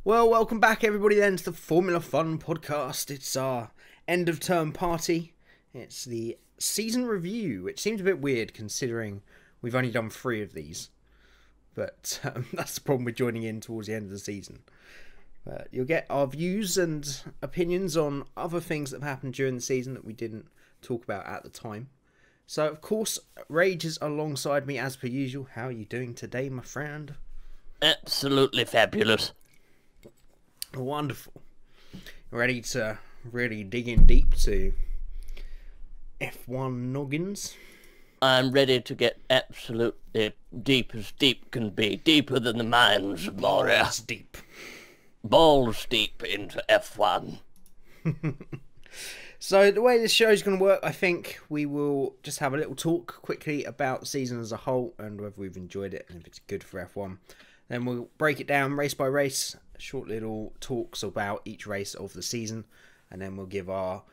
Well, welcome back everybody then to the Formula Fun podcast. It's our end of term party. It's the season review, which seems a bit weird considering we've only done 3 of these. But that's the problem with joining in towards the end of the season. You'll get our views and opinions on other things that have happened during the season that we didn't talk about at the time. So, of course, Rage is alongside me as per usual. How are you doing today, my friend? Absolutely fabulous. Wonderful. Ready to really dig in deep to F1 noggins? I'm ready to get absolutely deep as deep can be. Deeper than the mines of Moria. Balls deep. Balls deep into F1. So the way this show is going to work, I think we will just have a little talk quickly about the season as a whole and whether we've enjoyed it and if it's good for F1. Then we'll break it down race by race, short little talks about each race of the season, and then we'll give our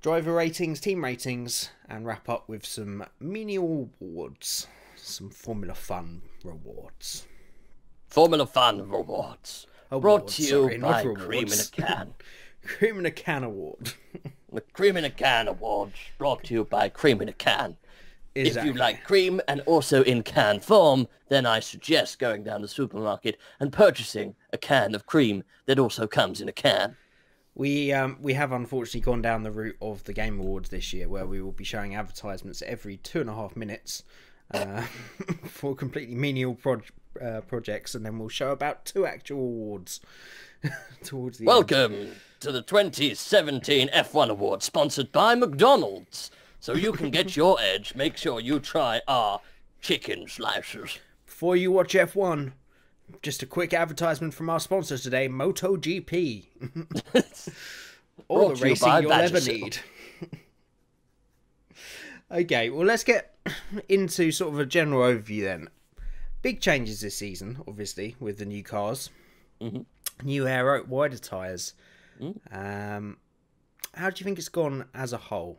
driver ratings, team ratings, and wrap up with some menial awards, some Formula Fun rewards. Formula Fun rewards. Brought to you by Cream in a Can. Cream in a Can award. The Cream in a Can awards brought to you by Cream in a Can. Exactly. If you like cream and also in can form, then I suggest going down the supermarket and purchasing a can of cream that also comes in a can. We have unfortunately gone down the route of the Game Awards this year, where we will be showing advertisements every 2.5 minutes for completely menial projects, and then we'll show about 2 actual awards towards the Welcome to the 2017 F1 Awards, sponsored by McDonald's. So you can get your edge, make sure you try our chicken slices. Before you watch F1, just a quick advertisement from our sponsor today, MotoGP. All the racing you'll ever need. Okay, well, let's get into sort of a general overview then. Big changes this season, obviously, with the new cars. Mm-hmm. New aero, wider tyres. Mm. How do you think it's gone as a whole?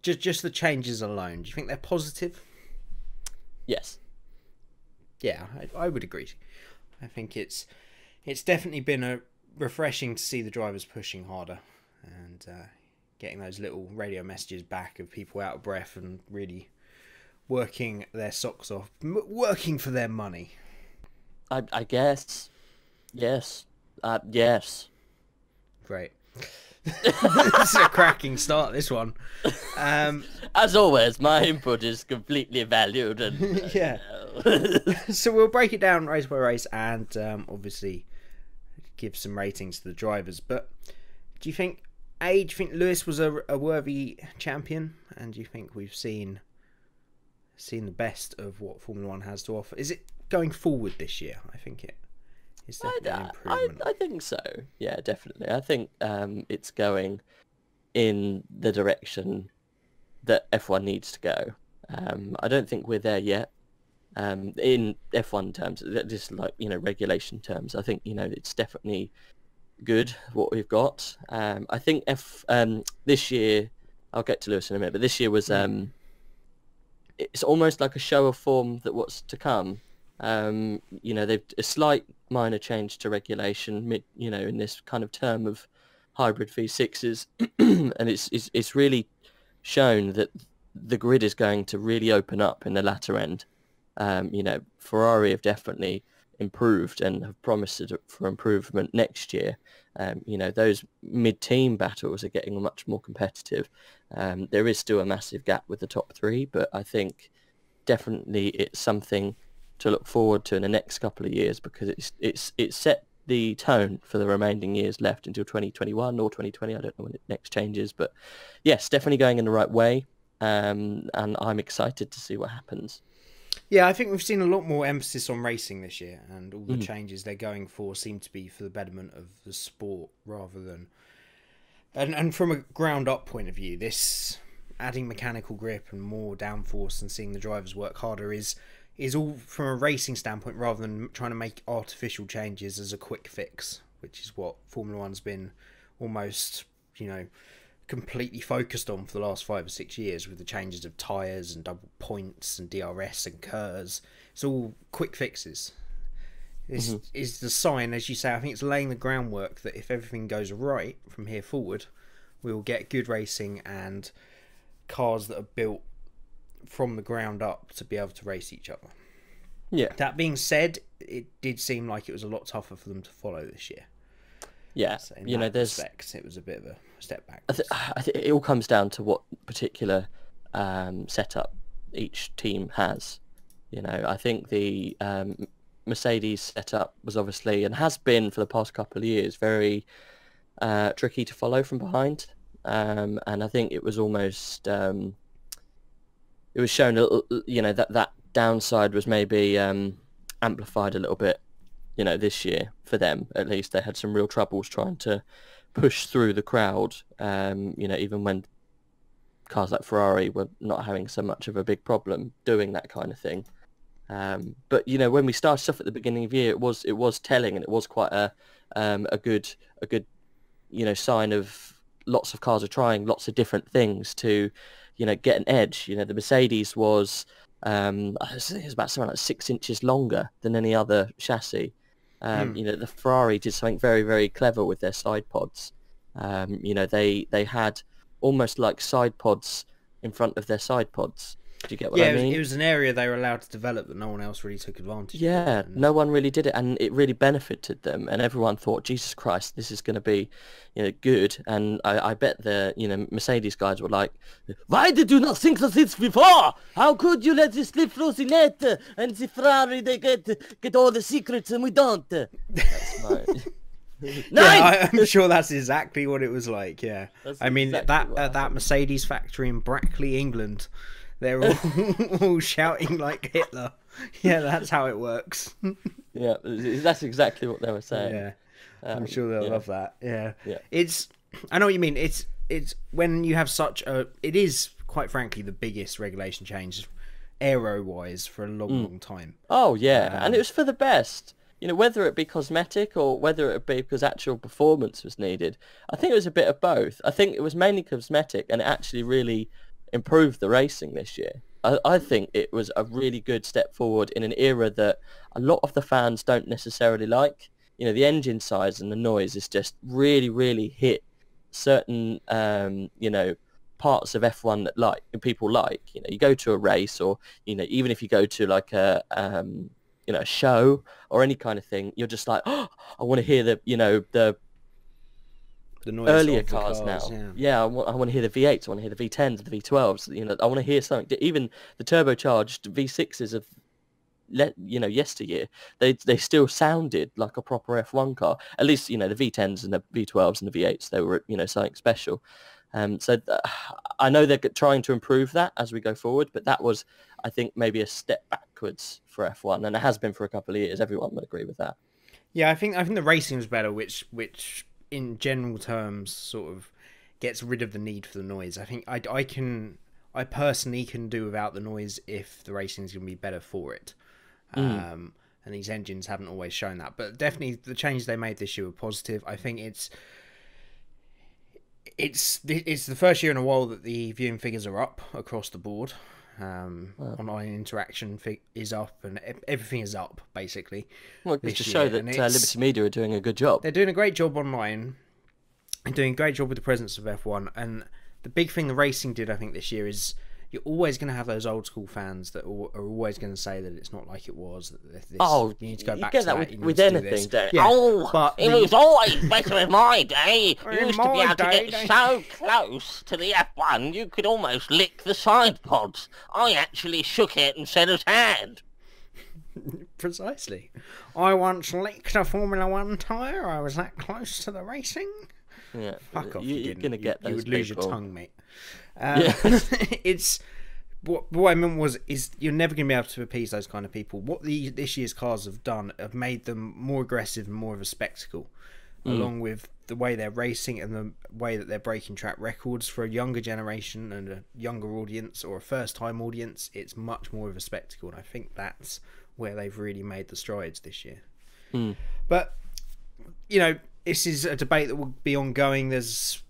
Just the changes alone. Do you think they're positive? Yes. Yeah, I would agree. I think it's definitely been refreshing to see the drivers pushing harder and getting those little radio messages back of people out of breath and really working their socks off, working for their money. I guess. Yes. Yes. Great. This is a cracking start, this one. As always, my input is completely valued. And yeah. So we'll break it down race by race and obviously give some ratings to the drivers. But do you think Lewis was a worthy champion? And do you think we've seen the best of what Formula One has to offer? Is it going forward this year? I think it. I think so. Yeah, definitely. I think it's going in the direction that F1 needs to go. I don't think we're there yet. In F1 terms, just like, regulation terms, I think, it's definitely good what we've got. I think this year, I'll get to Lewis in a minute, but this year was it's almost like a show of form that what's to come. They've a slight minor change to regulation in this kind of term of hybrid V6s, and it's really shown that the grid is going to really open up in the latter end. Ferrari have definitely improved and have promised for improvement next year. Those mid-team battles are getting much more competitive. There is still a massive gap with the top 3, but I think definitely it's something to look forward to in the next couple of years, because it's set the tone for the remaining years left until 2021 or 2020. I don't know when it next changes, but yes, definitely going in the right way, and I'm excited to see what happens. Yeah, I think we've seen a lot more emphasis on racing this year, and all the changes they're going for seem to be for the betterment of the sport rather than... And from a ground-up point of view, this adding mechanical grip and more downforce and seeing the drivers work harder is all from a racing standpoint rather than trying to make artificial changes as a quick fix, which is what Formula One's been almost, completely focused on for the last 5 or 6 years with the changes of tyres and double points and DRS and KERS. It's all quick fixes. This is the sign, as you say. I think it's laying the groundwork that if everything goes right from here forward, we will get good racing and cars that are built from the ground up to be able to race each other. Yeah. That being said, it did seem like it was a lot tougher for them to follow this year. Yeah, so in that respect, it was a bit of a step back. I think it all comes down to what particular setup each team has. I think the Mercedes setup was obviously, and has been for the past couple of years, very tricky to follow from behind. And I think it was almost, it was shown, that downside was maybe amplified a little bit, this year for them. At least they had some real troubles trying to push through the crowd, even when cars like Ferrari were not having so much of a big problem doing that kind of thing. But when we started off at the beginning of the year, it was telling, and it was quite a good sign of lots of cars are trying lots of different things to get an edge. The Mercedes was I think it was about something like 6 inches longer than any other chassis. The Ferrari did something very, very clever with their side pods. They had almost like side pods in front of their side pods. Do you get what I mean? It was an area they were allowed to develop that no one else really took advantage of. Yeah, no one really did it, and it really benefited them. And everyone thought, Jesus Christ, this is going to be, good. And I bet the, Mercedes guys were like, why did you not think of this before? How could you let this slip through the net? And the Ferrari, they get all the secrets, and we don't. That's right. Yeah, I'm sure that's exactly what it was like. Yeah, I mean that Mercedes factory in Brackley, England. They're all shouting like Hitler. Yeah, that's how it works. Yeah, that's exactly what they were saying. Yeah, I'm sure they'll love that. Yeah, yeah. I know what you mean. It's when you have such a. It is quite frankly the biggest regulation change, aero-wise, for a long time. Oh yeah, and it was for the best. Whether it be cosmetic or whether it be because actual performance was needed. I think it was a bit of both. I think it was mainly cosmetic, and it actually really improved the racing this year. I think it was a really good step forward in an era that a lot of the fans don't necessarily like. The engine size and the noise is just really, really hit certain, parts of F1 that people like. You go to a race, or even if you go to like a show or any kind of thing, you're just like, oh, I want to hear the noise earlier of the cars now. Yeah, I want to hear the V8s, I want to hear the V10s, the V12s. I want to hear something. Even the turbocharged V6s of yesteryear, they still sounded like a proper F1 car. At least the V10s and the V12s and the V8s, they were something special. I know they're trying to improve that as we go forward, but that was, I think, maybe a step backwards for F1, and it has been for a couple of years. Everyone would agree with that. Yeah, I think the racing was better, which in general terms sort of gets rid of the need for the noise. I think I personally can do without the noise if the racing is going to be better for it. And these engines haven't always shown that, but definitely the changes they made this year were positive. I think it's the first year in a while that the viewing figures are up across the board. Online interaction is up, and everything is up basically. Well, it's to show that Liberty Media are doing a good job. They're doing a great job online, and doing a great job with the presence of F1. And the big thing the racing did, I think, this year is you're always going to have those old school fans that are always going to say that it's not like it was. You need to go back to that. With anything, don't you? Yeah, but it was always better in my day. You used to be able to get so close to the F1 you could almost lick the side pods. I actually shook it and said it had. Precisely. I once licked a Formula 1 tyre. I was that close to the racing. Yeah, fuck off. You're going to get those. You would lose your tongue, mate. It's what I meant is you're never going to be able to appease those kind of people. What this year's cars have done have made them more aggressive and more of a spectacle, along with the way they're racing and the way that they're breaking track records for a younger generation and a younger audience or a first-time audience. It's much more of a spectacle, and I think that's where they've really made the strides this year. But this is a debate that will be ongoing. There's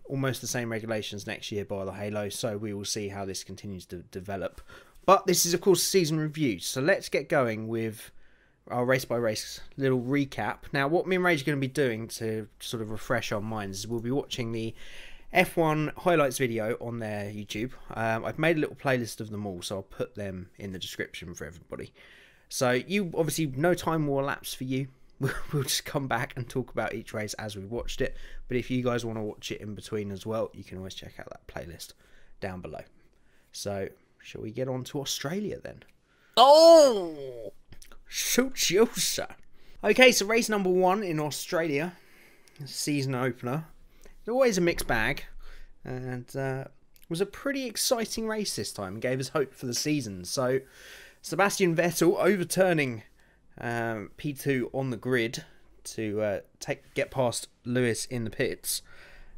almost the same regulations next year by the Halo, so we will see how this continues to develop. But this is, of course, season review, so let's get going with our race by race little recap. Now, what me and Rage are going to be doing to sort of refresh our minds is we'll be watching the F1 highlights video on their YouTube. I've made a little playlist of them all, so I'll put them in the description for everybody. So you obviously, no time will elapse for you. We'll just come back and talk about each race as we've watched it. But if you guys want to watch it in between as well, you can always check out that playlist down below. So, shall we get on to Australia then? Oh! Shoot you, sir. Okay, so race number 1 in Australia, season opener. It's always a mixed bag, and was a pretty exciting race this time. Gave us hope for the season. So, Sebastian Vettel overturning P2 on the grid to get past Lewis in the pits,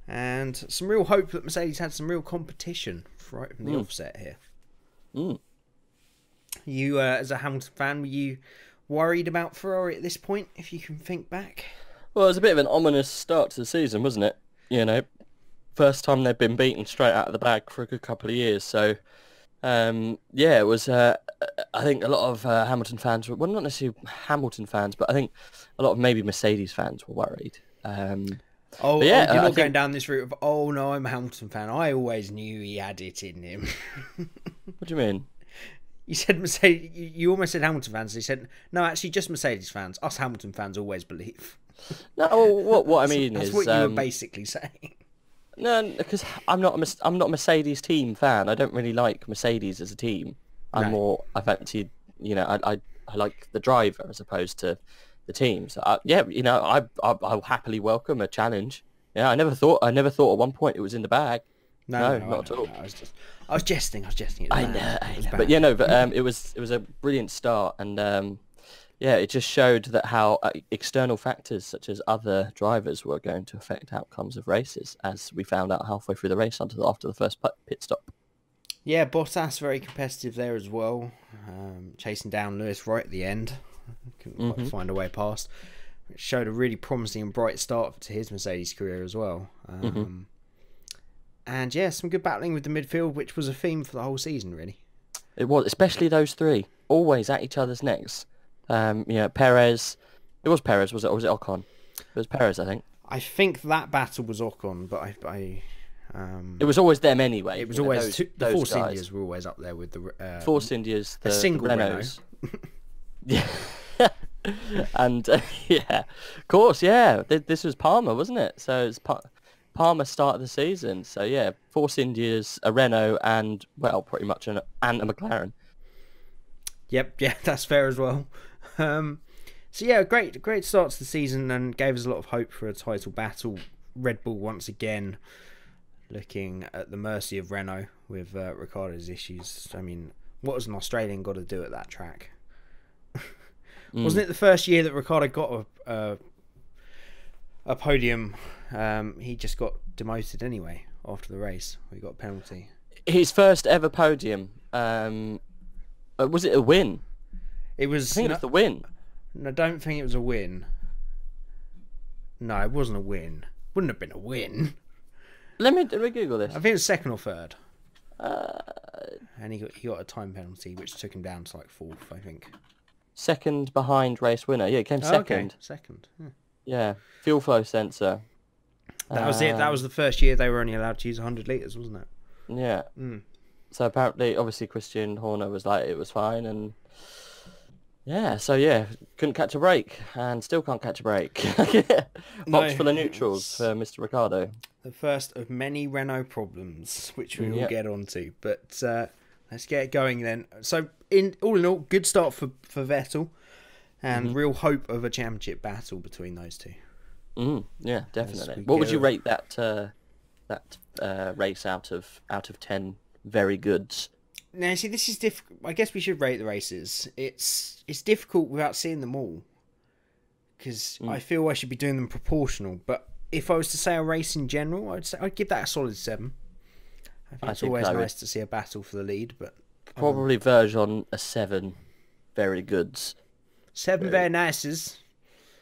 and some real hope that Mercedes had some real competition right from the offset here. You, as a Hamilton fan, were you worried about Ferrari at this point, if you can think back? Well, it was a bit of an ominous start to the season, wasn't it? You know, first time they've been beaten straight out of the bag for a good couple of years. So, yeah, it was, I think a lot of Hamilton fans were, well, not necessarily Hamilton fans, but I think a lot of maybe Mercedes fans were worried. Yeah, yeah, you're not going down this route of, oh no, I'm a Hamilton fan. I always knew he had it in him. What do you mean? You said Mercedes. You almost said Hamilton fans. He said, no, actually, just Mercedes fans. Us Hamilton fans always believe. No, what I mean that's is... what you were basically saying. No, because I'm not a Mercedes team fan. I don't really like Mercedes as a team. I fancy, you know, I like the driver as opposed to the team. So, yeah, you know, I'll happily welcome a challenge. Yeah, I never thought at one point it was in the bag. No, not at all. No, I was jesting. I know. But yeah, no, but it was a brilliant start, and yeah, it just showed that how external factors such as other drivers were going to affect outcomes of races, as we found out halfway through the race after the first pit stop. Yeah, Bottas very competitive there as well, chasing down Lewis right at the end. Couldn't quite find a way past. It showed a really promising and bright start to his Mercedes career as well. And yeah, some good battling with the midfield, which was a theme for the whole season, really. It was, especially those three, always at each other's necks. Yeah, Perez. It was Perez, was it? Or was it Ocon? It was Perez, I think. I think that battle was Ocon, but it was always them anyway. It was always the Force Indias were always up there with the Force Indias, the single Renaults. Yeah, and yeah, of course, yeah. This was Palmer, wasn't it? So it's Palmer started the season. So yeah, Force Indias, a Renault, and well, pretty much and a McLaren. Yep, yeah, that's fair as well. So yeah, great start to the season and gave us a lot of hope for a title battle. Red Bull once again looking at the mercy of Renault with Ricciardo's issues. I mean, what has an Australian got to do at that track? Wasn't it the first year that Ricciardo got a podium? He just got demoted anyway after the race. He got a penalty. His first ever podium. Was it a win? It was. I think it was the win. No, I don't think it was a win. No, it wasn't a win. Wouldn't have been a win. Let me Google this. I think it was second or third. And he got a time penalty, which took him down to like fourth, I think. Second behind race winner. Yeah, it came second. Okay. Second. Yeah, fuel flow sensor. That was it. That was the first year they were only allowed to use 100 litres, wasn't it? Yeah. So apparently, obviously, Christian Horner was like, it was fine, and yeah, so yeah, couldn't catch a break, and still can't catch a break. Box full of neutrals for Mr. Ricciardo. The first of many Renault problems, which we will get onto. But let's get going then. So, all in all, good start for Vettel, and real hope of a championship battle between those two. Yeah, definitely. What would you rate that race out of 10 very goods? Now, see, this is difficult. I guess we should rate the races. It's difficult without seeing them all, because I feel I should be doing them proportional. But if I was to say a race in general, I'd give that a solid 7. I think it's always nice to see a battle for the lead, but probably verge on a 7 very goods. 7 very nices.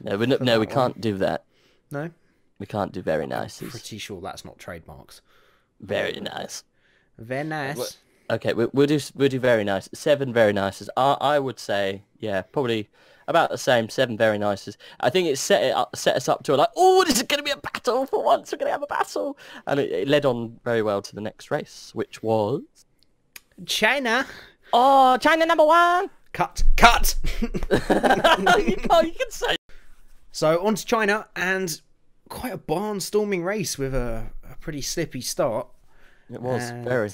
No, we can't do that. No, we can't do very nices. Pretty sure that's not trademarks. Very nice. Very nice. Okay, we'll do very nice. 7 very nices. I would say, yeah, probably about the same. 7 very nices. I think it set us up to like, oh, this is going to be a battle for once. We're going to have a battle, and it led on very well to the next race, which was China. Oh, China #1. Cut. You can say. So on to China, and quite a barnstorming race with a pretty slippy start. It was very.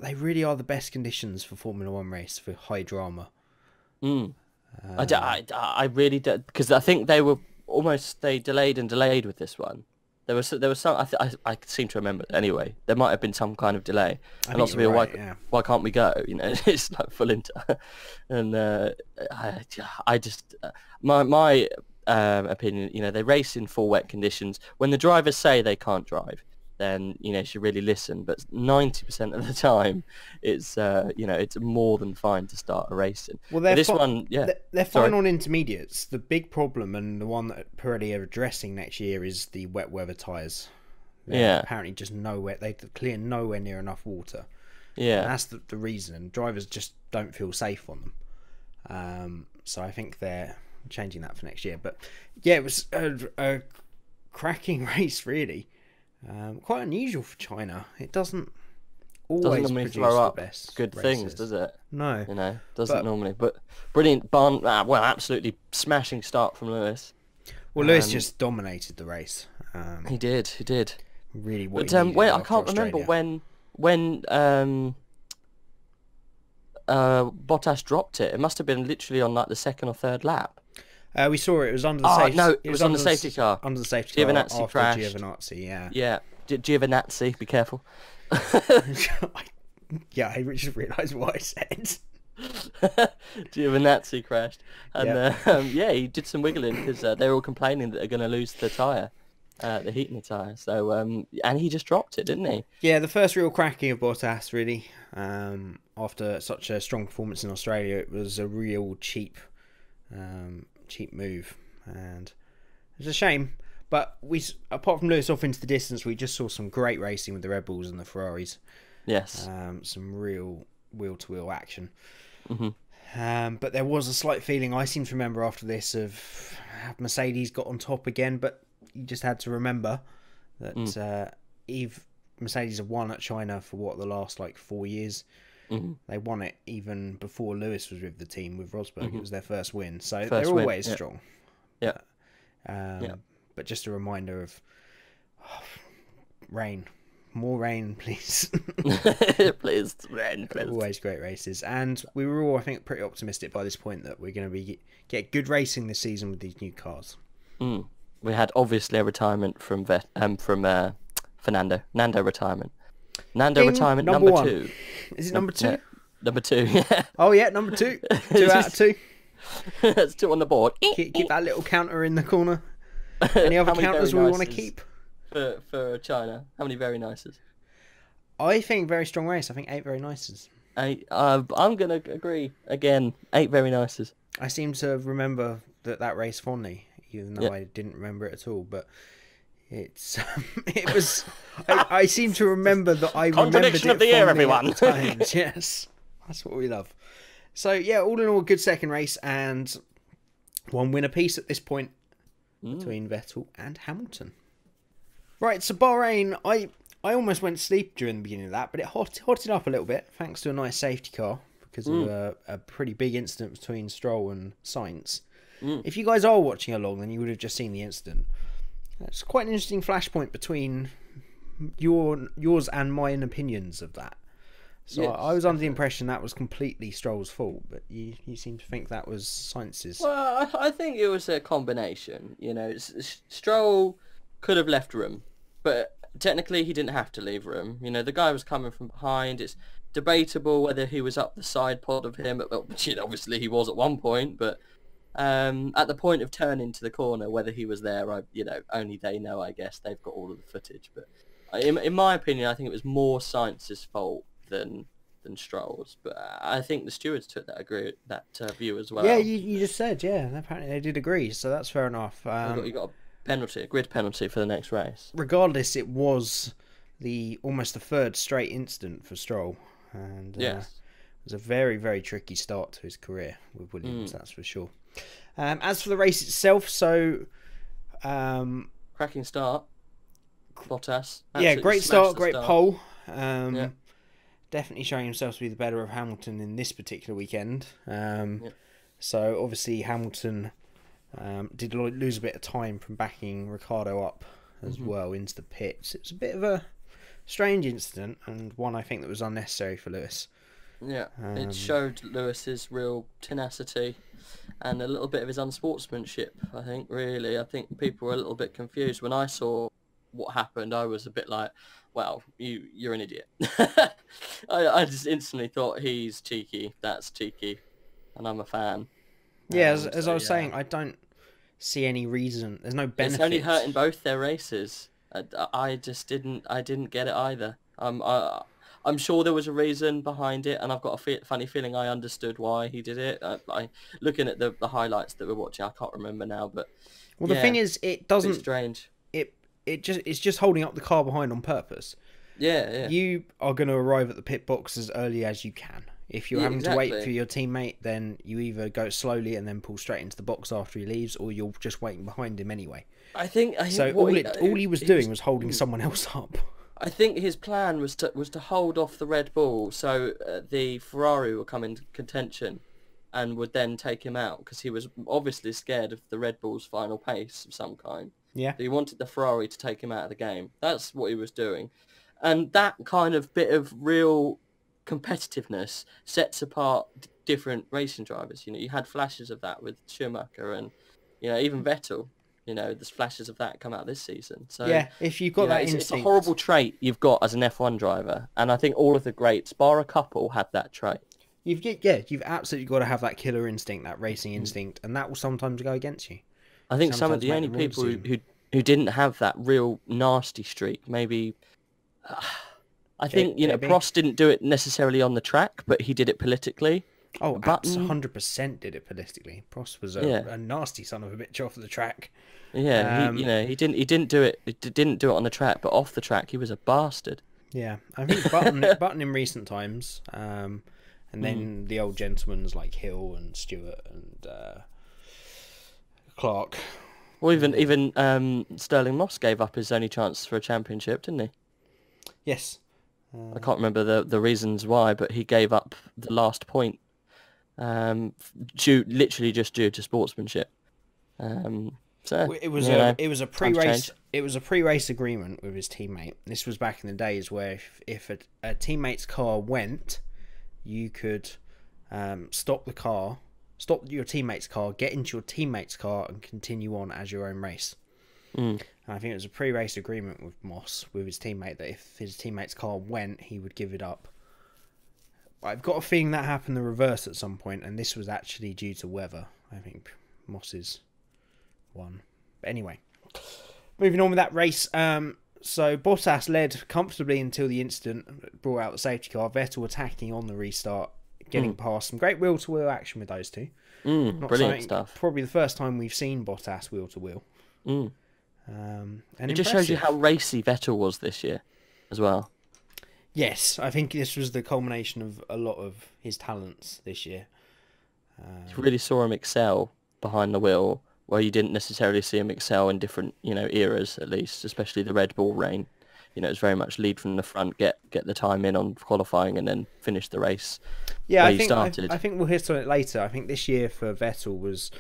They really are the best conditions for Formula One race for high drama. I really did, because I think they delayed with this one. There was some. I seem to remember anyway. There might have been some kind of delay, and lots of people why can't we go? You know, it's like full inter, and I just my opinion. You know, they race in full wet conditions. When the drivers say they can't drive, then you know you should really listen. But 90% of the time, it's it's more than fine to start a racing. Well, they're fine on intermediates. The big problem, and the one that Pirelli are addressing next year, is the wet weather tyres. Apparently just nowhere. They clear nowhere near enough water. Yeah, and that's the reason. Drivers just don't feel safe on them. So I think they're changing that for next year. But yeah, it was a cracking race, really. Quite unusual for China. It doesn't always produce the best good races. Things, does it? No, you know, doesn't normally. But brilliant absolutely smashing start from Lewis. Well, Lewis just dominated the race. He did. Really, what? But wait, I can't remember when Bottas dropped it. It must have been literally on like the second or third lap. We saw it. It was under the safety. No, it was on the safety car. Under the safety car. Giovinazzi crashed. Giovinazzi, yeah. Yeah, Giovinazzi. Be careful. Yeah, I just realised what I said. Giovinazzi crashed, and he did some wiggling because they were all complaining that they're going to lose the tyre, the heat in the tyre. So, and he just dropped it, didn't he? Yeah, the first real cracking of Bottas, really. After such a strong performance in Australia, it was a real cheap move, and it's a shame. But apart from Lewis off into the distance, we just saw some great racing with the Red Bulls and the Ferraris. Yes. Some real wheel-to-wheel action. Mm-hmm. But there was a slight feeling, I seem to remember after this, of Mercedes got on top again, but you just had to remember that Mercedes have won at China for the last 4 years. Mm-hmm. They won it even before Lewis was with the team with Rosberg. Mm-hmm. It was their first win, so they're always strong. Yeah. But just a reminder of rain. More rain, please. Please, rain, please. Always great races. And we were all, I think, pretty optimistic by this point that we're going to get good racing this season with these new cars. We had, obviously, a retirement from Fernando. Nando retirement. Retirement number 2. Is it number 2? Yeah, number 2, yeah. Oh, yeah, number 2. 2 out of 2. That's 2 on the board. Keep that little counter in the corner. Any other counters we want to keep? For China, how many very nices? I think very strong race. I think 8 very nices. I'm going to agree again. 8 very nices. I seem to remember that race fondly, even though I didn't remember it at all. But it was. I seem to remember that I remembered it of the year, everyone. At times. Yes, that's what we love. So yeah, all in all, a good second race and 1 win apiece at this point between Vettel and Hamilton. Right, so Bahrain, I almost went to sleep during the beginning of that, but it hotted up a little bit thanks to a nice safety car because of a pretty big incident between Stroll and Sainz. If you guys are watching along, then you would have just seen the incident. It's quite an interesting flashpoint between yours and mine opinions of that. So yes, I was under the impression that was completely Stroll's fault, but you seem to think that was Sainz's. Well, I think it was a combination. You know, Stroll could have left room, but technically he didn't have to leave room. You know, the guy was coming from behind. It's debatable whether he was up the side pod of him. Obviously he was at one point, but at the point of turning to the corner, whether he was there, only they know, I guess. They've got all of the footage. But in my opinion, I think it was more Sainz's fault than Stroll's. But I think the stewards took that view as well. Yeah, you just said, apparently they did agree, so that's fair enough. You got a grid penalty for the next race. Regardless, it was almost the third straight incident for Stroll, and it was a very, very tricky start to his career with Williams. That's for sure. As for the race itself, so cracking start. Bottas. Yeah, great start, great pole. Yeah. Definitely showing himself to be the better of Hamilton in this particular weekend. So obviously Hamilton did lose a bit of time from backing Ricciardo up as well into the pits. It was a bit of a strange incident, and one I think that was unnecessary for Lewis. Yeah, it showed Lewis's real tenacity and a little bit of his unsportsmanship, I think, really. I think people were a little bit confused. When I saw what happened, I was a bit like, well, you're an idiot. I just instantly thought, he's cheeky, that's cheeky, and I'm a fan. Yeah, as I was saying, I don't see any reason. There's no benefit. It's only hurting both their races. I didn't get it either. I'm sure there was a reason behind it, and I've got a funny feeling I understood why he did it. Looking at the highlights that we're watching, I can't remember now, but the thing is, it doesn't. It's strange. It's just holding up the car behind on purpose. Yeah. You are going to arrive at the pit box as early as you can. If you're having to wait for your teammate, then you either go slowly and then pull straight into the box after he leaves, or you're just waiting behind him anyway. I think so. All he was doing was holding someone else up. I think his plan was to hold off the Red Bull, so the Ferrari would come into contention, and would then take him out, because he was obviously scared of the Red Bull's final pace of some kind. Yeah. So he wanted the Ferrari to take him out of the game. That's what he was doing. And that kind of bit of real competitiveness sets apart different racing drivers. You had flashes of that with Schumacher and, even Vettel. There's flashes of that come out this season. So yeah, if you've got that instinct. It's a horrible trait you've got as an F1 driver. And I think all of the greats, bar a couple, had that trait. You've absolutely got to have that killer instinct, that racing instinct, and that will sometimes go against you. I think some of the only people who didn't have that real nasty streak, maybe... I think, Prost didn't do it necessarily on the track, but he did it politically. Oh, Button 100% did it politically. Prost was a nasty son of a bitch off the track. Yeah, he didn't do it. He didn't do it on the track, but off the track, he was a bastard. Yeah, I think Button in recent times, and then the old gentlemen like Hill and Stewart and Clark. Well, even Sterling Moss gave up his only chance for a championship, didn't he? Yes. I can't remember the reasons why, but he gave up the last point, literally just due to sportsmanship. So it was a pre-race agreement with his teammate. This was back in the days where if a teammate's car went, you could stop your teammate's car, get into your teammate's car, and continue on as your own race. And I think it was a pre-race agreement with Moss, with his teammate, that if his teammate's car went, he would give it up. I've got a feeling that happened the reverse at some point, and this was actually due to weather. I think Moss's won. But anyway, moving on with that race. So Bottas led comfortably until the incident brought out the safety car. Vettel attacking on the restart, getting past some great wheel-to-wheel action with those two. Brilliant stuff. Probably the first time we've seen Bottas wheel-to-wheel. And it just shows you how racy Vettel was this year as well. Yes, I think this was the culmination of a lot of his talents this year. You really saw him excel behind the wheel, where you didn't necessarily see him excel in different, eras, at least, especially the Red Bull reign. It's very much lead from the front, get the time in on qualifying, and then finish the race. Yeah, I think we'll hit on it later. I think this year for Vettel was,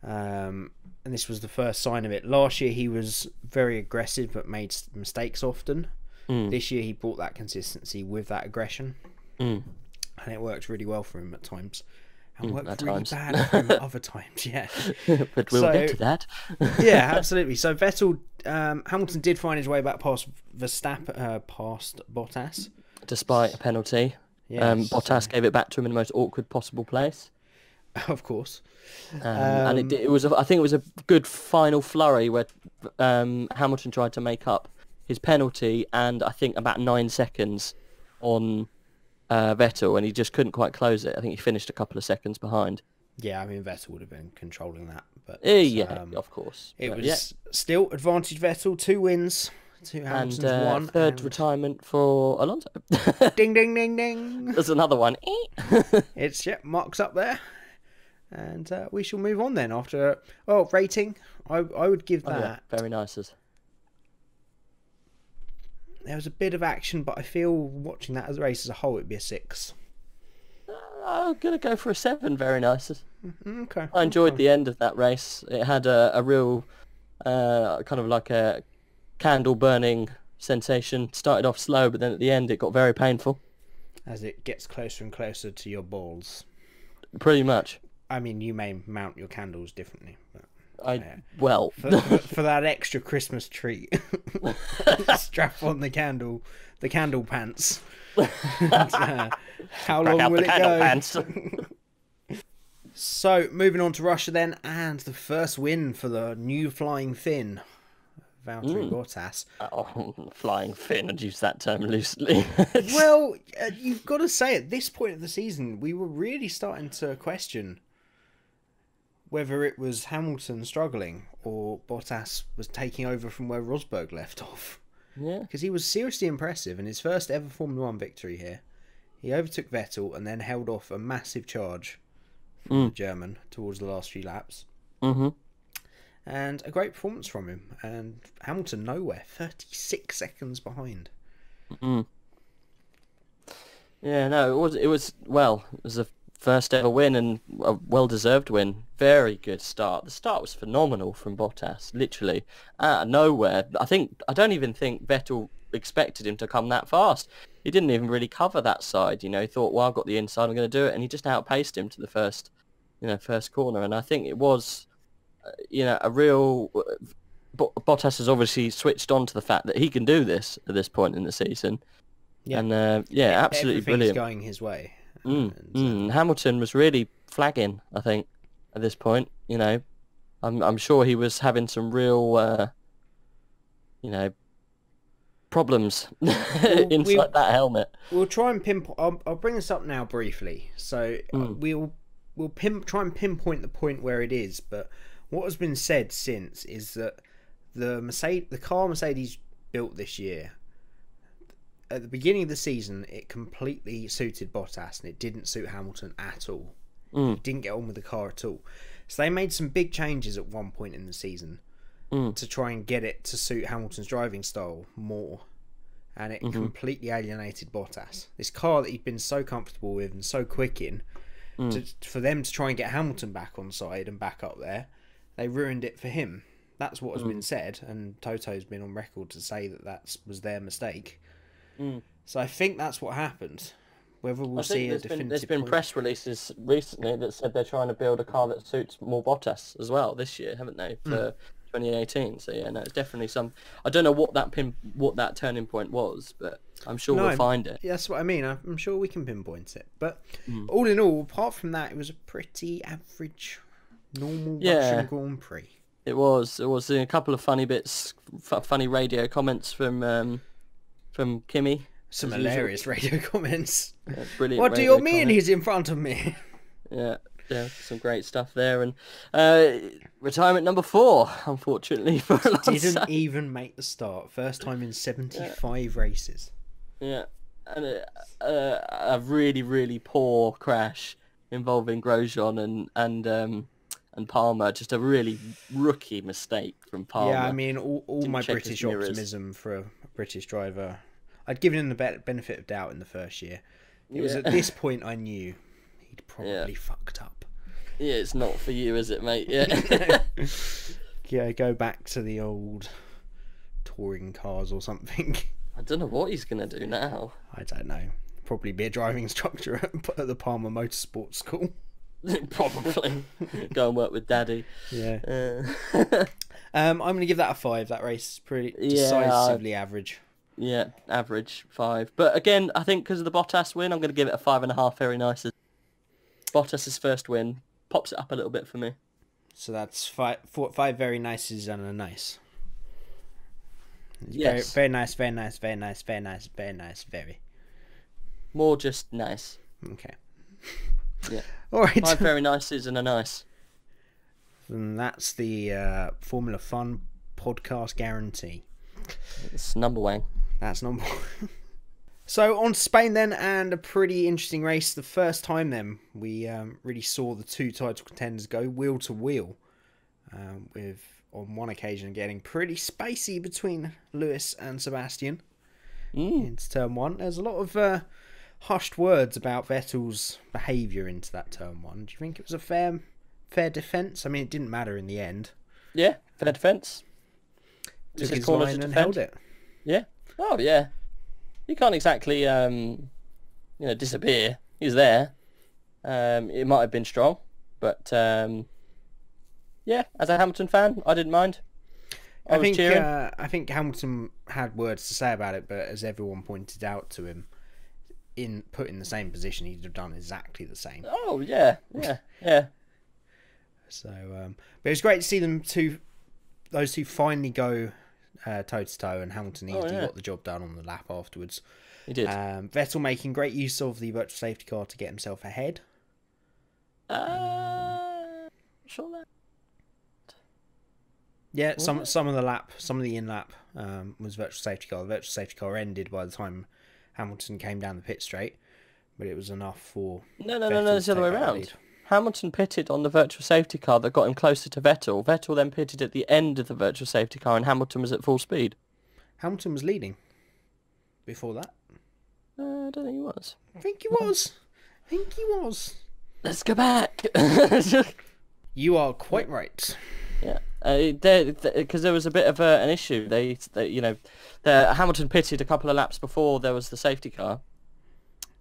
and this was the first sign of it. Last year he was very aggressive but made mistakes often. This year he brought that consistency with that aggression, and it worked really well for him at times. And worked really bad for him at other times, yeah. But we'll get to that. Yeah, absolutely. So Vettel, Hamilton did find his way back past past Bottas. Despite a penalty. Yes. Bottas gave it back to him in the most awkward possible place. Of course. And it was, I think it was a good final flurry where Hamilton tried to make up his penalty and I think about 9 seconds on Vettel, and he just couldn't quite close it. I think he finished a couple of seconds behind. Yeah, I mean Vettel would have been controlling that, but of course. It was still advantage Vettel, 2 wins, 2 Hamiltons, and 1 third retirement for Alonso. Ding ding ding ding. There's another one. It's Mark's up there. And we shall move on then after... rating. I would give that... Yeah, very nice. There was a bit of action, but I feel watching that as a race as a whole, it'd be a 6. I'm going to go for a 7, very nice. Okay. I enjoyed the end of that race. It had a real kind of like a candle burning sensation. Started off slow, but then at the end it got very painful. As it gets closer and closer to your balls. Pretty much. I mean, you may mount your candles differently. But, for that extra Christmas treat, strap on the candle pants. And, how long will it go? Pants. So, moving on to Russia then, and the first win for the new Flying Finn, Valtteri Bottas. Flying Finn, I'd use that term loosely. Well, you've got to say, at this point of the season, we were really starting to question whether it was Hamilton struggling or Bottas was taking over from where Rosberg left off. Yeah. Because he was seriously impressive in his first ever Formula 1 victory here. He overtook Vettel and then held off a massive charge from the German towards the last few laps. Mm-hmm. And a great performance from him. And Hamilton nowhere, 36 seconds behind. Mm. Yeah, no, it was a first ever win and a well-deserved win. Very good start. The start was phenomenal from Bottas, literally out of nowhere. I don't even think Vettel expected him to come that fast. He didn't even really cover that side. He thought, well, I've got the inside, I'm going to do it, and he just outpaced him to the first corner. And I think it was, a real. Bottas has obviously switched on to the fact that he can do this at this point in the season. Yeah, and absolutely brilliant. Going his way. Hamilton was really flagging, I think, at this point. I'm sure he was having some real, problems inside that helmet. We'll try and pinpoint. I'll bring this up now briefly. So we'll try and pinpoint the point where it is. But what has been said since is that the car Mercedes built this year, at the beginning of the season, it completely suited Bottas and it didn't suit Hamilton at all. He didn't get on with the car at all. So they made some big changes at one point in the season to try and get it to suit Hamilton's driving style more. And it completely alienated Bottas. This car that he'd been so comfortable with and so quick in, for them to try and get Hamilton back on side and back up there, they ruined it for him. That's what has been said, and Toto's been on record to say that was their mistake. So I think that's what happened. Whether we'll see a definitive... There's been press releases recently that said they're trying to build a car that suits more Bottas as well this year, haven't they, for 2018? So yeah, no, it's definitely some... I don't know what that turning point was, but I'm sure we'll find it. Yeah, that's what I mean. I'm sure we can pinpoint it. But all in all, apart from that, it was a pretty average, normal Russian Grand Prix. It was a couple of funny bits, funny radio comments from Kimi. Some hilarious radio comments. Yeah, brilliant. What do you mean he's in front of me? Yeah, some great stuff there. And retirement number 4, unfortunately, for Alonso. Didn't even make the start. First time in 75 races. Yeah, and a really, really poor crash involving Grosjean and Palmer. Just a really rookie mistake from Palmer. Yeah, I mean, all my British optimism for a British driver, I'd given him the benefit of doubt in the first year. It was at this point I knew he'd probably fucked up. Yeah, it's not for you, is it, mate? Yeah. Yeah, go back to the old touring cars or something. I don't know what he's going to do now. I don't know. Probably be a driving instructor at the Palmer Motorsport School. Probably. Go and work with Daddy. Yeah. I'm going to give that a 5. That race is pretty decisively average. Yeah, average 5. But again, I think because of the Bottas win, I'm going to give it a 5.5. Very nice. Bottas's first win pops it up a little bit for me. So that's 5 very nices and a nice. Yes. Very nice, very nice, very nice, very nice, very nice, very. More just nice. Okay. Yeah. All right. 5 very nices and a nice. And that's the Formula Fun podcast guarantee. It's number 1. That's number 1. So on to Spain then, and a pretty interesting race. The first time then we really saw the two title contenders go wheel to wheel, with on one occasion getting pretty spacey between Lewis and Sebastian into turn one. There's a lot of hushed words about Vettel's behaviour into that turn one. Do you think it was a fair defence? I mean, it didn't matter in the end. Yeah, fair defence. Took his line and held it. Yeah. Oh, yeah. You can't exactly, disappear. He's there. It might have been strong, but yeah, as a Hamilton fan, I didn't mind. I think Hamilton had words to say about it, but as everyone pointed out to him, put in the same position, he'd have done exactly the same. Oh yeah. So, but it was great to see those two finally go toe to toe, and Hamilton easily got the job done on the lap afterwards. He did. Vettel making great use of the virtual safety car to get himself ahead. Sure that. Yeah, some of the in lap was virtual safety car. The virtual safety car ended by the time Hamilton came down the pit straight, but it was enough for no, it's the other way around. Hamilton pitted on the virtual safety car that got him closer to Vettel. Vettel then pitted at the end of the virtual safety car, and Hamilton was at full speed. Hamilton was leading before that. I don't think he was. I think he was. Let's go back. You are quite right. Yeah, because there was a bit of an issue. Hamilton pitted a couple of laps before there was the safety car.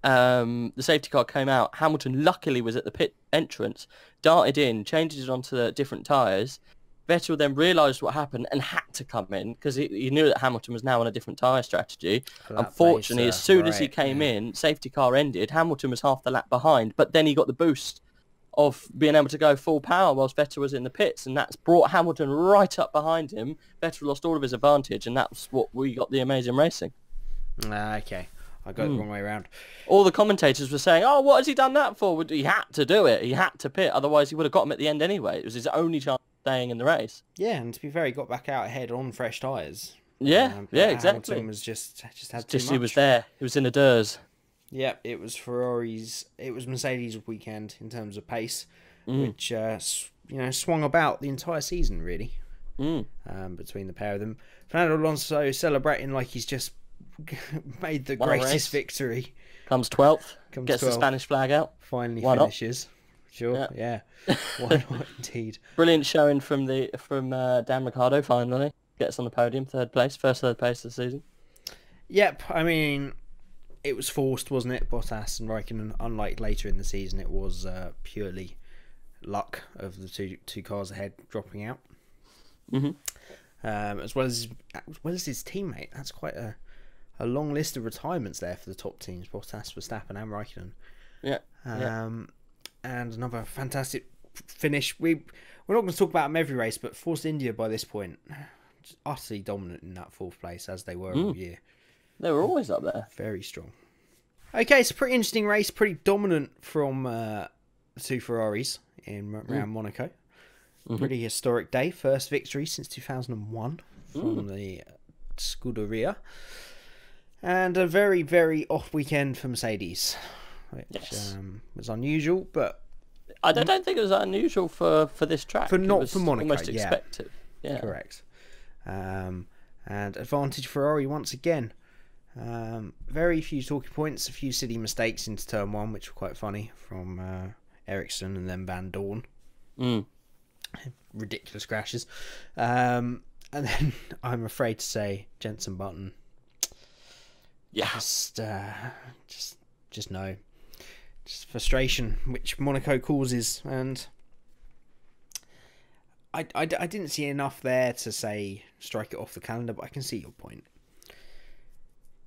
The safety car came out. Hamilton luckily was at the pit entrance, darted in, changed it onto the different tyres. Vettel then realised what happened and had to come in because he knew that Hamilton was now on a different tyre strategy. Unfortunately, as soon as he came in, safety car ended. Hamilton was half the lap behind, but then he got the boost of being able to go full power whilst Vettel was in the pits, and that's brought Hamilton right up behind him. Vettel lost all of his advantage, and that's what we got the amazing racing. Okay. I got it the wrong way around. All the commentators were saying, "Oh, what has he done that for?" He had to do it. He had to pit, otherwise he would have got him at the end anyway. It was his only chance of staying in the race. Yeah, and to be fair, he got back out ahead on fresh tyres. Yeah, exactly. Hamilton was just had too much. He was there. He was in the Durs. Yeah, it was Mercedes' weekend in terms of pace, which swung about the entire season really. Between the pair of them, Fernando Alonso celebrating like he's just made the greatest victory. Comes 12th. Gets 12th. The Spanish flag out. Finally finishes. Sure, yeah. Why not indeed? Brilliant showing from Dan Ricciardo. Finally gets on the podium, third place of the season. Yep, I mean, it was forced, wasn't it? Bottas and Raikkonen. Unlike later in the season, it was purely luck of the two cars ahead dropping out. As well as his teammate. That's quite a long list of retirements there for the top teams: Bottas, Verstappen, and Raikkonen. Yeah. And another fantastic finish. We're not going to talk about them every race, but Force India by this point, just utterly dominant in that fourth place as they were all year. They were always up there. Very strong. Okay, it's a pretty interesting race, pretty dominant from the two Ferraris around Monaco. Pretty historic day, first victory since 2001 from the Scuderia. And a very, very off weekend for Mercedes, which was unusual, but I don't think it was unusual for this track. For Monaco, almost expected. Yeah, correct. And advantage Ferrari once again. Very few talking points, a few silly mistakes into turn one, which were quite funny from Ericsson and then Van Dorn. Ridiculous crashes. And then I'm afraid to say Jenson Button. Yeah. Just no. Just frustration, which Monaco causes, and I didn't see enough there to say strike it off the calendar, but I can see your point.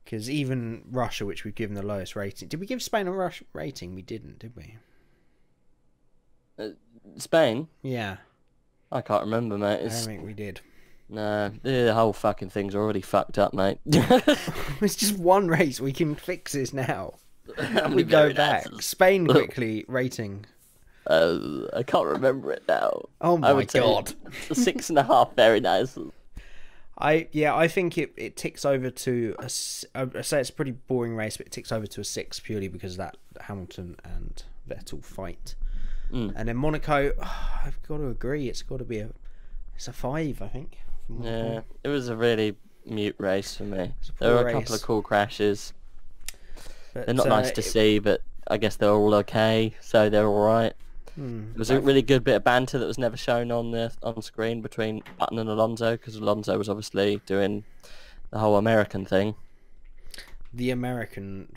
Because even Russia, which we've given the lowest rating... Did we give Spain a Russia rating? We didn't, did we? Spain? Yeah. I can't remember, mate. I don't think we did. No, the whole fucking thing's already fucked up, mate. It's just one race. We can fix this now. We go back. Spain quickly rating. I can't remember it now. Oh my God. 6.5, very nice. I think it ticks over to I say it's a pretty boring race, but it ticks over to a 6 purely because of that Hamilton and Vettel fight. And then Monaco, I've got to agree, it's a 5, I think. Yeah, it was a really mute race for me. There were a couple of cool crashes. But, they're not nice to see, but I guess they're all okay, so they're all right. It was a really good bit of banter that was never shown on screen between Button and Alonso, because Alonso was obviously doing the whole American thing. The American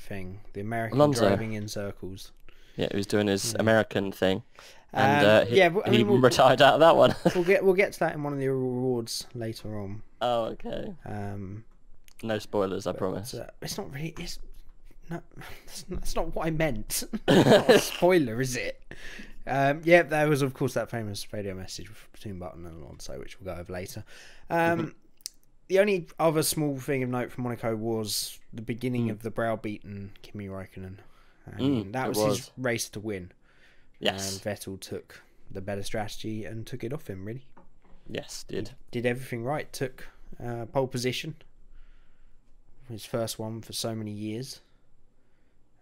Alonso. Driving in circles. Yeah, he was doing his American thing, and he retired out of that one. we'll get to that in one of the awards later on. Oh, okay. No spoilers, I promise. It's not really. That's not what I meant. It's not a spoiler, is it? There was of course that famous radio message between Button and Alonso, which we'll go over later. The only other small thing of note from Monaco was the beginning of the browbeaten Kimi Räikkönen. That was his race to win. Yes. And Vettel took the better strategy and took it off him, really. Yes, did. He did everything right. Took pole position. His first one for so many years.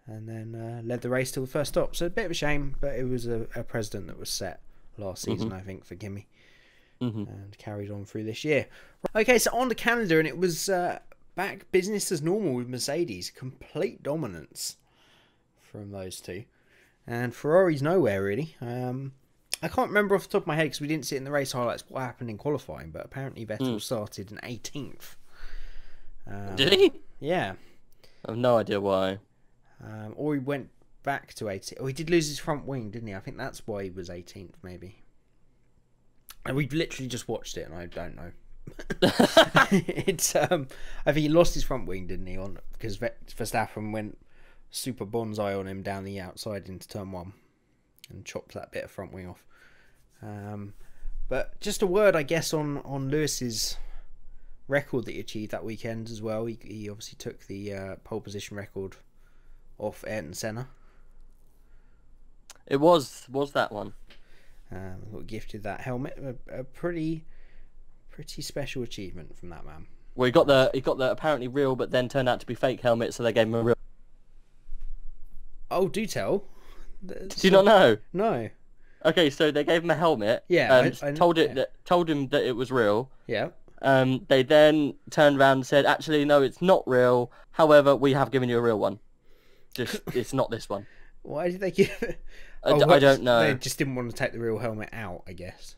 And then led the race till the first stop. So a bit of a shame, but it was a precedent that was set last season, I think, for Kimi. And carried on through this year. Okay, so on to Canada, and it was back business as normal with Mercedes. Complete dominance from those two. And Ferrari's nowhere, really. I can't remember off the top of my head, because we didn't see it in the race highlights, what happened in qualifying, but apparently Vettel started in 18th. Did he? Yeah. I have no idea why. Or he went back to 18th. Or he did lose his front wing, didn't he? I think that's why he was 18th, maybe. And we've literally just watched it, and I don't know. I think he lost his front wing, didn't he? Because Verstappen went super bonsai on him down the outside into turn 1 and chopped that bit of front wing off. But just a word, I guess, on Lewis's record that he achieved that weekend as well. He obviously took the pole position record off Ayrton Senna. It was that one. Got gifted that helmet. A pretty special achievement from that man. Well, he got the apparently real, but then turned out to be fake helmet, so they gave him a real. Oh, do tell. Do you not know? No. Okay, so they gave him a helmet. Yeah. Told him that it was real. Yeah. They then turned around and said, actually, no, it's not real. However, we have given you a real one. Just, it's not this one. Why did they give it? I don't know. They just didn't want to take the real helmet out, I guess.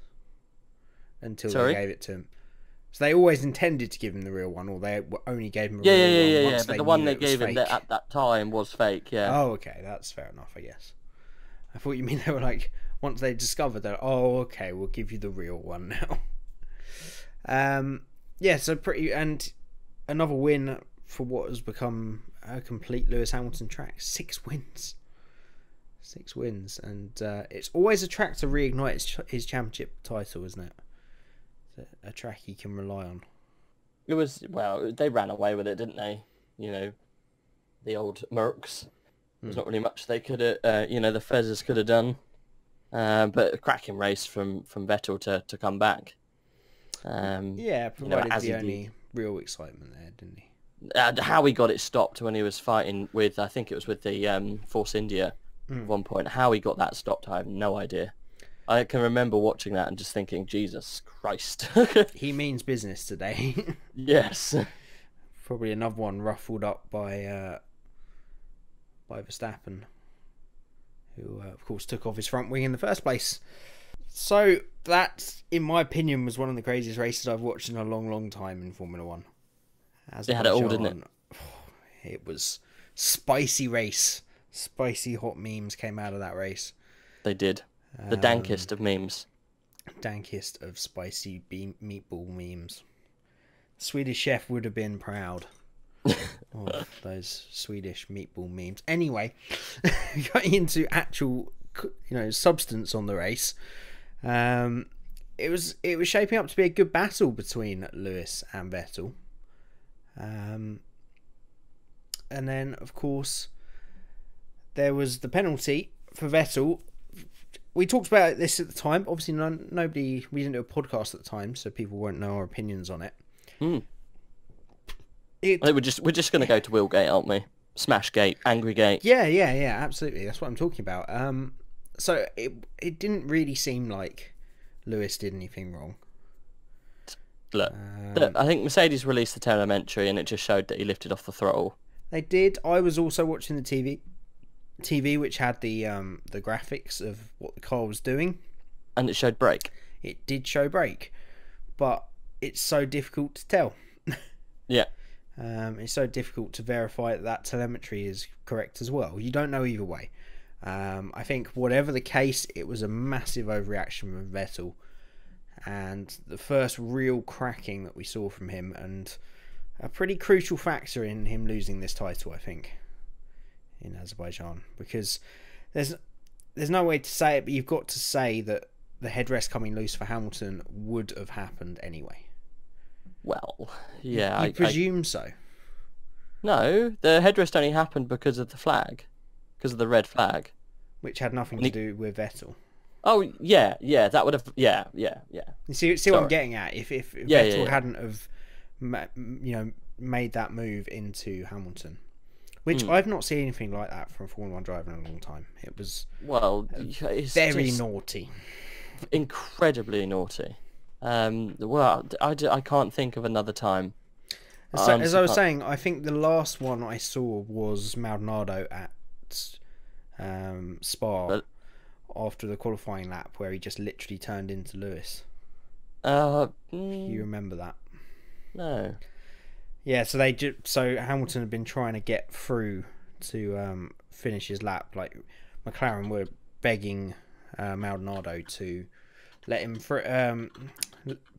Until they gave it to him. So they always intended to give him the real one, or they only gave him a real one. Yeah. But the one they gave him at that time was fake, yeah. Oh, okay. That's fair enough, I guess. I thought you mean they were like, once they discovered that, oh, okay, we'll give you the real one now. Yeah, so and another win for what has become a complete Lewis Hamilton track. 6 wins. 6 wins. And it's always a track to reignite his championship title, isn't it? It's a track he can rely on. It was, well, they ran away with it, didn't they? You know, the old Mercs. There's not really much they could have, the Fezzes could have done. But a cracking race from Vettel to come back. Provided the only real excitement there, didn't he? How he got it stopped when he was fighting with, I think it was with the Force India at one point. How he got that stopped, I have no idea. I can remember watching that and just thinking, Jesus Christ. He means business today. Yes. Probably another one ruffled up by Verstappen, who, of course, took off his front wing in the first place. So that, in my opinion, was one of the craziest races I've watched in a long, long time in Formula One. They had it all, didn't it? It was spicy race. Spicy hot memes came out of that race. They did. The dankest of memes. Dankest of spicy meatball memes. Swedish chef would have been proud of those Swedish meatball memes. Anyway, going into actual, substance on the race. It was shaping up to be a good battle between Lewis and Vettel. And then, of course, there was the penalty for Vettel. We talked about this at the time. Obviously, we didn't do a podcast at the time, so people won't know our opinions on it. We're just going to go to Wheelgate, aren't we? Smashgate, Angrygate. Yeah, absolutely. That's what I'm talking about. So it didn't really seem like Lewis did anything wrong. Look, I think Mercedes released the telemetry and it just showed that he lifted off the throttle. They did. I was also watching the TV which had the graphics of what the car was doing. And it showed brake. It did show brake, but it's so difficult to tell. Yeah. It's so difficult to verify that telemetry is correct as well. You don't know either way. I think whatever the case, it was a massive overreaction from Vettel, and the first real cracking that we saw from him, and a pretty crucial factor in him losing this title, I think, in Azerbaijan, because there's no way to say it, but you've got to say that the headrest coming loose for Hamilton would have happened anyway. Well, yeah, I presume so. No, the headrest only happened because of the flag, because of the red flag, which had nothing to do with Vettel. Oh yeah, that would have, yeah. You see what I'm getting at? If Vettel hadn't have, made that move into Hamilton, which I've not seen anything like that from a Formula 1 driver in a long time. It was it's very naughty, incredibly naughty. Well, I can't think of another time. As I was saying, I think the last one I saw was Maldonado at Spa after the qualifying lap, where he just literally turned into Lewis. You remember that? No. Yeah, so Hamilton had been trying to get through to finish his lap. Like, McLaren were begging Maldonado to let him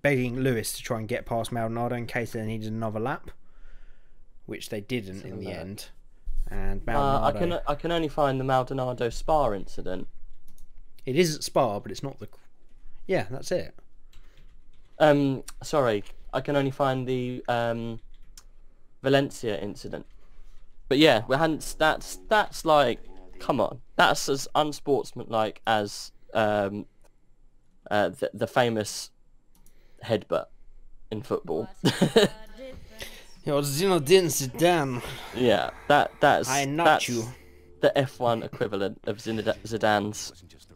begging Lewis to try and get past Maldonado in case they needed another lap, which they didn't in the end. And Maldonado, I can only find the Maldonado Spa incident. It is at Spa, but it's not the. Yeah, that's it. Sorry, I can only find the Valencia incident. But yeah, that's like, come on, that's as unsportsmanlike as the famous headbutt in football. Zinedine Zidane. Yeah, that's you. The F1 equivalent of Zidane's.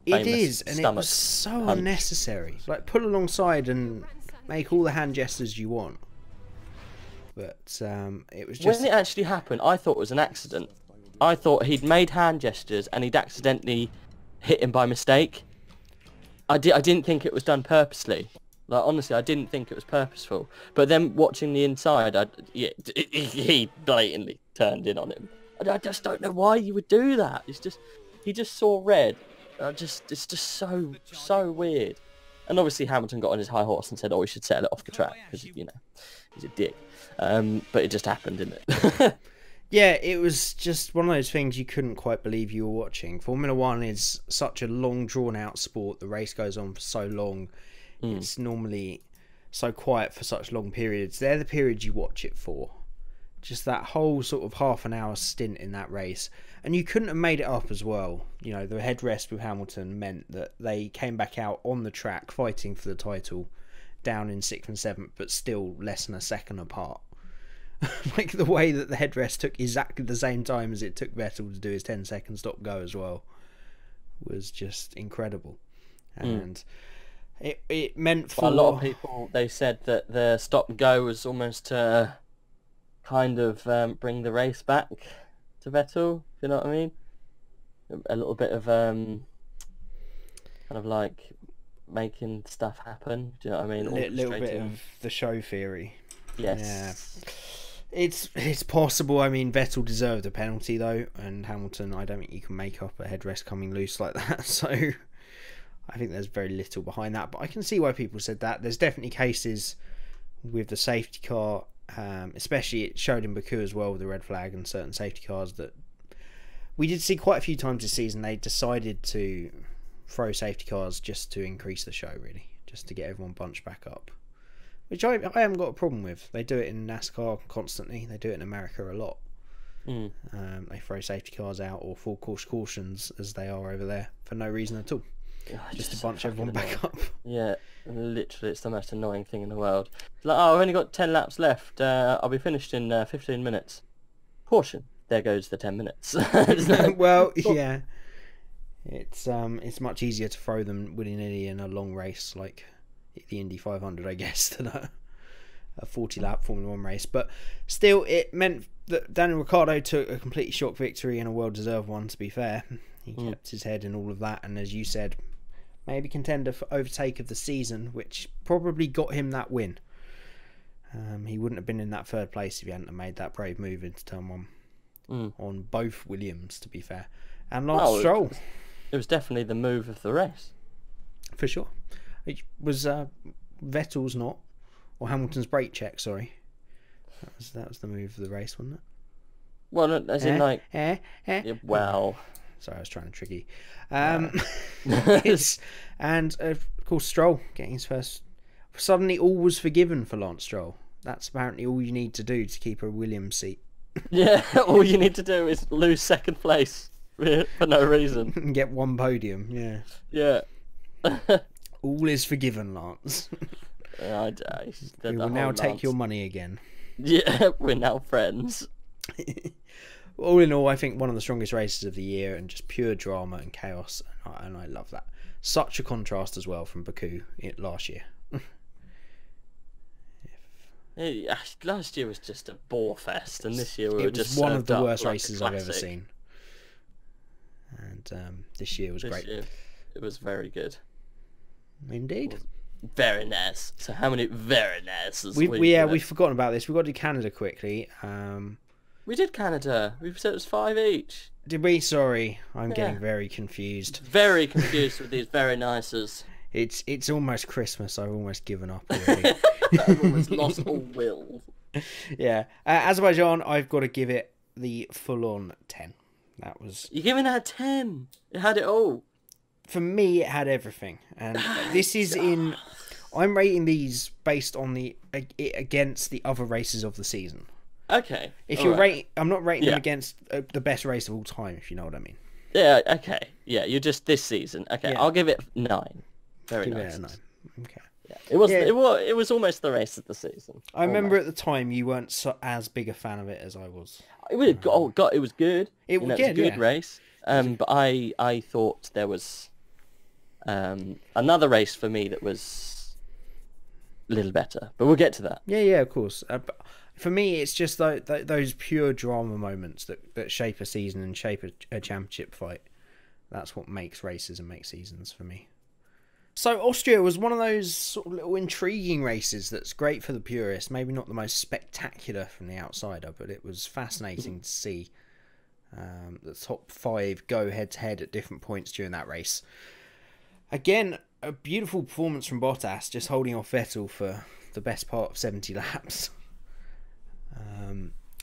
It is, and it was so punch. Unnecessary. Like, pull alongside and make all the hand gestures you want. But it was just... When it actually happened, I thought it was an accident. I thought he'd made hand gestures and he'd accidentally hit him by mistake. I didn't think it was done purposely. Like, honestly, I didn't think it was purposeful. But then watching the inside, he blatantly turned in on him. I just don't know why you would do that. He just saw red. It's just so weird. And obviously Hamilton got on his high horse and said, "Oh, we should settle it off the track," because he's a dick. But it just happened, didn't it? Yeah, it was just one of those things you couldn't quite believe you were watching. Formula 1 is such a long, drawn-out sport. The race goes on for so long. It's normally so quiet for such long periods. They're the periods you watch it for. Just that whole sort of half an hour stint in that race. And you couldn't have made it up as well. The headrest with Hamilton meant that they came back out on the track fighting for the title, down in 6th and 7th, but still less than a second apart. Like, the way that the headrest took exactly the same time as it took Vettel to do his 10-second stop-go as well was just incredible. And it meant for... Well, a lot of people, they said that the stop-go was almost to kind of bring the race back to Vettel, if you know what I mean? A little bit of kind of like making stuff happen, do you know what I mean? A little bit of the show theory. Yes. Yeah. It's possible. I mean, Vettel deserved a penalty though, and Hamilton, I don't think you can make up a headrest coming loose like that. So I think there's very little behind that, but I can see why people said that. There's definitely cases with the safety car, especially it showed in Baku as well with the red flag and certain safety cars, that we did see quite a few times this season. They decided to throw safety cars just to increase the show, really, just to get everyone bunched back up. Which I haven't got a problem with. They do it in NASCAR constantly. They do it in America a lot. They throw safety cars out or full course cautions, as they are over there, for no reason at all. just to bunch everyone back up. Yeah, literally, it's the most annoying thing in the world. It's like, oh, I've only got 10 laps left. I'll be finished in 15 minutes. Caution. There goes the 10 minutes. Well, yeah. It's much easier to throw them willy-nilly in a long race like the Indy 500, I guess, than a 40-lap Formula 1 race. But still, it meant that Daniel Ricciardo took a completely shock victory and a well-deserved one, to be fair. He kept his head in all of that, and as you said, maybe contender for overtake of the season, which probably got him that win. He wouldn't have been in that third place if he hadn't have made that brave move into turn 1 on both Williams, to be fair. And Lance Stroll. It was definitely the move of the race. For sure. It was Vettel's not, or Hamilton's brake check, sorry. That was the move of the race, wasn't it? Well, as in like... well... Sorry, I was trying to trick you. And, of course, Stroll getting his first... Suddenly, all was forgiven for Lance Stroll. That's apparently all you need to do to keep a Williams seat. Yeah, all you need to do is lose second place for no reason. And get one podium, yeah. Yeah. All is forgiven, Lance. We will now take your money again. Yeah, we're now friends. All in all, I think one of the strongest races of the year, and just pure drama and chaos, and I love that. Such a contrast as well from Baku last year. Last year was just a bore fest, and this year it was one of the worst races I've ever seen. And this year was great. It was very good. Indeed. Very nice. So how many very nice? We've forgotten about this. We've got to do Canada quickly. We did Canada. We said it was 5 each. Did we? Sorry, I'm getting very confused. Very confused with these very nices. It's almost Christmas. I've almost given up already. I've almost lost all will. Yeah, Azerbaijan. I've got to give it the full-on 10. That was. You're giving that 10. It had it all. For me, it had everything, and this is in. I'm rating these based on against the other races of the season. Okay. If you're rating, I'm not rating them against the best race of all time, if you know what I mean. Yeah. Okay. Yeah. You're just this season. Okay. Yeah. I'll give it 9. Very nice. Give it a 9. Okay. Yeah. It was almost the race of the season. I remember at the time you weren't as big a fan of it as I was. It was it was good. It was a good race. But I thought there was another race for me that was a little better. But we'll get to that. Yeah, of course. But for me, it's just those pure drama moments that shape a season and shape a championship fight. That's what makes races and makes seasons for me. So Austria was one of those sort of little intriguing races that's great for the purist. Maybe not the most spectacular from the outsider, but it was fascinating to see the top 5 go head-to-head at different points during that race. Again, a beautiful performance from Bottas, just holding off Vettel for the best part of 70 laps.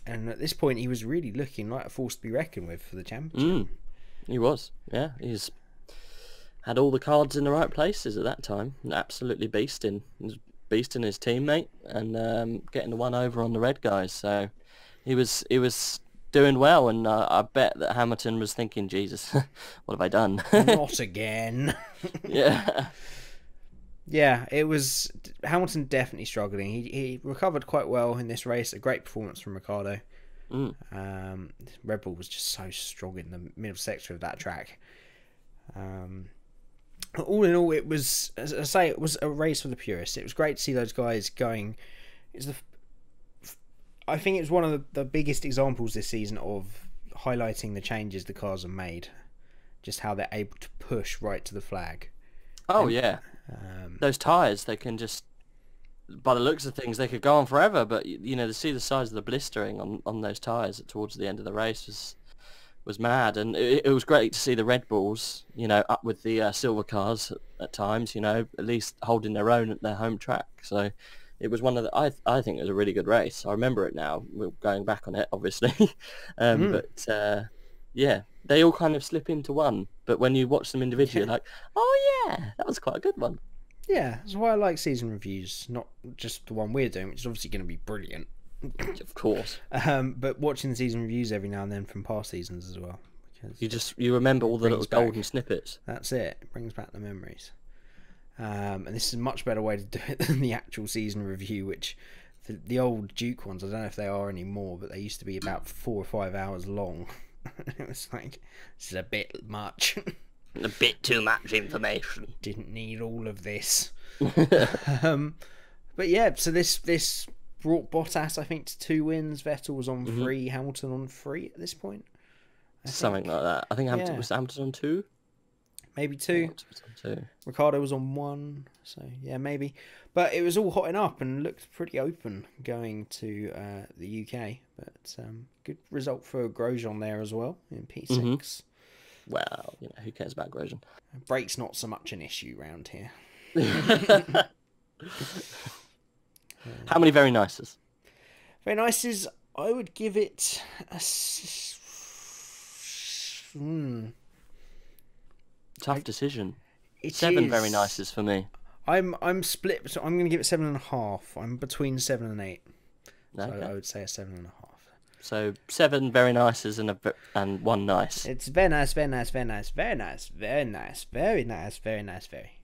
And at this point, he was really looking like a force to be reckoned with for the championship. He was, yeah. He's had all the cards in the right places at that time. Absolutely beasting his teammate and getting the one over on the red guys. So he was doing well, and I bet that Hamilton was thinking, Jesus, what have I done? Not again. Yeah. Yeah, it was Hamilton definitely struggling. He recovered quite well in this race. A great performance from Ricciardo. Red Bull was just so strong in the middle sector of that track. All in all, it was, as I say, it was a race for the purists. It was great to see those guys going. I think it was one of the biggest examples this season of highlighting the changes the cars have made. Just how they're able to push right to the flag. Oh, yeah. Those tyres, they can just, by the looks of things, they could go on forever. But, to see the size of the blistering on those tyres towards the end of the race was mad. And it was great to see the Red Bulls, up with the silver cars at times, at least holding their own at their home track. So it was one of the, I think it was a really good race. I remember it now. We're going back on it, obviously. But, yeah, they all kind of slip into one. But when you watch them individually, you're like, oh, yeah, that was quite a good one. Yeah, that's why I like season reviews, not just the one we're doing, which is obviously going to be brilliant. Of course. But watching the season reviews every now and then from past seasons as well, You remember all the little back. golden snippets. That's it. It brings back the memories. And this is a much better way to do it than the actual season review, which the old Duke ones, I don't know if they are anymore, but they used to be about 4 or 5 hours long. It was like, this is a bit much. A bit too much information. Didn't need all of this. But yeah, so this brought Bottas, I think, to 2 wins. Vettel was on 3, Hamilton on 3 at this point. Something like that. I think Hamilton was on 2? Maybe 2. Ricciardo was on 1, so yeah, maybe. But it was all hotting up and looked pretty open going to the UK. But good result for Grosjean there as well in P6. Well, who cares about Grosjean? Brake's not so much an issue round here. How many very nices? Very nices, I would give it a... Tough decision. 7 very nices for me. I'm split, so I'm going to give it 7.5. I'm between 7 and 8. So Okay. I would say a 7.5. So 7 very nices and 1 nice. It's very nice, very nice, very nice, very nice, very nice, very nice, very nice, very.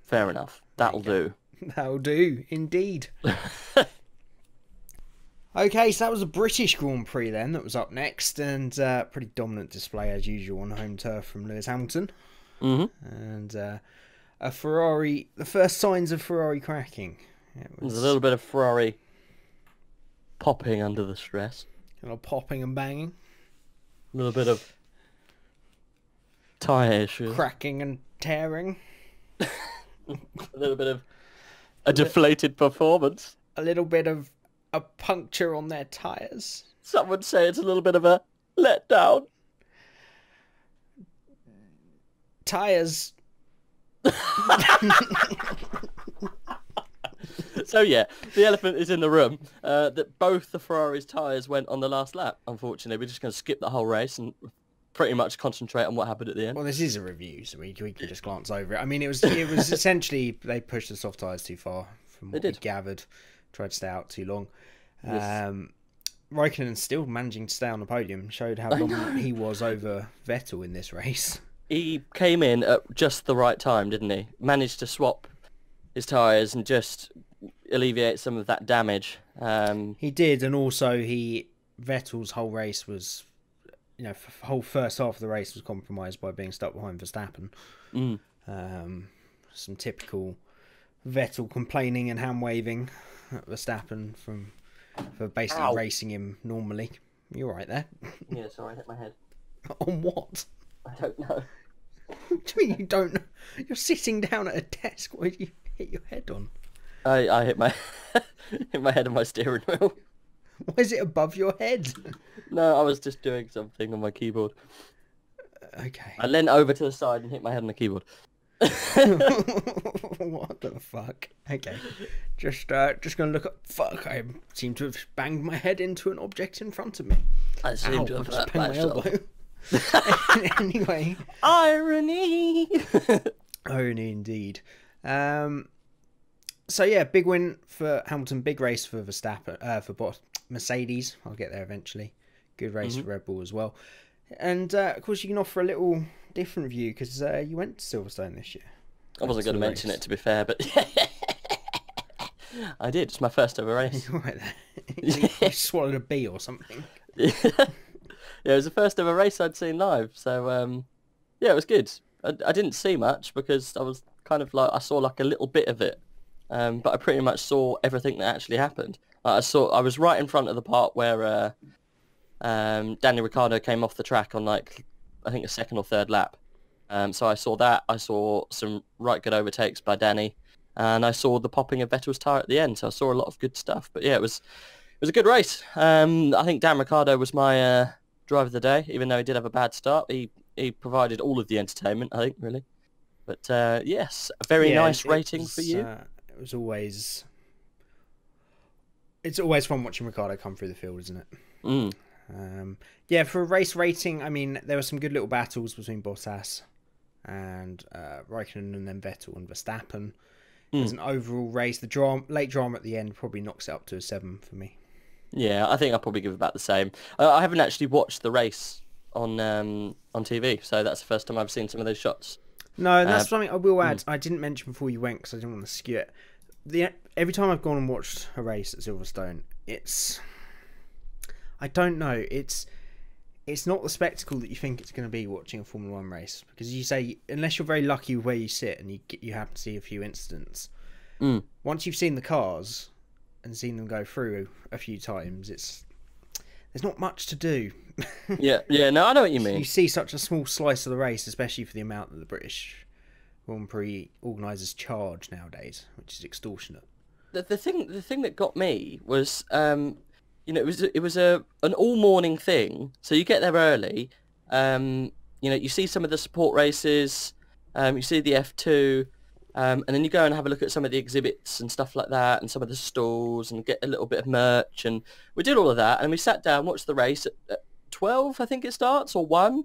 Fair enough. That'll do. That'll do, indeed. Okay, so that was a British Grand Prix then that was up next, and pretty dominant display as usual on home turf from Lewis Hamilton. And a Ferrari, the first signs of Ferrari cracking. There's a little bit of Ferrari popping under the stress. A little popping and banging. A little bit of tyre issues. Cracking and tearing. A little bit of a deflated performance. A little bit of a puncture on their tyres. Some would say it's a little bit of a letdown. Tyres. So yeah, the elephant is in the room. That both the Ferrari's tyres went on the last lap. Unfortunately, we're just going to skip the whole race and pretty much concentrate on what happened at the end. Well, this is a review, so we can just glance over it. I mean, it was essentially they pushed the soft tyres too far from what we gathered. Tried to stay out too long. Yes. Raikkonen still managing to stay on the podium showed how long he was over Vettel in this race. He came in at just the right time, didn't he? Managed to swap his tyres and just alleviate some of that damage. He did, and also Vettel's whole race was, whole first half of the race was compromised by being stuck behind Verstappen. Some typical Vettel complaining and hand waving at Verstappen for basically racing him normally. You're right there. Yeah, sorry, I hit my head. On what? I don't know. What do you mean you don't know? You're sitting down at a desk. What did you hit your head on? I hit my head on my steering wheel. Why is it above your head? No, I was just doing something on my keyboard. Okay. I leant over to the side and hit my head on the keyboard. What the fuck? Okay. Just gonna look up. Fuck! I seem to have banged my head into an object in front of me. I seem to have just banged my elbow. Anyway. Irony. Irony indeed. So yeah, big win for Hamilton, big race for Verstappen, for Mercedes. I'll get there eventually. Good race for Red Bull as well. And of course, you can offer a little different view because you went to Silverstone this year. I wasn't going to mention it, to be fair, but I did. It's my first ever race. Right there. You swallowed a bee or something. Yeah, it was the first ever race I'd seen live. So yeah, it was good. I didn't see much because I was kind of like I saw like a little bit of it, but I pretty much saw everything that actually happened. I was right in front of the part where Daniel Ricciardo came off the track on like I think a second or third lap. So I saw that. I saw some right good overtakes by Danny, and I saw the popping of Vettel's tyre at the end. So I saw a lot of good stuff. But yeah, it was a good race. I think Dan Ricciardo was my driver of the day, even though he did have a bad start. He provided all of the entertainment, I think, really. But yes, a very nice rating for you. It's always fun watching Ricciardo come through the field, isn't it? Yeah, for a race rating, I mean, there were some good little battles between Bottas and Raikkonen, and then Vettel and Verstappen. As an overall race, the late drama at the end probably knocks it up to a 7 for me. Yeah, I think I'll probably give about the same. I haven't actually watched the race on TV, so that's the first time I've seen some of those shots. No, that's something I will add. I didn't mention before you went because I didn't want to skew it. Every time I've gone and watched a race at Silverstone, I don't know. It's not the spectacle that you think it's going to be watching a Formula One race, because you say, unless you're very lucky with where you sit and you happen to see a few incidents. Once you've seen the cars and seen them go through a few times, there's not much to do. yeah, no, I know what you mean. You see such a small slice of the race, especially for the amount that the British Grand Prix organisers charge nowadays, which is extortionate. The thing that got me was, it was an all morning thing. So you get there early. You see some of the support races. You see the F2. And then you go and have a look at some of the exhibits and stuff like that, and some of the stalls, and get a little bit of merch. And we did all of that, and we sat down, watched the race at 12, I think it starts, or 1.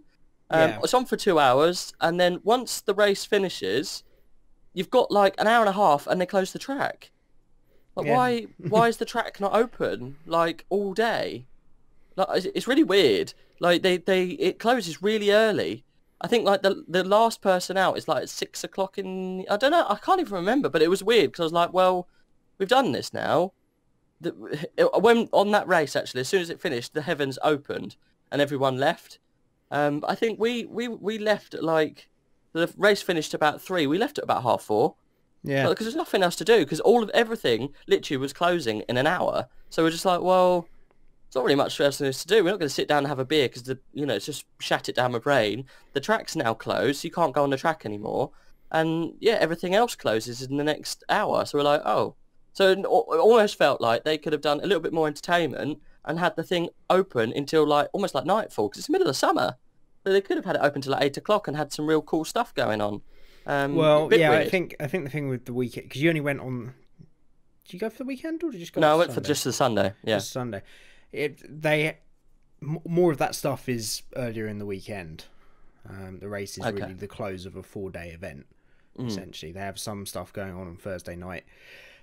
It's on for 2 hours, and then once the race finishes, you've got like an hour and a half, and they close the track. Like, why is the track not open like all day? Like, it's really weird. Like it closes really early. I think like the last person out is like at 6 o'clock in. I don't know. I can't even remember. But it was weird because I was like, well, we've done this now. When on that race, actually, as soon as it finished, the heavens opened and everyone left. I think we left at like the race finished about 3. We left at about 4:30. Yeah. Because there's nothing else to do because everything literally was closing in an hour. So we're just like, well, it's not really much else to do. We're not going to sit down and have a beer because it's just shat it down my brain. The track's now closed, so you can't go on the track anymore. And yeah, everything else closes in the next hour. So we're like, oh. So it almost felt like they could have done a little bit more entertainment and had the thing open until like almost like nightfall, because it's the middle of the summer. So they could have had it open till like 8 o'clock and had some real cool stuff going on. Well, yeah, weird. I think the thing with the weekend, because you only went on. Did you go for the weekend or did you just go? No, I went for just the Sunday. Yeah, just Sunday. More of that stuff is earlier in the weekend. The race is really the close of a 4-day event. Essentially, they have some stuff going on Thursday night.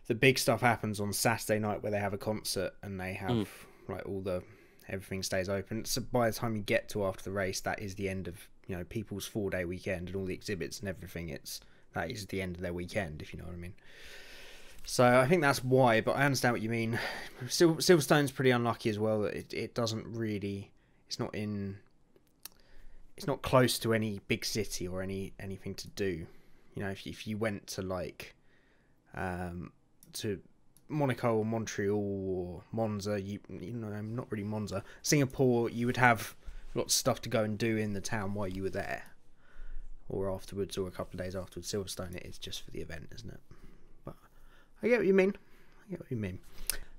The big stuff happens on Saturday night where they have a concert and they have like everything stays open. So by the time you get to after the race, that is the end of people's 4-day weekend and all the exhibits and everything. That is the end of their weekend, if you know what I mean. So I think that's why, but I understand what you mean. Silverstone's pretty unlucky as well. It doesn't really, it's not close to any big city or anything to do. If you went to like to Monaco or Montreal or Monza, not really Monza, Singapore, you would have lots of stuff to go and do in the town while you were there, or afterwards, or a couple of days afterwards. Silverstone, it is just for the event, isn't it? But I get what you mean.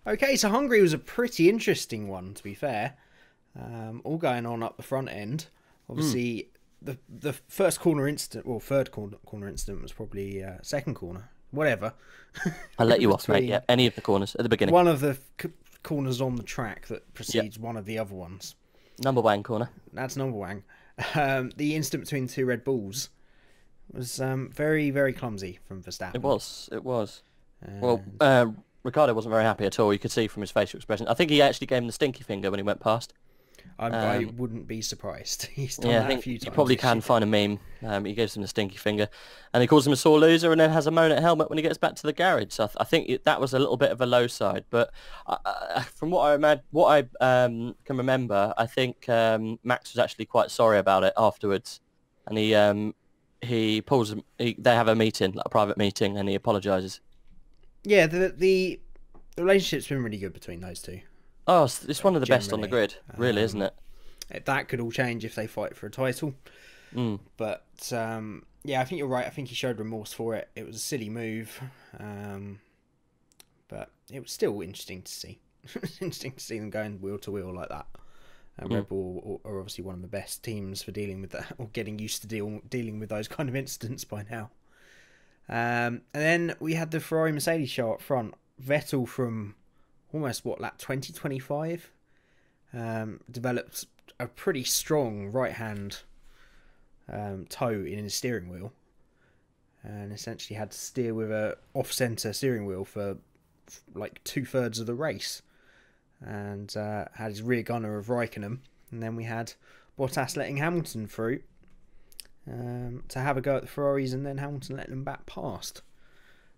Okay, so Hungary was a pretty interesting one, to be fair. All going on up the front end. Obviously, the first corner incident, or third corner incident was probably second corner. Whatever. I'll let you off, mate. Yeah, any of the corners at the beginning. One of the corners on the track that precedes one of the other ones. Number 1 corner. That's number 1. The incident between 2 Red Bulls was very, very clumsy from Verstappen. It was. Well, Ricciardo wasn't very happy at all. You could see from his facial expression. I think he actually gave him the stinky finger when he went past. I wouldn't be surprised. He's done that a few times. You probably can find a meme. He gives him the stinky finger, and he calls him a sore loser, and then has a moan at helmet when he gets back to the garage. So I think that was a little bit of a low side. But from what I can remember, I think Max was actually quite sorry about it afterwards, and he pulls. They have a meeting, like a private meeting, and he apologises. Yeah, the relationship's been really good between those two. Oh, it's one of the best on the grid, really, isn't it? That could all change if they fight for a title. But, yeah, I think you're right. I think he showed remorse for it. It was a silly move. But it was still interesting to see. Interesting to see them going wheel to wheel like that. Red Bull are obviously one of the best teams for dealing with that, or getting used to dealing with those kind of incidents by now. And then we had the Ferrari Mercedes show up front. Vettel from almost lap 20-25 developed a pretty strong right hand toe in his steering wheel, and essentially had to steer with a off-center steering wheel for like 2/3 of the race, and had his rear gunner of Raikkonen, and then we had Bottas letting Hamilton through to have a go at the Ferraris, and then Hamilton letting them back past.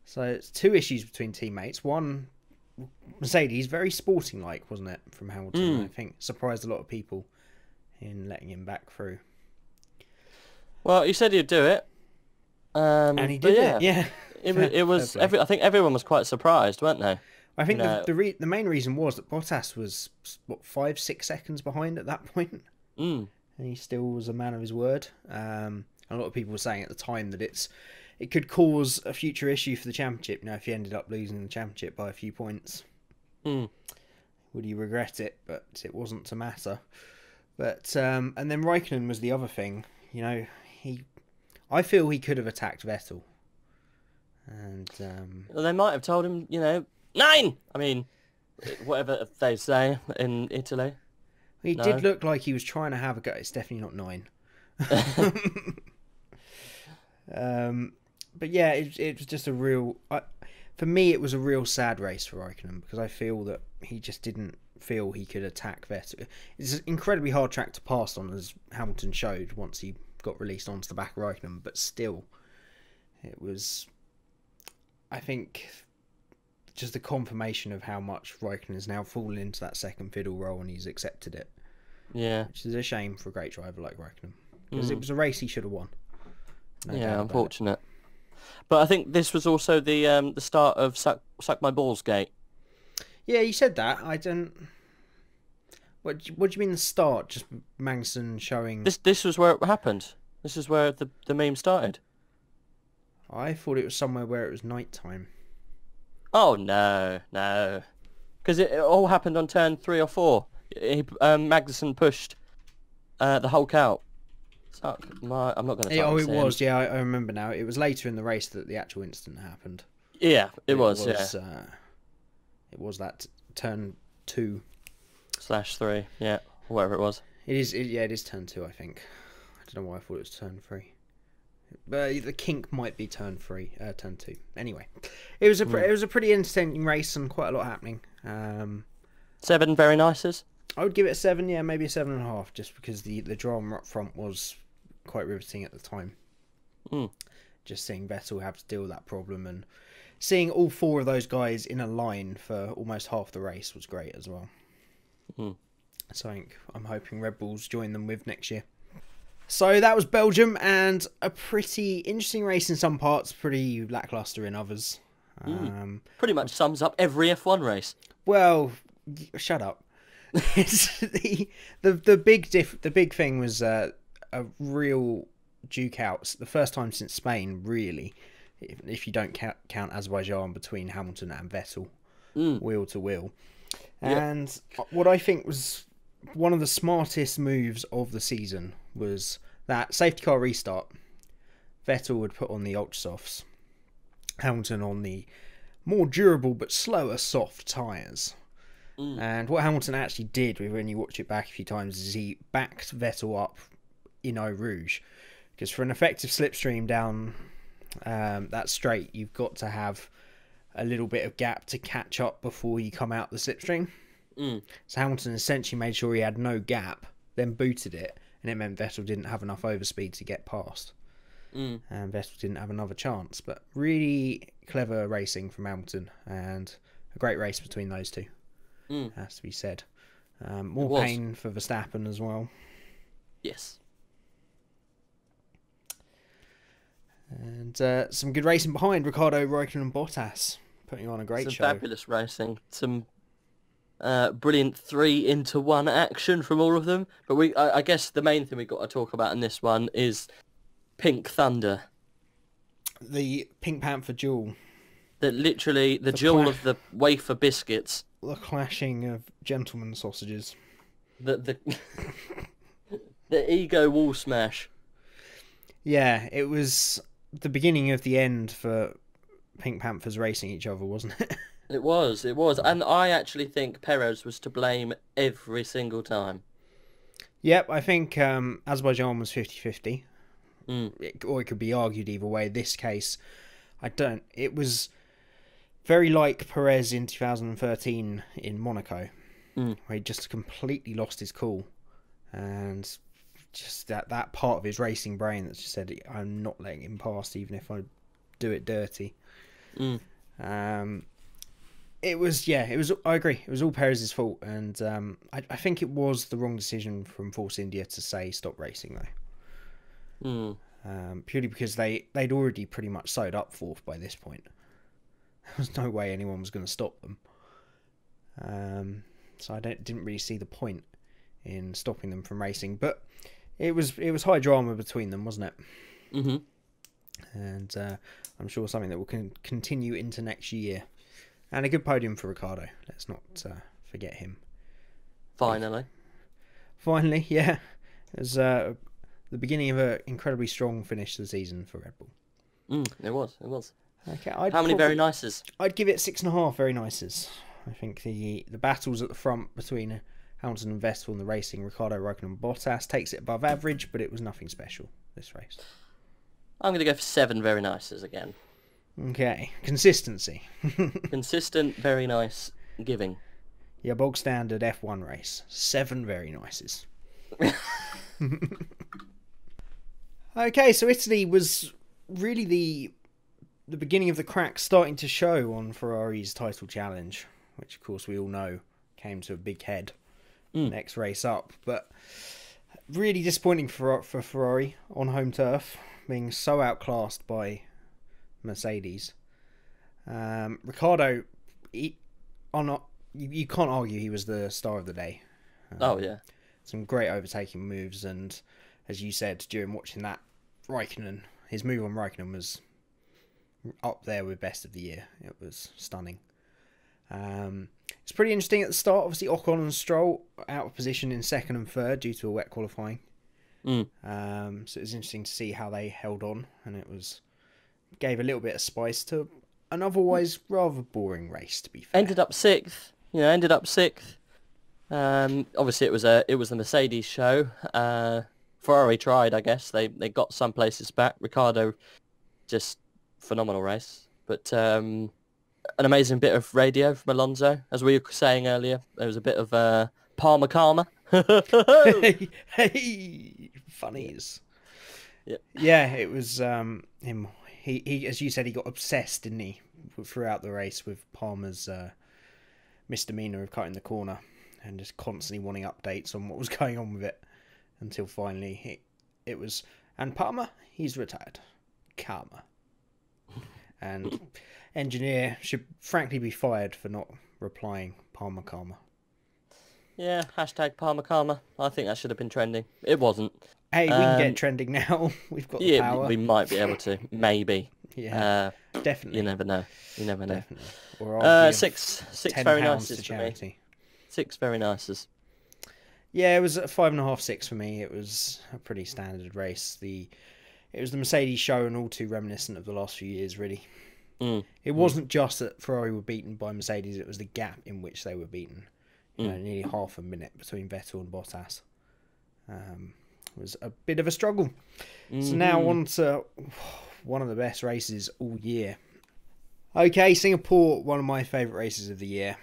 So it's 2 issues between teammates. One, Mercedes, very sporting-like, wasn't it, from Hamilton? I think surprised a lot of people in letting him back through. Well, he said he'd do it. And he did it, yeah. It was. I think everyone was quite surprised, weren't they? I think the main reason was that Bottas was, 5-6 seconds behind at that point. And he still was a man of his word. A lot of people were saying at the time that it could cause a future issue for the championship. If he ended up losing the championship by a few points. Would he regret it? But it wasn't to matter. But and then Raikkonen was the other thing. I feel he could have attacked Vettel. And well, they might have told him, 9! I mean, whatever they say in Italy. He did look like he was trying to have a go. It's definitely not 9. But yeah, it was just a real... for me, it was a real sad race for Raikkonen, because I feel that he just didn't feel he could attack Vettel. It's an incredibly hard track to pass on, as Hamilton showed once he got released onto the back of Raikkonen, but still, it was... I think just the confirmation of how much Raikkonen has now fallen into that second fiddle role, and he's accepted it. Yeah. Which is a shame for a great driver like Raikkonen, because it was a race he should have won. No unfortunate. But I think this was also the start of Suck My Balls Gate. Yeah, you said that. I don't... What do you mean the start? Just Magnussen showing... This was where it happened. This is where the meme started. I thought it was somewhere where it was night time. Oh, no. Because it all happened on turn 3 or 4. Magnussen pushed the Hulk out. I'm not going to it was, yeah, I remember now. It was later in the race that the actual incident happened. Yeah, it was. It was that turn 2/3, yeah, whatever it was. It is turn 2, I think. I don't know why I thought it was turn 3. But the kink might be turn 2. Anyway, it was a pretty entertaining race and quite a lot happening. 7 very nices. I would give it a 7, yeah, maybe a 7.5, just because the drama up front was quite riveting at the time. Just seeing Vettel have to deal with that problem, and seeing all 4 of those guys in a line for almost half the race was great as well. Something I'm hoping Red Bulls join them with next year. So that was Belgium, and a pretty interesting race in some parts, pretty lackluster in others. Pretty much sums up every F1 race. Well, shut up. the big thing was a real duke out, the first time since Spain, really, if you don't count Azerbaijan, between Hamilton and Vettel, wheel to wheel. And what I think was one of the smartest moves of the season was that safety car restart. Vettel would put on the ultra softs, Hamilton on the more durable but slower soft tyres. And what Hamilton actually did, when you watch it back a few times, is he backed Vettel up in Eau Rouge. Because for an effective slipstream down that straight, you've got to have a little bit of gap to catch up before you come out the slipstream. So Hamilton essentially made sure he had no gap, then booted it, and it meant Vettel didn't have enough overspeed to get past. And Vettel didn't have another chance. But really clever racing from Hamilton, and a great race between those two. Has to be said. More pain for Verstappen as well. Yes. And some good racing behind Ricciardo, Raikkonen and Bottas, putting on a great show. Fabulous racing. Some brilliant 3-into-1 action from all of them. But I guess the main thing we've got to talk about in this one is Pink Thunder. The Pink Panther duel. The duel of the wafer biscuits. The clashing of gentleman sausages. The ego wall smash. Yeah, it was the beginning of the end for Pink Panthers racing each other, wasn't it? It was. And I actually think Perez was to blame every single time. Yep, I think Azerbaijan was 50-50. Or it could be argued either way. This case, it was very like Perez in 2013 in Monaco, where he just completely lost his cool. And just that part of his racing brain that just said, I'm not letting him past even if I do it dirty. It was, I agree, it was all Perez's fault, and I think it was the wrong decision from Force India to say stop racing though. Purely because they'd already pretty much sewed up fourth by this point. There was no way anyone was going to stop them. So I didn't really see the point in stopping them from racing, but it was high drama between them, wasn't it? And I'm sure something that will continue into next year. And a good podium for Ricciardo. Let's not forget him. Finally, yeah. It was the beginning of an incredibly strong finish to the season for Red Bull. It was. Okay, how many very nices? I'd give it 6.5 very nices. I think the battles at the front between Hamilton and Vettel and the racing, Ricciardo, Raikkonen and Bottas, takes it above average, but it was nothing special this race. I'm going to go for 7 very nices again. Okay, consistency. Consistent, very nice giving. Yeah, bog standard F1 race. 7 very nices. Okay, so Italy was really the beginning of the cracks starting to show on Ferrari's title challenge, which of course we all know came to a big head next race up. But really disappointing for Ferrari on home turf, being so outclassed by Mercedes. Ricciardo, you can't argue he was the star of the day. Some great overtaking moves, and as you said during watching that, his move on Raikkonen was up there with best of the year. It was stunning. It's pretty interesting at the start. Obviously, Ocon and Stroll out of position in second and third due to a wet qualifying. So it was interesting to see how they held on, and it gave a little bit of spice to an otherwise rather boring race, to be fair. Ended up sixth. Obviously, it was the Mercedes show. Ferrari tried, I guess. They got some places back. Ricciardo, just phenomenal race. But an amazing bit of radio from Alonso. As we were saying earlier, there was a bit of Palmer karma. Hey, funnies. Yeah, it was him. He, as you said, he got obsessed, didn't he, throughout the race with Palmer's misdemeanor of cutting the corner and just constantly wanting updates on what was going on with it until finally it was, and Palmer, he's retired. Karma. And engineer should frankly be fired for not replying Palmer karma. Yeah, hashtag Palmer karma. I think that should have been trending. It wasn't. Hey, we can get trending now. We've got the power. We might be able to. Maybe. Yeah, definitely. You never know. Definitely. Or six very nices for me. 6 very nices. Yeah, it was a 5.5, 6 for me. It was a pretty standard race. It was the Mercedes show and all too reminiscent of the last few years, really. It wasn't just that Ferrari were beaten by Mercedes, it was the gap in which they were beaten. Nearly half a minute between Vettel and Bottas. It was a bit of a struggle. So now on to one of the best races all year. Okay, Singapore, one of my favourite races of the year.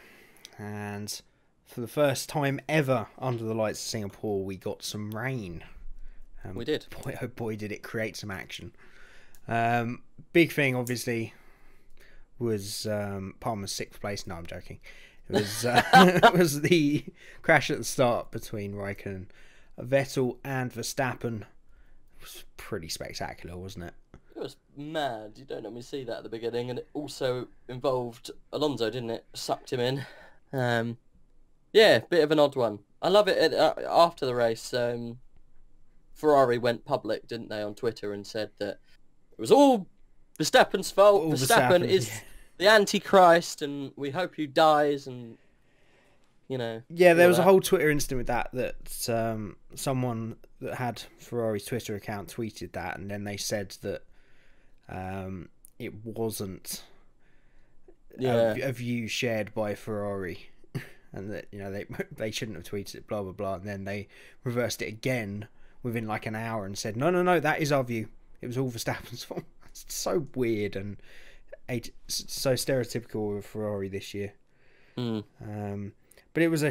And for the first time ever under the lights of Singapore, we got some rain. We did. Boy, oh boy, did it create some action. Big thing, obviously, was Palmer's 6th place. No, I'm joking. It was it was the crash at the start between Raikkonen, Vettel and Verstappen. It was pretty spectacular, wasn't it? It was mad. You don't normally see that at the beginning, and it also involved Alonso, didn't it? Sucked him in. Yeah, bit of an odd one. I love it. After the race, Ferrari went public, didn't they, on Twitter, and said that it was all Verstappen's fault. Verstappen is the Antichrist, and we hope he dies, and, you know... Yeah, there was a whole Twitter incident with that someone that had Ferrari's Twitter account tweeted that, and then they said that it wasn't a view shared by Ferrari, and that, you know, they shouldn't have tweeted it, blah, blah, blah, and then they reversed it again within like an hour and said, no, that is our view. It was all Verstappen's fault. It's so weird and so stereotypical of Ferrari this year. But But it was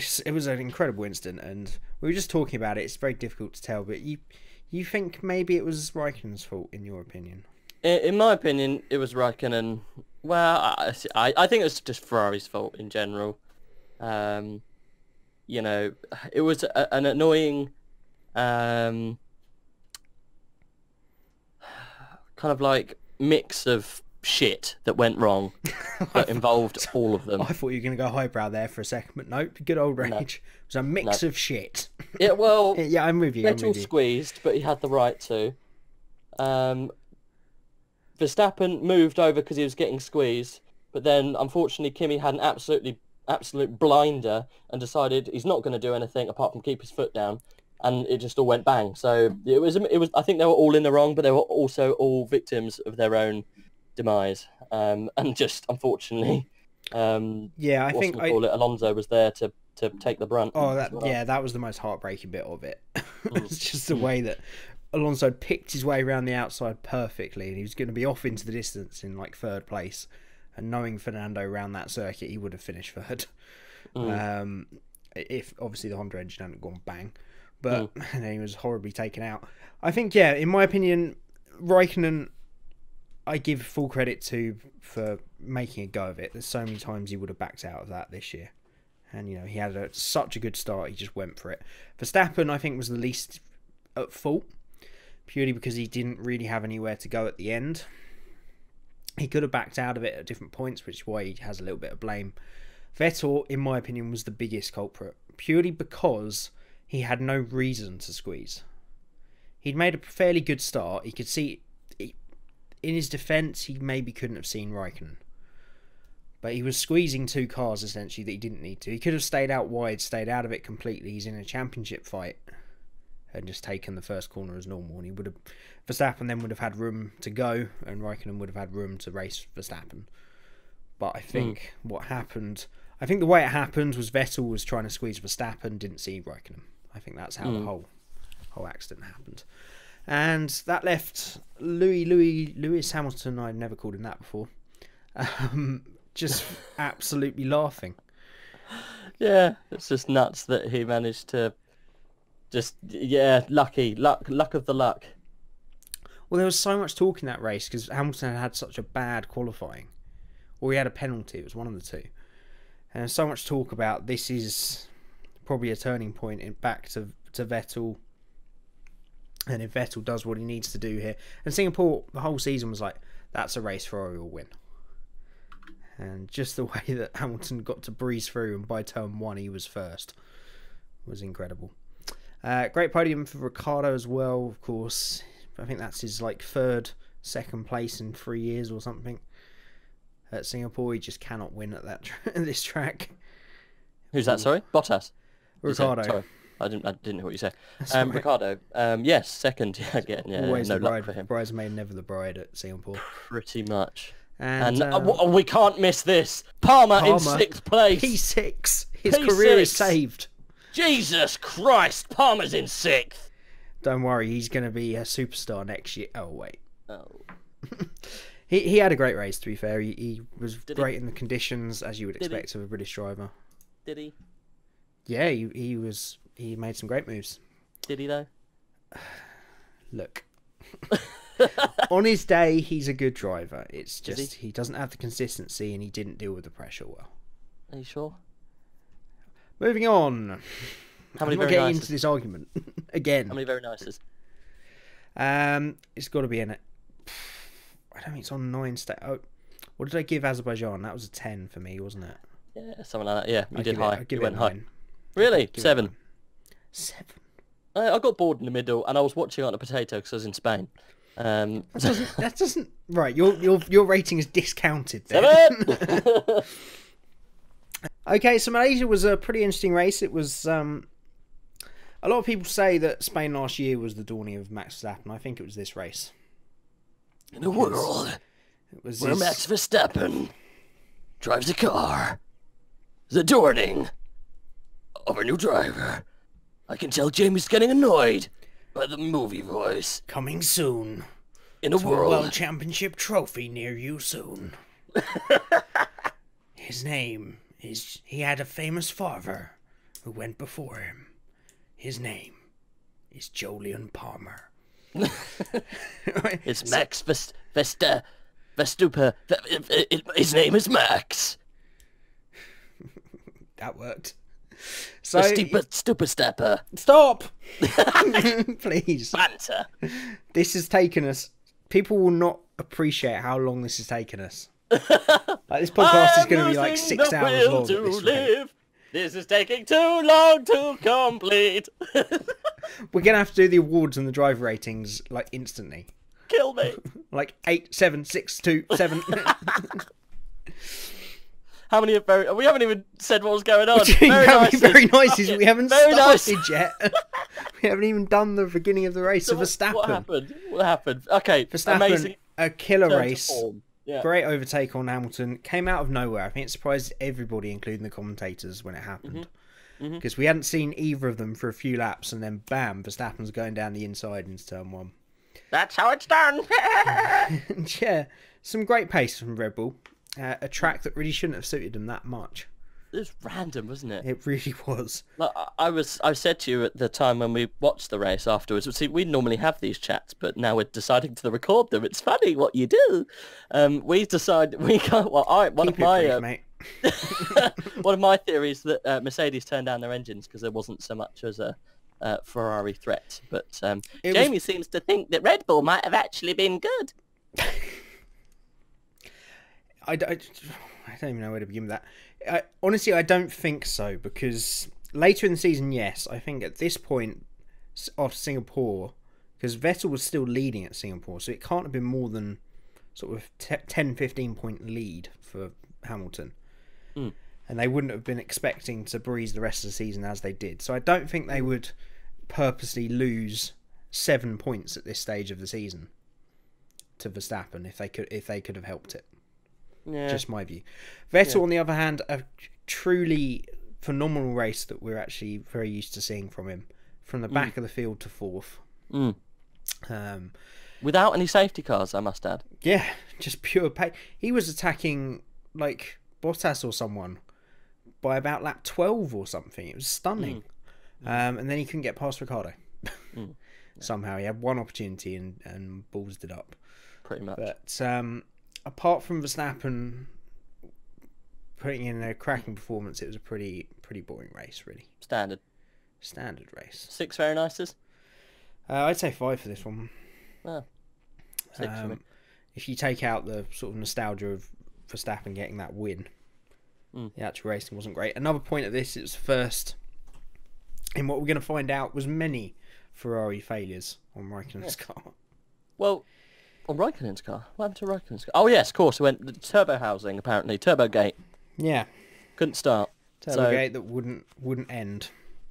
an incredible incident, and we were just talking about it. It's very difficult to tell, but you think maybe it was Raikkonen's fault, in your opinion? In my opinion, it was Raikkonen. Well, I think it was just Ferrari's fault in general. You know, it was an annoying kind of like mix of shit that went wrong that involved all of them. I thought you were going to go highbrow there for a second, but nope, good old Rage. No. It was a mix of shit. Yeah, well, yeah, I'm with you. Vettel squeezed, but he had the right to. Verstappen moved over because he was getting squeezed, but then unfortunately Kimi had an absolute blinder and decided he's not going to do anything apart from keep his foot down, and it just all went bang. So it was. I think they were all in the wrong, but they were also all victims of their own demise. And just unfortunately, I think Alonso was there to take the brunt. Oh, that was the most heartbreaking bit of it. It's just the way that Alonso picked his way around the outside perfectly, and he was going to be off into the distance in like third place. And knowing Fernando around that circuit, he would have finished third. If obviously the Honda engine hadn't gone bang, but and then he was horribly taken out. I think, in my opinion, Raikkonen, I give full credit to for making a go of it. There's so many times he would have backed out of that this year. And, you know, he had such a good start, he just went for it. Verstappen, I think, was the least at fault, purely because he didn't really have anywhere to go at the end. He could have backed out of it at different points, which is why he has a little bit of blame. Vettel, in my opinion, was the biggest culprit, purely because he had no reason to squeeze. He'd made a fairly good start. He could see, in his defence, he maybe couldn't have seen Raikkonen. But he was squeezing two cars, essentially, that he didn't need to. He could have stayed out wide, stayed out of it completely. He's in a championship fight and just taken the first corner as normal. And he would have... Verstappen then would have had room to go, and Raikkonen would have had room to race Verstappen. But I think what happened... I think the way it happened was Vettel was trying to squeeze Verstappen, didn't see Raikkonen. I think that's how the whole accident happened. And that left Lewis Hamilton, I'd never called him that before, just absolutely laughing. Yeah, it's just nuts that he managed to just, luck of the luck. Well, there was so much talk in that race because Hamilton had such a bad qualifying. Or he had a penalty, it was one of the two. And there's so much talk about this is probably a turning point back to Vettel. And if Vettel does what he needs to do here. And Singapore, the whole season was like, that's a race Ferrari will win. And just the way that Hamilton got to breeze through, and by turn one he was first, was incredible. Great podium for Ricciardo as well, of course. I think that's his second place in 3 years or something. At Singapore, he just cannot win at this track. Who's that? Sorry, Bottas. Ricciardo. Sorry, I didn't hear what you said. Ricciardo. Yes, second again. Yeah, always no the luck for him. Bridesmaid, never the bride at Singapore. Pretty much. And we can't miss this. Palmer in 6th place. P6. His career is saved. Jesus Christ, Palmer's in 6th. Don't worry, he's going to be a superstar next year. Oh, wait. Oh. He had a great race, to be fair. He was great in the conditions, as you would expect of a British driver. Did he? Yeah, he made some great moves. Did he, though? Look. On his day, he's a good driver. It's just he doesn't have the consistency, and he didn't deal with the pressure well. Are you sure? Moving on. How many I'm not getting into this argument again. How many very nices? It's got to be in it. I don't think it's on 9 state. Oh, what did I give Azerbaijan? That was a 10 for me, wasn't it? Yeah, something like that. Yeah, you did high. You went high. Really? 7. 7. I got bored in the middle, and I was watching on a potato because I was in Spain. That doesn't. Right, your rating is discounted there. 7. Okay, so Malaysia was a pretty interesting race. It was. A lot of people say that Spain last year was the dawning of Max Verstappen. I think it was this race. In a world where Max Verstappen drives a car, the dawning of a new driver. I can tell Jamie's getting annoyed by the movie voice. Coming soon. In a world. World Championship trophy near you soon. His name He had a famous father who went before him. His name is Jolyon Palmer. It's Max Verstappen. His name is Max. That worked. So Stupid stepper. Stop, please. Banter. This has taken us. People will not appreciate how long this has taken us. Like, this podcast is going to be like 6 hours long. To live. This is taking too long to complete. We're going to have to do the awards and the drive ratings like instantly. Kill me. Like 8, 7, 6, 2, 7. How many are we haven't even said what was going on. Very nice. We haven't started nice. yet. We haven't even done the beginning of the race of Verstappen. What happened? Okay, Verstappen, amazing. A killer race. Yeah. Great overtake on Hamilton. Came out of nowhere. I think it surprised everybody, including the commentators, when it happened. Because we hadn't seen either of them for a few laps, and then bam, Verstappen's going down the inside into turn 1. That's how it's done. Yeah, some great pace from Red Bull. A track that really shouldn't have suited them that much. It was random, wasn't it? It really was. Like, I said to you at the time when we watched the race afterwards, see, we normally have these chats, but now we're deciding to record them. It's funny what you do. We decided we can't. Well, one of my theories that Mercedes turned down their engines because there wasn't so much as a Ferrari threat. But Jamie seems to think that Red Bull might have actually been good. I don't even know where to begin with that. Honestly, I don't think so, because later in the season, yes. I think at this point, after Singapore, because Vettel was still leading at Singapore, so it can't have been more than sort of 10, 15 point lead for Hamilton. And they wouldn't have been expecting to breeze the rest of the season as they did. So I don't think they would purposely lose 7 points at this stage of the season to Verstappen if they could have helped it. Yeah. Just my view. Vettel, on the other hand, a truly phenomenal race that we're actually very used to seeing from him. From the back of the field to 4th. Without any safety cars, I must add. Yeah, just pure pace. He was attacking like Bottas or someone by about lap 12 or something. It was stunning. And then he couldn't get past Ricciardo. Somehow he had one opportunity and ballsed it up. Pretty much. But apart from Verstappen putting in a cracking performance, it was a pretty boring race, really. Standard race. 6 very nices? I'd say 5 for this one. Oh, 6 for me. If you take out the sort of nostalgia of Verstappen getting that win, the actual racing wasn't great. Another point of this, it was first in what we're going to find out was many Ferrari failures on Raikkonen's car. Well, on Raikkonen's car? What happened to Raikkonen's car? Oh, yes, of course. It went the turbo housing, apparently. Turbogate. Yeah. Couldn't start. Turbogate that wouldn't end.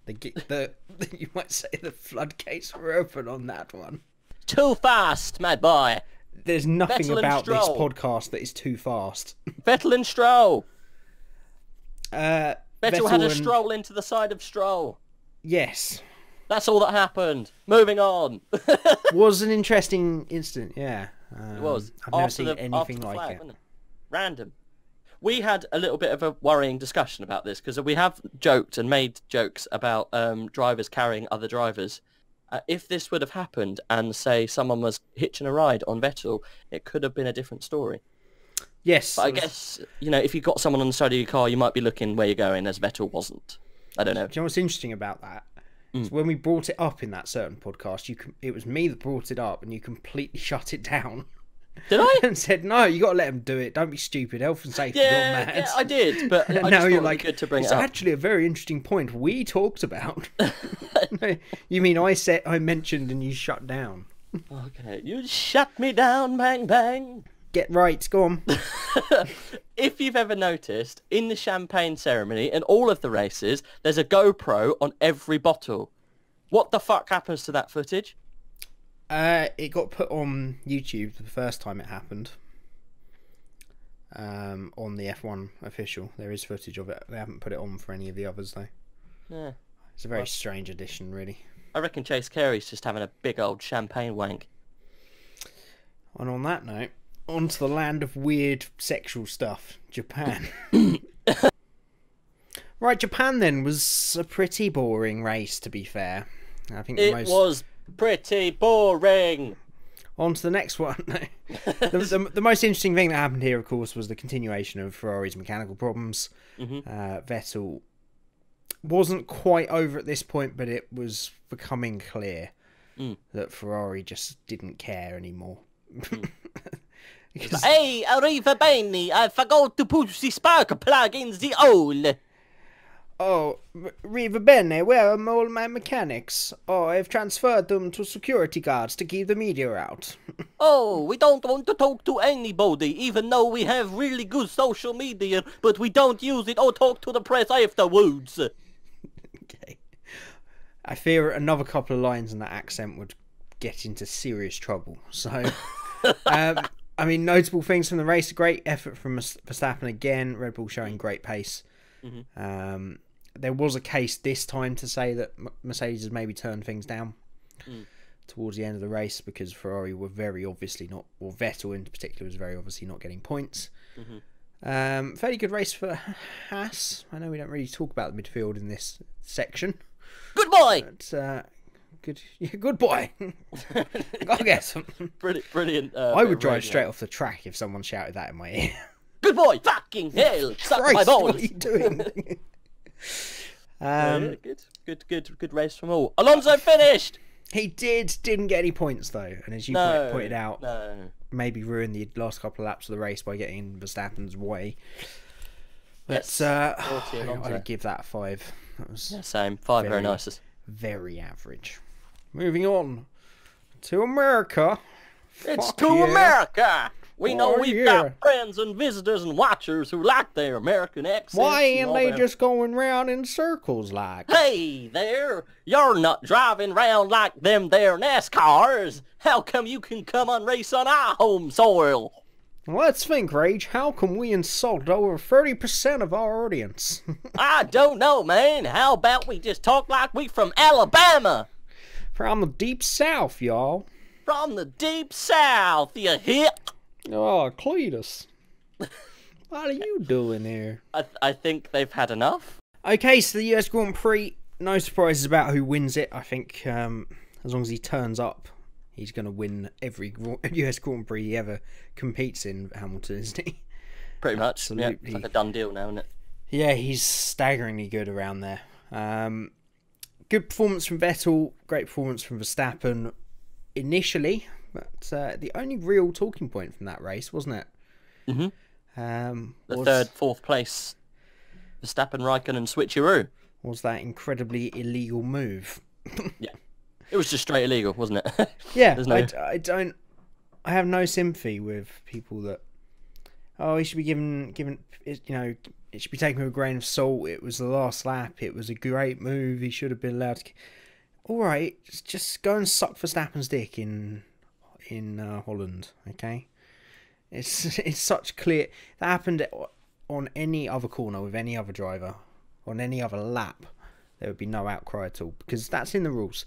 You might say the floodgates were open on that one. Too fast, my boy. There's nothing Vettel about this podcast that is too fast. Vettel and Stroll. Vettel had a stroll into the side of Stroll. Yes. That's all that happened. Moving on. Was an interesting incident, yeah. It was. I've never seen anything like it. Random. We had a little bit of a worrying discussion about this because we have joked and made jokes about drivers carrying other drivers. If this would have happened and, say, someone was hitching a ride on Vettel, it could have been a different story. Yes. But I guess, if you've got someone on the side of your car, you might be looking where you're going, as Vettel wasn't. I don't know. Do you know what's interesting about that? So when we brought it up in that certain podcast, it was me that brought it up, and you completely shut it down. Did I? And said, no, you got to let them do it. Don't be stupid. Health and safety, you're mad. Yeah, I did, but I now just you're thought like, it good to bring it's it up. actually a very interesting point we talked about. You mean I mentioned and you shut down? Okay, you shut me down, bang, bang. Get right, go on. If you've ever noticed, in the champagne ceremony and all of the races, there's a GoPro on every bottle. What the fuck happens to that footage? It got put on YouTube the first time it happened. On the F1 official, there is footage of it. They haven't put it on for any of the others though. Yeah, it's a very strange addition, really. I reckon Chase Carey's just having a big old champagne wank. And on that note, on to the land of weird sexual stuff, Japan. Right, Japan then was a pretty boring race, to be fair. I think it was pretty boring. On to the next one. the most interesting thing that happened here, of course, was the continuation of Ferrari's mechanical problems. Vettel wasn't quite over at this point, but it was becoming clear that Ferrari just didn't care anymore. Hey, arriva bene, I forgot to put the spark plug in the hole. Oh, arriva bene, where are all my mechanics? Oh, I've transferred them to security guards to keep the media out. Oh, we don't want to talk to anybody, even though we have really good social media, but we don't use it or talk to the press afterwards. Okay. I fear another couple of lines in that accent would get into serious trouble. So, I mean, notable things from the race: a great effort from Verstappen again. Red Bull showing great pace. There was a case this time to say that Mercedes has maybe turned things down towards the end of the race because Ferrari were very obviously not, or Vettel in particular was very obviously not getting points. Fairly good race for Haas. I know we don't really talk about the midfield in this section. Good boy! But, good boy. I'll get some. Brilliant. I would drive straight off the track if someone shouted that in my ear. Good boy! Fucking hell! Suck my balls! What are you doing? Good race from all. Alonso finished! He didn't get any points though, and as you pointed out, maybe ruined the last couple of laps of the race by getting in Verstappen's way. But I'd give that a 5. That was same. 5 very nice. Very average. Moving on to America. It's America! We know we've got friends and visitors and watchers who like their American accents. Why ain't they just going round in circles like? Hey there, you're not driving round like them there NASCARs. How come you can come and race on our home soil? Let's think, Rage. How come we insult over 30% of our audience? I don't know, man. How about we just talk like we from Alabama? From the deep south, y'all. From the deep south, you hit. Oh, Cletus. What are you doing here? I think they've had enough. Okay, so the US Grand Prix, no surprises about who wins it. I think as long as he turns up, he's going to win every US Grand Prix he ever competes in, Hamilton, isn't he? Pretty much. Absolutely. Yeah, it's like a done deal now, isn't it? Yeah, he's staggeringly good around there. Good performance from Vettel, great performance from Verstappen initially. But the only real talking point from that race, wasn't it? The third, fourth place, Verstappen, Raikkonen, switcheroo. Was that incredibly illegal move? Yeah, it was just straight illegal, wasn't it? Yeah, I have no sympathy with people that. Oh, he should be given. You know, it should be taken with a grain of salt. It was the last lap. It was a great move. He should have been allowed to. All right, just go and suck Verstappen's dick in Holland, okay? It's such clear that happened on any other corner with any other driver, on any other lap, there would be no outcry at all because that's in the rules.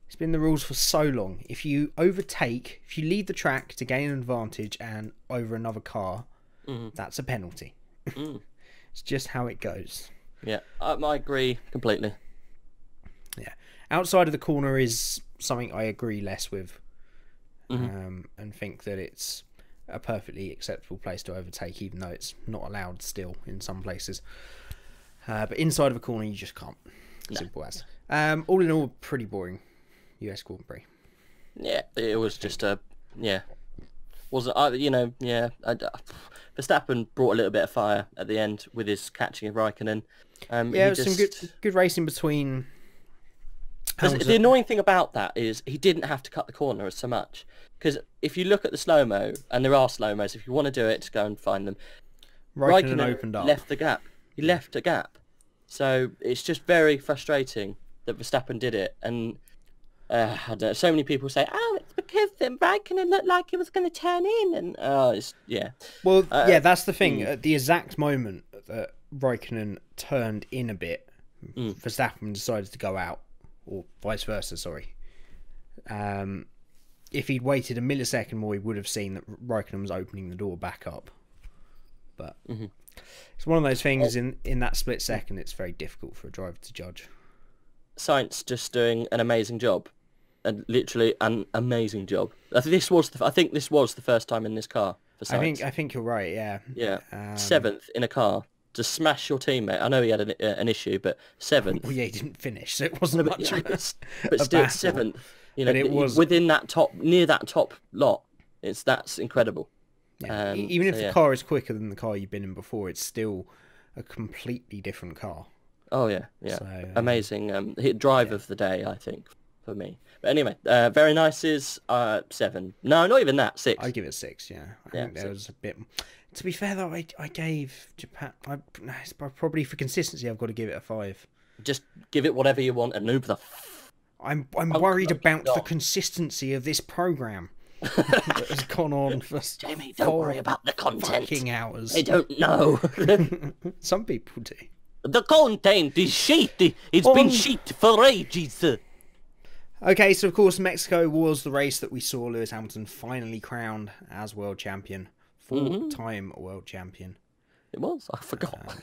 It's been the rules for so long. If you overtake, if you leave the track to gain an advantage and over another car, that's a penalty. It's just how it goes. Yeah, I agree completely. Yeah, outside of the corner is something I agree less with. And think that it's a perfectly acceptable place to overtake, even though it's not allowed still in some places. But inside of a corner, you just can't. Simple as. All in all, pretty boring US Grand Prix. Yeah, it was just Verstappen brought a little bit of fire at the end with his catching of Raikkonen. It was some good racing between. The annoying thing about that is he didn't have to cut the corner so much. Because if you look at the slow-mo, and there are slow-mos, if you want to do it, just go and find them. Raikkonen opened up. Left the gap. He left a gap. So it's just very frustrating that Verstappen did it. And I don't know, so many people say, oh, it's because Raikkonen looked like he was going to turn in. And Well, that's the thing. At the exact moment that Raikkonen turned in a bit, Verstappen decided to go out. Or vice versa, sorry. If he'd waited a millisecond more, he would have seen that Raikkonen was opening the door back up. But It's one of those things in that split second. It's very difficult for a driver to judge. Sainz just doing an amazing job, and literally an amazing job. I think this was the first time in this car for Sainz. I think you're right. Yeah. Yeah. 7th in a car to smash your teammate. I know he had an issue, but 7th. Well, yeah, he didn't finish, so it wasn't much of a but still battle. 7th. You know, But it was within that near that top lot. That's incredible. Yeah. Even if the car is quicker than the car you've been in before, it's still a completely different car. Oh yeah. So, amazing. Drive of the day, I think, for me. But anyway, very nice is 7. No, not even that. 6. I give it 6. Yeah, I think there was a bit. To be fair though, I gave Japan. Probably for consistency, I've got to give it a 5. Just give it whatever you want and move the. I'm worried about the consistency of this program. That has gone on for Jamie, don't worry about the content. Fucking hours. They don't know. Some people do. The content is shit. It's been shit for ages. Okay, so of course Mexico was the race that we saw Lewis Hamilton finally crowned as world champion, 4-time world champion. It was. I forgot.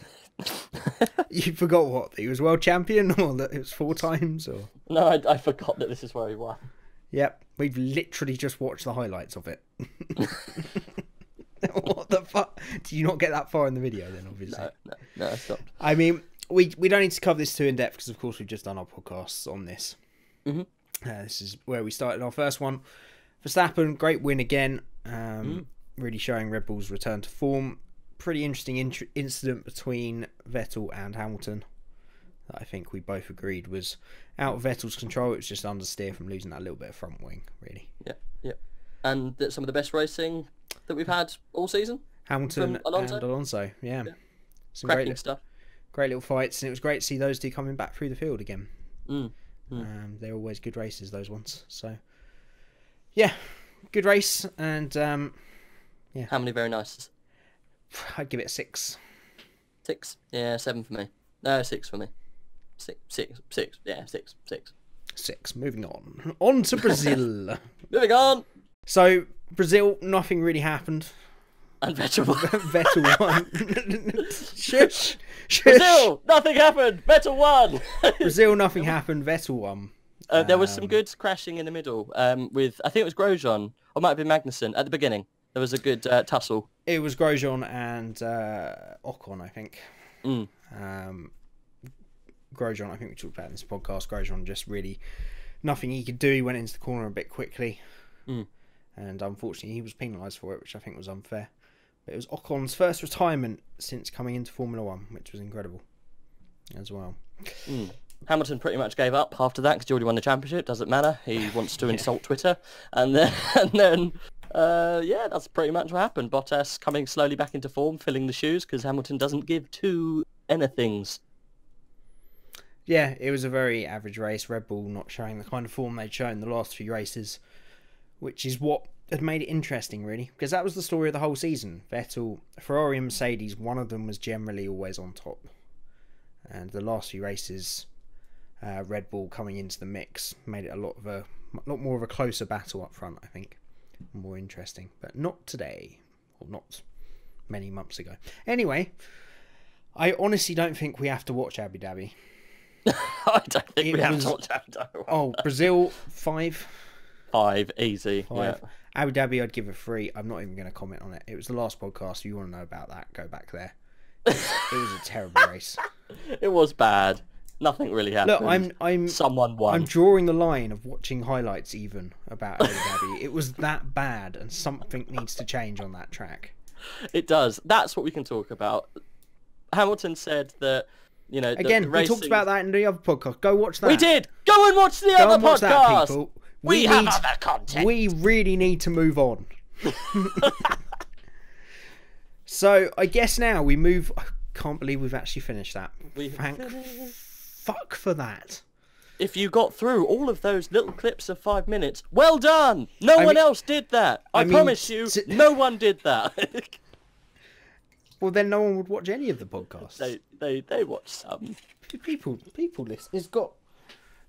You forgot what? That he was world champion, or that it was 4 times, or? No, I forgot that this is where he won. Yep, we've literally just watched the highlights of it. What the fuck? Do you not get that far in the video then, obviously? No, I stopped. I mean, we don't need to cover this too in depth because, of course, we've just done our podcasts on this. This is where we started our first one. Verstappen, great win again. Really showing Red Bull's return to form. Pretty interesting incident between Vettel and Hamilton that I think we both agreed was out of Vettel's control. It was just understeer from losing that little bit of front wing, really. Yeah. And that's some of the best racing that we've had all season. Hamilton and Alonso, yeah. Some cracking stuff. Great little fights, and it was great to see those two coming back through the field again. They're always good races, those ones. So, yeah, good race, and yeah. How many very nices? I'd give it a 6. 6? Yeah, 7 for me. No, 6 for me. 6. Yeah, 6. 6. Moving on. On to Brazil. Moving on. So, Brazil, nothing really happened. And Vettel won. Vettel won. Shush. Brazil, nothing happened. Vettel won. Brazil, nothing happened. Vettel won. There was some good crashing in the middle with, I think it was Grosjean, or it might have been Magnussen at the beginning. There was a good tussle. It was Grosjean and Ocon, I think. Grosjean, I think we talked about in this podcast. Grosjean just really nothing he could do. He went into the corner a bit quickly. And unfortunately, he was penalised for it, which I think was unfair. But it was Ocon's first retirement since coming into Formula 1, which was incredible as well. Hamilton pretty much gave up after that because he already won the championship. Doesn't matter. He wants to insult Twitter. And then that's pretty much what happened. Bottas coming slowly back into form, filling the shoes because Hamilton doesn't give two anythings. Yeah, it was a very average race. Red Bull not showing the kind of form they'd shown the last few races, which is what had made it interesting, really, because that was the story of the whole season. Vettel, Ferrari and Mercedes, one of them was generally always on top. And the last few races, Red Bull coming into the mix made it a lot more of a closer battle up front, I think. More interesting, but not today, or not many months ago. Anyway, I honestly don't think we have to watch Abu Dhabi. I don't think we have to watch Abu Dhabi. Oh, Brazil, 5. 5, easy. 5. Yeah. Abu Dhabi, I'd give it 3. I'm not even going to comment on it. It was the last podcast. If you want to know about that, go back there. It was a terrible race. It was bad. Nothing really happened. Look, someone won. I'm drawing the line of watching highlights even about Abu Dhabi. It was that bad, and something needs to change on that track. It does. That's what we can talk about. Hamilton said that, you know, again, we talked about that in the other podcast. Go watch that. We did. Go and watch the other podcast. That, people. We have other content. We really need to move on. So I guess now we move. I can't believe we've actually finished that. Fuck for that. If you got through all of those little clips of 5 minutes, well done. No one else did that. I promise you, no one did that. Well, then no one would watch any of the podcasts. They watch some. People listen. It's got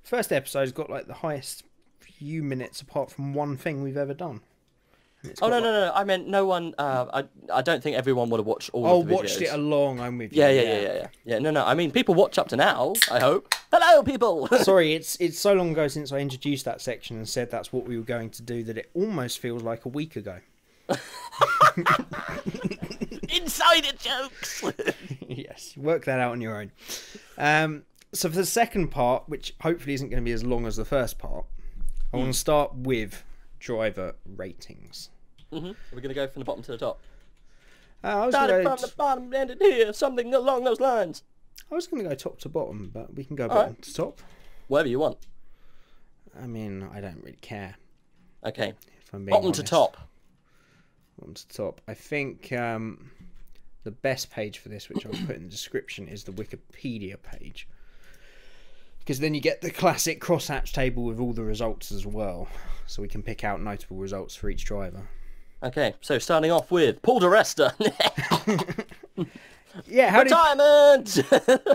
first episode's got like the highest few minutes apart from one thing we've ever done. Oh no! I meant no one. I don't think everyone would have watched all. Oh, of the videos. Watched it along. I'm with you. Yeah. No. I mean, people watch up to now. I hope. Hello, people. Sorry, it's so long ago since I introduced that section and said that's what we were going to do that it almost feels like a week ago. Insider jokes. Yes, work that out on your own. So for the second part, which hopefully isn't going to be as long as the first part, I want to start with driver ratings. We're going to go from the bottom to the top. Started from the bottom, ended here, something along those lines. I was going to go top to bottom, but we can go bottom to top. Whatever you want. I mean, I don't really care. Okay. If I'm being bottom honest. to top. Bottom to top. I think the best page for this, which I'll put in the description, is the Wikipedia page. Because then you get the classic crosshatch table with all the results as well. So we can pick out notable results for each driver. Okay, so starting off with Paul di Resta. Yeah, retirement!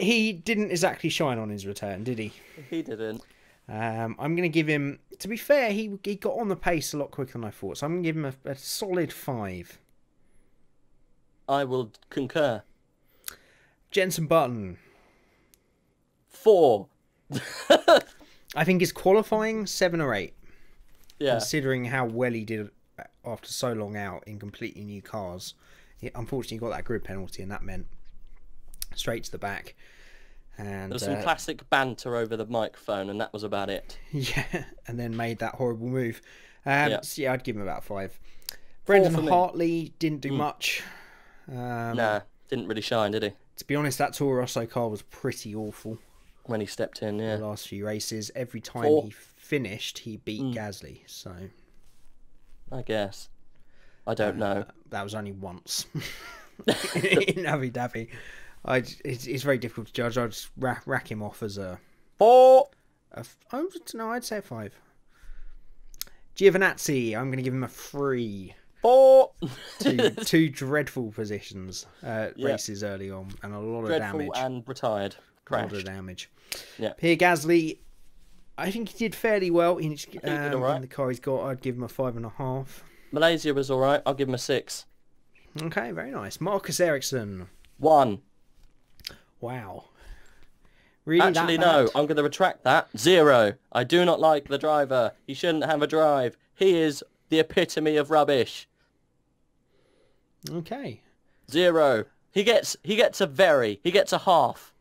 He didn't exactly shine on his return, did he? He didn't. I'm going to give him... To be fair, he got on the pace a lot quicker than I thought. So I'm going to give him a solid 5. I will concur. Jenson Button. 4. I think his qualifying 7 or 8. Yeah. Considering how well he did after so long out in completely new cars. He unfortunately got that grid penalty, and that meant straight to the back. And there was some classic banter over the microphone, and that was about it. Yeah, and then made that horrible move. So yeah, I'd give him about 5. 4 Brendan Hartley didn't do much. Nah, didn't really shine, did he? To be honest, that Toro Rosso car was pretty awful. When he stepped in, yeah. The last few races, every time 4. he finished, he beat Gasly. So I guess. I don't know. That was only once in Abu Dhabi. It's very difficult to judge. I'd just rack him off as a 4. No, I'd say a 5. Giovinazzi, I'm going to give him a 3. 4. Two dreadful positions, races early on, and a lot of damage. Dreadful and retired. Crashed. A lot of damage. Yeah. Pierre Gasly, I think he did fairly well in right. the car he's got. I'd give him a 5.5. Malaysia was all right. I'll give him a 6. Okay, very nice. Marcus Ericsson. 1. Wow. Really? Actually, no. I'm going to retract that. 0. I do not like the driver. He shouldn't have a drive. He is the epitome of rubbish. Okay. 0. He gets a half.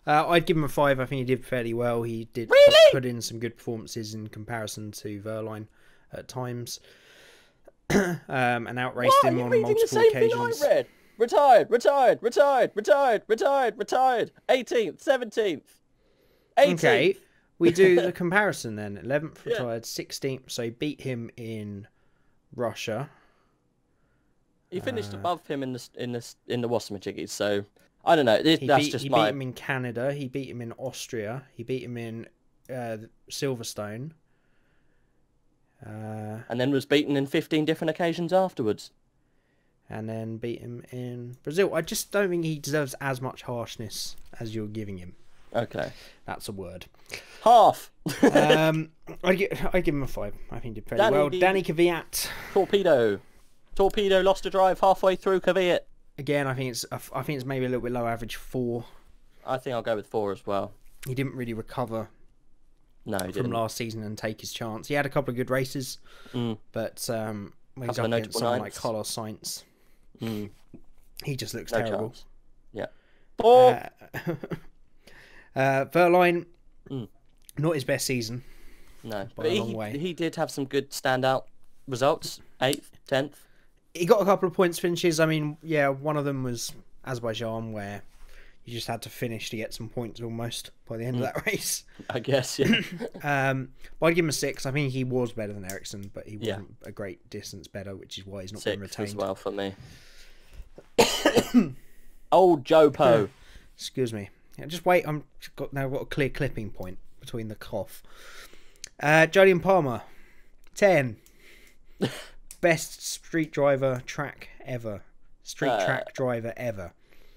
I'd give him a 5. I think he did fairly well. He did put in some good performances in comparison to Verline at times, and outraced him on multiple occasions. Thing I read? Retired. 18th, 17th. 18th. Okay, we do the comparison then. 11th retired, 16th. So he beat him in Russia. He finished above him in the Wassermajiggies, so I don't know. He beat him in Canada. He beat him in Austria. He beat him in Silverstone. And then was beaten in 15 different occasions afterwards. And then beat him in Brazil. I just don't think he deserves as much harshness as you're giving him. Okay. That's a word. Half. I give him a 5. I think he did pretty well. Danny Kvyat. Torpedo lost a drive halfway through Kvyat. Again, I think it's maybe a little bit low average. 4. I think I'll go with 4 as well. He didn't really recover. No, he from didn't. Last season and take his chance. He had a couple of good races, but when he's up against someone like Carlos Sainz, he just looks terrible. Chance. Yeah. 4. Verline, not his best season. No, but he did have some good standout results. 8th, 10th. He got a couple of points finishes. I mean, yeah, one of them was Azerbaijan, where you just had to finish to get some points almost by the end of that race. I guess, yeah. But I'd give him a 6. I think he was better than Ericsson, but he wasn't a great distance better, which is why he's not been retained. 6 as well for me. Old Jopo. Excuse me. Yeah, just wait. Now got a clear clipping point between the cough. Jolyon Palmer, 10. Best street driver track ever. Track driver ever.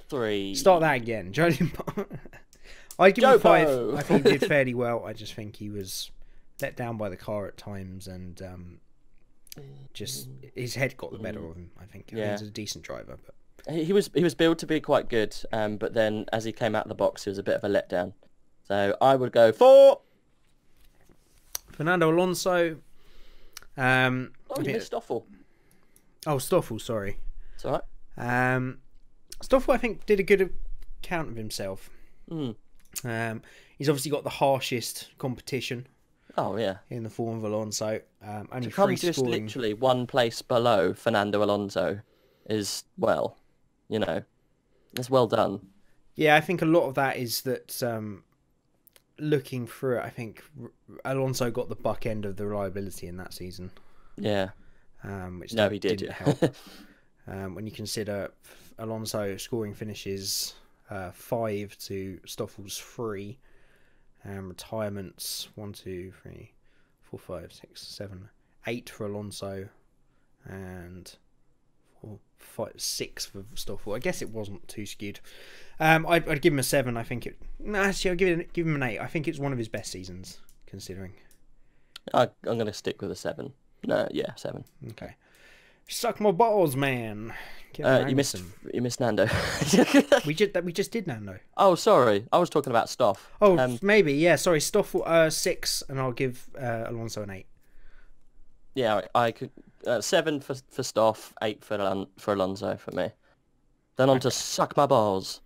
3. Start that again. Jolyon Palmer. I'd give him a 5. I think he did fairly well. I just think he was let down by the car at times, and just his head got the better of him. I think he's a decent driver, but he was billed to be quite good, but then as he came out of the box, he was a bit of a letdown. So I would go for Fernando Alonso. You missed Stoffel. Oh, Stoffel, sorry. It's all right. Stoffel, I think, did a good account of himself. He's obviously got the harshest competition. Oh yeah, in the form of Alonso. Only to come free just scoring. literally one place below Fernando Alonso is, well, it's well done. Yeah, I think a lot of that is that looking through it, I think Alonso got the buck end of the reliability in that season. Yeah. Which he did. Didn't help. When you consider Alonso scoring finishes 5 to Stoffel's 3, retirements 1, 2, 3, 4, 5, 6, 7, 8 for Alonso, and 4, 5, 6 for Stoffel. I guess it wasn't too skewed. I'd give him a 7. I think actually I'll give him an 8. I think it's one of his best seasons, considering. I'm going to stick with a 7. No, yeah, 7. Okay. Suck my balls, man. You missed Nando. we just did Nando. Oh, sorry. I was talking about Stoff. Oh, maybe. Yeah, sorry. Stoff 6, and I'll give Alonso an 8. Yeah, I could 7 for Stoff, 8 for Alonso for me. Then on to suck my balls.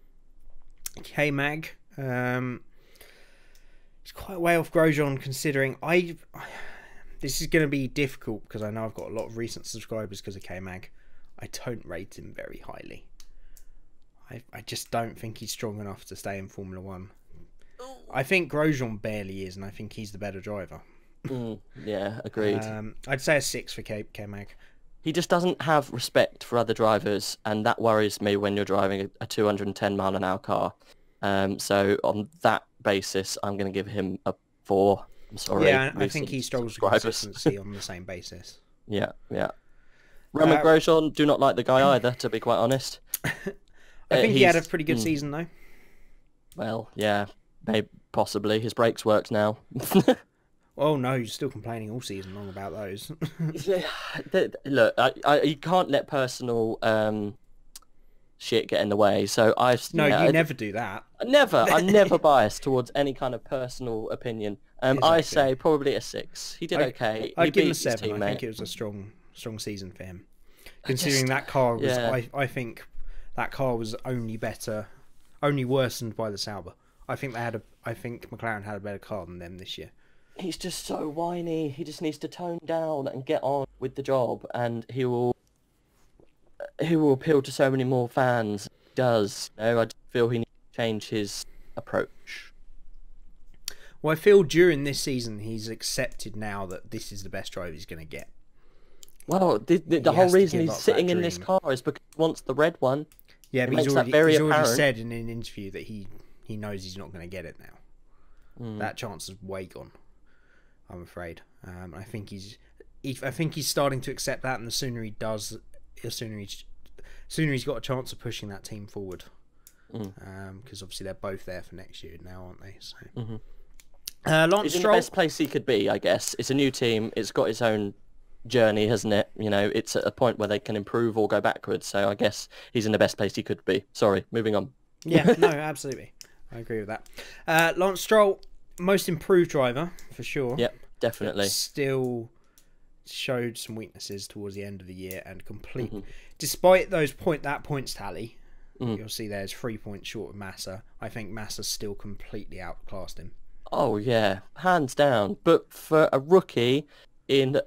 K-Mag. It's quite a way off Grosjean, considering this is going to be difficult because I know I've got a lot of recent subscribers because of K-Mag. I don't rate him very highly. I just don't think he's strong enough to stay in Formula 1. I think Grosjean barely is, and I think he's the better driver. Yeah, agreed. I'd say a 6 for K-Mag. He just doesn't have respect for other drivers, and that worries me when you're driving a 210 mile an hour car. So on that basis, I'm going to give him a 4. I'm sorry. Yeah, I think he struggles with consistency on the same basis. Yeah. Roman Grosjean, do not like the guy either, to be quite honest. I think he had a pretty good season, though. Well, yeah, maybe, possibly. His brakes worked now. Oh, no, you're still complaining all season long about those. Look, you can't let personal shit get in the way, so you never do that. I'm never biased towards any kind of personal opinion. Exactly. I say probably a 6. He did okay. I'd give him a 7. I think it was a strong season for him. Considering that car was, I think that car was only worsened by the Sauber. I think McLaren had a better car than them this year. He's just so whiny. He just needs to tone down and get on with the job, and he will appeal to so many more fans. He does. I just feel he needs to change his approach. Well, I feel during this season he's accepted now that this is the best driver he's going to get. Well, the whole reason he's sitting in this car is because he wants the red one. Yeah, but he's already said in an interview that he knows he's not going to get it now. That chance is way gone, I'm afraid. I think he's starting to accept that, and the sooner he does, the sooner he's got a chance of pushing that team forward. Because obviously they're both there for next year now, aren't they? So. Lance He's in Stroll, the best place he could be, I guess. It's a new team. It's got its own journey, hasn't it? It's at a point where they can improve or go backwards. So I guess he's in the best place he could be. Sorry, moving on. Yeah, no, absolutely. I agree with that. Lance Stroll, most improved driver, for sure. Yep, definitely. But still showed some weaknesses towards the end of the year, and despite those points tally, you'll see there's 3 points short of Massa. I think Massa's still completely outclassed him. Oh, yeah, hands down. But for a rookie in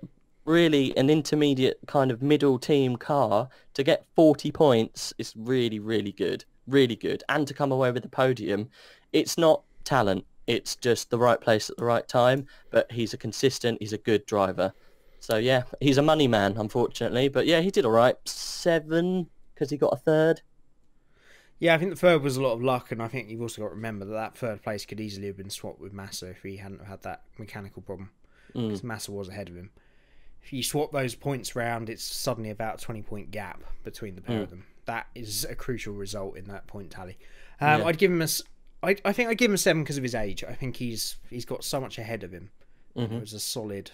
really an intermediate kind of middle team car, to get 40 points is really, really good. Really good. And to come away with the podium, it's not talent. It's just the right place at the right time. But he's a good driver. So, yeah, he's a money man, unfortunately. But, yeah, he did all right. 7, because he got a 3rd. Yeah, I think the 3rd was a lot of luck, and I think you've also got to remember that 3rd place could easily have been swapped with Massa if he hadn't had that mechanical problem, because Massa was ahead of him. If you swap those points round, it's suddenly about a 20-point gap between the pair of them. That is a crucial result in that point tally. I'd give him I think I'd give him a 7 because of his age. I think he's got so much ahead of him. It was a solid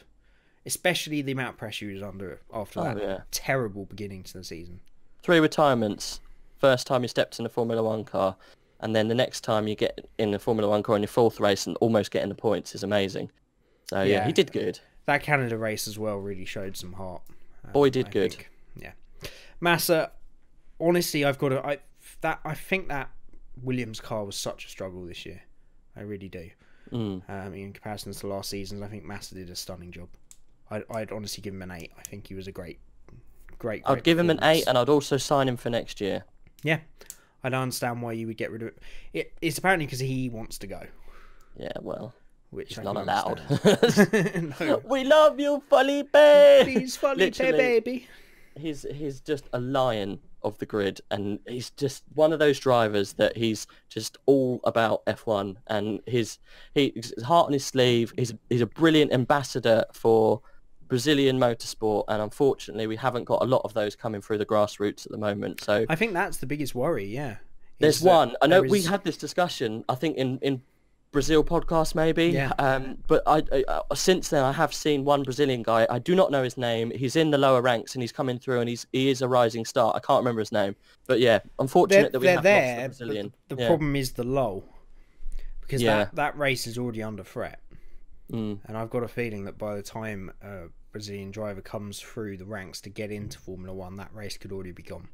especially the amount of pressure he was under after that terrible beginning to the season. 3 retirements. First time you stepped in a Formula 1 car, and then the next time you get in a Formula 1 car in your 4th race and almost getting the points is amazing. So yeah, he did good. That Canada race as well really showed some heart. Boy did good. Yeah. Massa, honestly, I think that Williams car was such a struggle this year. I really do. In comparison to last season, I think Massa did a stunning job. I'd honestly give him an 8. I think he was a great. I'd give him an 8, and I'd also sign him for next year. Yeah, I don't understand why you would get rid of it. It's apparently because he wants to go. Yeah, well, which he's not allowed. No. We love you, Felipe. Please, Felipe, baby. He's just a lion of the grid, and he's just one of those drivers that he's just all about F1, and his heart on his sleeve. He's a brilliant ambassador for Brazilian motorsport, and unfortunately we haven't got a lot of those coming through the grassroots at the moment. So I think that's the biggest worry. Yeah, there's one. I know we had this discussion, I think in Brazil podcast maybe. Yeah. But I since then I have seen one Brazilian guy. I do not know his name. He's in the lower ranks and he's coming through, and he is a rising star. I can't remember his name, but yeah, unfortunate that we have lost the Brazilian. The problem is the lull, because that race is already under threat. And I've got a feeling that by the time a Brazilian driver comes through the ranks to get into Formula 1, that race could already be gone.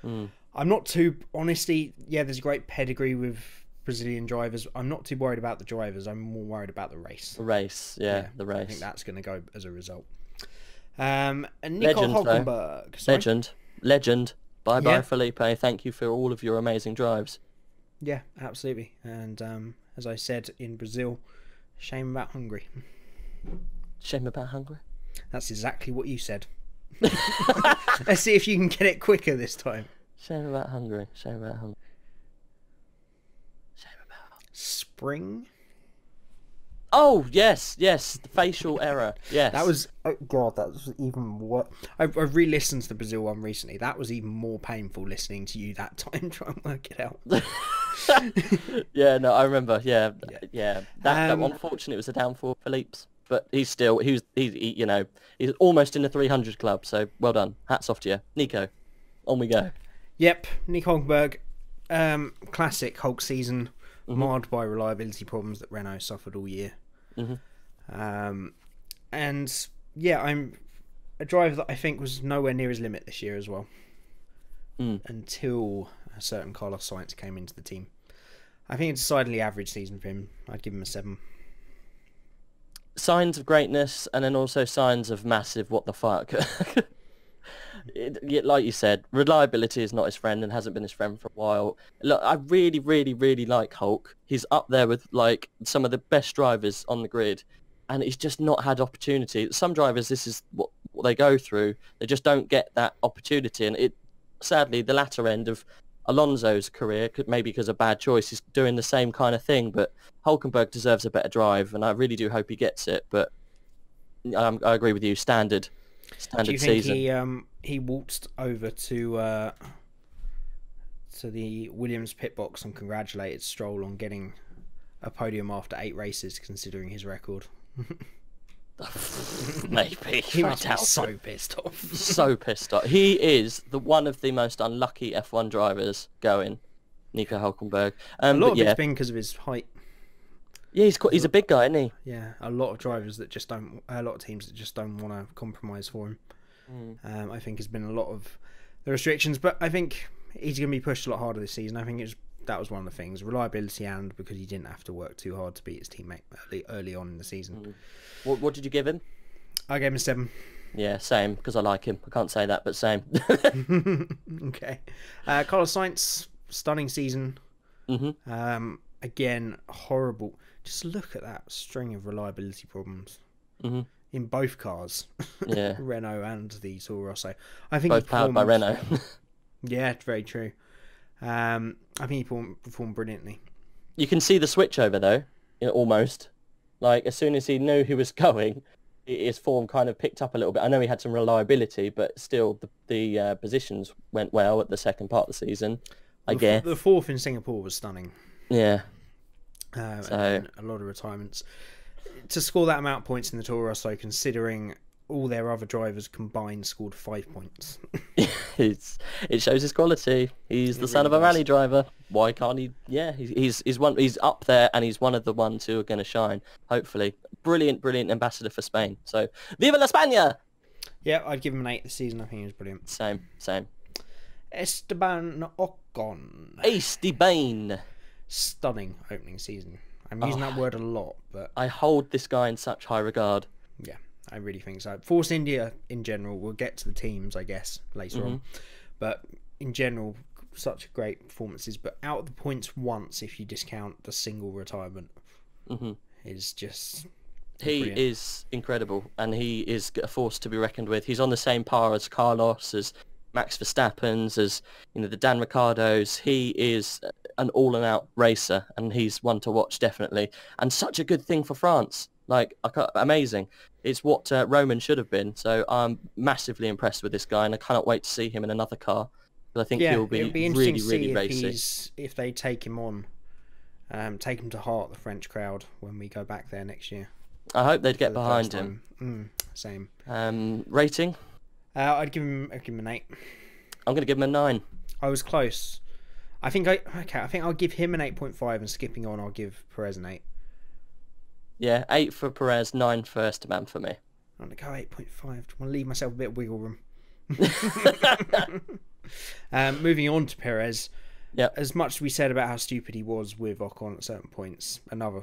I'm not too... Honestly, yeah, there's a great pedigree with Brazilian drivers. I'm not too worried about the drivers. I'm more worried about the race. The race. I think that's going to go as a result. And Nico Hulkenberg. Legend. Bye-bye, Felipe. Thank you for all of your amazing drives. Yeah, absolutely. And as I said in Brazil... Shame about Hungary. Shame about Hungary? That's exactly what you said. Let's see if you can get it quicker this time. Shame about Hungary. Shame about Hungary. Shame about... Spring? Oh, yes. The facial error. Yes. That was... Oh, God, that was even worse. I've re-listened to the Brazil one recently. That was even more painful listening to you that time. Try and work it out. Yeah, no, I remember. Yeah. That unfortunately, it was a downfall for Philippe's, but he's almost in the 300 club. So well done. Hats off to you, Nico. On we go. Yep, Nico Hulkenberg. Classic Hulk season, marred by reliability problems that Renault suffered all year. And yeah, I'm a driver that I think was nowhere near his limit this year as well. Until a certain Carlos Sainz came into the team. I think it's a decidedly average season for him. I'd give him a 7. Signs of greatness, and then also signs of massive what the fuck. Like you said, reliability is not his friend and hasn't been his friend for a while. Look, I really, really, really like Hulk. He's up there with like some of the best drivers on the grid, and he's just not had opportunity. Some drivers, this is what they go through. They just don't get that opportunity, and it sadly the latter end of Alonso's career, maybe because of bad choice, is doing the same kind of thing. But Hulkenberg deserves a better drive, and I really do hope he gets it. But I agree with you. Standard do you season. Think he waltzed over to the Williams pit box and congratulated Stroll on getting a podium after 8 races, considering his record? Maybe. He must be so pissed off. So pissed off. He is one of the most unlucky F1 drivers going, Nico Hulkenberg. A lot of it's been because of his height. Yeah, he's a big guy, isn't he? Yeah, a lot of drivers that just don't... A lot of teams that just don't want to compromise for him. I think has been a lot of the restrictions, but I think he's going to be pushed a lot harder this season. I think that was one of the things. Reliability, and because he didn't have to work too hard to beat his teammate early on in the season. What did you give him? I gave him a 7. Yeah, same, because I like him. I can't say that, but same. Okay. Carlos Sainz, stunning season. Again, horrible. Just look at that string of reliability problems in both cars. Yeah, Renault and the Toro Rosso. I think both powered by Renault. Yeah, it's very true. I think he performed brilliantly. You can see the switch over though, almost. Like as soon as he knew who was going, his form kind of picked up a little bit. I know he had some reliability, but still the positions went well at the second part of the season. I guess the 4th in Singapore was stunning. Yeah. And a lot of retirements. to score that amount of points in the Toro Rosso, considering all their other drivers combined scored 5 points. It shows his quality. He's the son of a rally driver. Why can't he? Yeah, he's up there, and he's one of the ones who are going to shine. Hopefully, brilliant ambassador for Spain. So, viva la España! Yeah, I'd give him an 8 this season. I think he was brilliant. Same. Esteban Ocon. Esteban. Stunning opening season. I'm using that word a lot, but I hold this guy in such high regard. Yeah, I really think so. Force India in general, we'll get to the teams, I guess, later on. But in general, such great performances. But out of the points once, if you discount the single retirement, is just... He brilliant. is incredible, and he is a force to be reckoned with. He's on the same par as Carlos, as Max Verstappen's, as the Dan Ricciardo's. He is an all-and-out racer, and he's one to watch definitely. And such a good thing for France. Amazing. It's what Roman should have been. So I'm massively impressed with this guy, and I cannot wait to see him in another car. But I think he'll be really racy. If they take him on, take him to heart, the French crowd, when we go back there next year. I hope they'd get behind him. Same. Rating? I'd give him an 8. I'm going to give him a 9. I was close. I think I'll give him an 8.5, and skipping on, I'll give Perez an 8. Yeah, 8 for Perez, 9 for Esteban for me. I'm going to go 8.5. I want to leave myself a bit of wiggle room. Moving on to Perez. Yep. As much as we said about how stupid he was with Ocon at certain points, another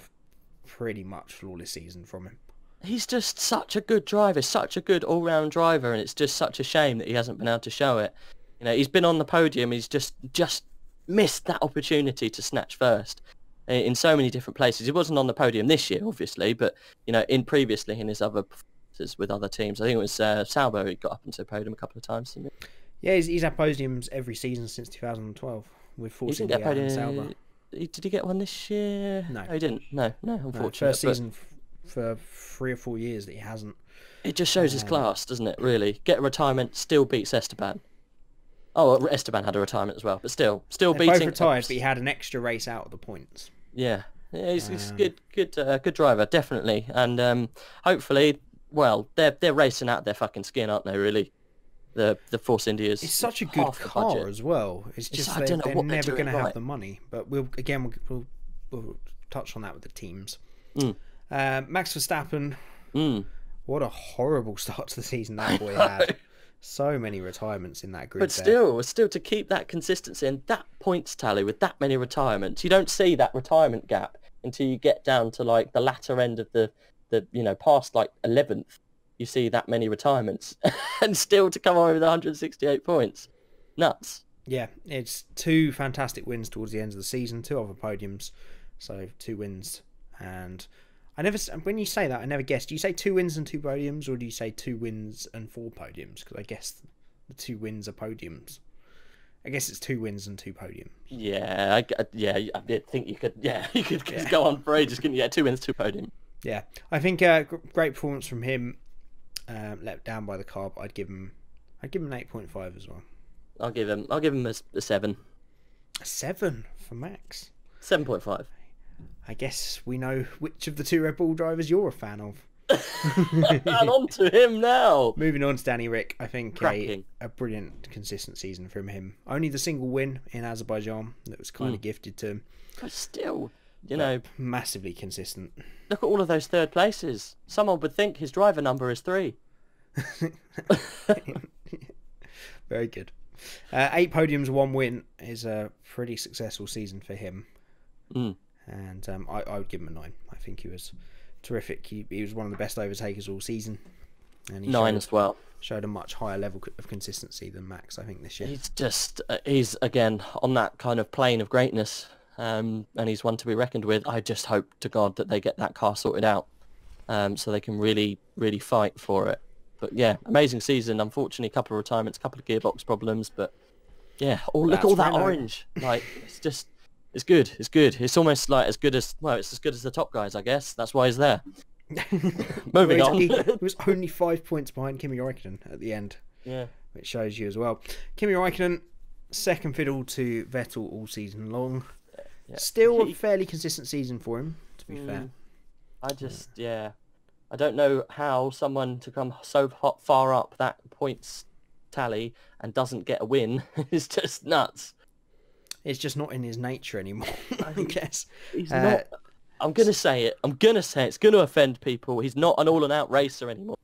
pretty much flawless season from him. He's just such a good driver, such a good all-round driver, and it's just such a shame that he hasn't been able to show it. He's been on the podium, he's just missed that opportunity to snatch first in so many different places. He wasn't on the podium this year, obviously, but previously in his other performances with other teams. I think it was Sauber who got up into the podium a couple of times, didn't he? Yeah, he's had podiums every season since 2012 with Force India and Sauber. Did he get one this year? No, he didn't. No, unfortunately. First season for 3 or 4 years that he hasn't. It just shows his class, doesn't it, really? Get a retirement, still beats Esteban. Oh, Esteban had a retirement as well, but still They're beating... both retired, but he had an extra race out of the points. Yeah, he's good driver, definitely. And hopefully, well, they're racing out their fucking skin, aren't they, really? The Force India's It's such a good car as well. It's just they're never going to have the money. But we'll touch on that with the teams. Max Verstappen, what a horrible start to the season that boy had. So many retirements in that group. But still to keep that consistency and that points tally with that many retirements, you don't see that retirement gap until you get down to like the latter end of the past like 11th. You see that many retirements and still to come away with 168 points. Nuts. Yeah, it's 2 fantastic wins towards the end of the season, 2 other podiums, so 2 wins. And when you say that, I never guess. Do you say 2 wins and 2 podiums, or do you say 2 wins and 4 podiums? Because I guess the 2 wins are podiums. I guess it's 2 wins and 2 podiums. Yeah, I think you could go on for ages, couldn't you? Yeah, 2 wins, 2 podiums. Yeah, I think great performance from him. Let down by the car, but I'd give him an 8.5 as well. I'll give him a 7. A 7 for Max. 7.5. I guess we know which of the 2 Red Bull drivers you're a fan of. And on to him now. Moving on to Danny Rick, I think Cracking. a brilliant consistent season from him. Only the single win in Azerbaijan that was kind of gifted to him. But still, massively consistent. Look at all of those 3rd places. Someone would think his driver number is 3. Very good. 8 podiums, 1 win is a pretty successful season for him. And I would give him a 9. I think he was terrific. He was one of the best overtakers all season. And he 9 as well. Showed a much higher level of consistency than Max, I think, this year. He's again on that kind of plane of greatness. And he's one to be reckoned with. I just hope to God that they get that car sorted out, so they can really, really fight for it. But yeah, amazing season. Unfortunately, a couple of retirements, a couple of gearbox problems, but yeah, look at all that orange. Like it's good. It's good. It's almost like it's as good as the top guys, I guess. That's why he's there. Moving on. He was only 5 points behind Kimi Räikkönen at the end. Yeah, which shows you as well. Kimi Räikkönen, second fiddle to Vettel all season long. Yeah. Still a fairly consistent season for him, to be fair. I just, I don't know how someone to come so far up that points tally and doesn't get a win is just nuts. It's just not in his nature anymore, I guess. He's not. I'm going to say it. It's going to offend people. He's not an all-and-out racer anymore.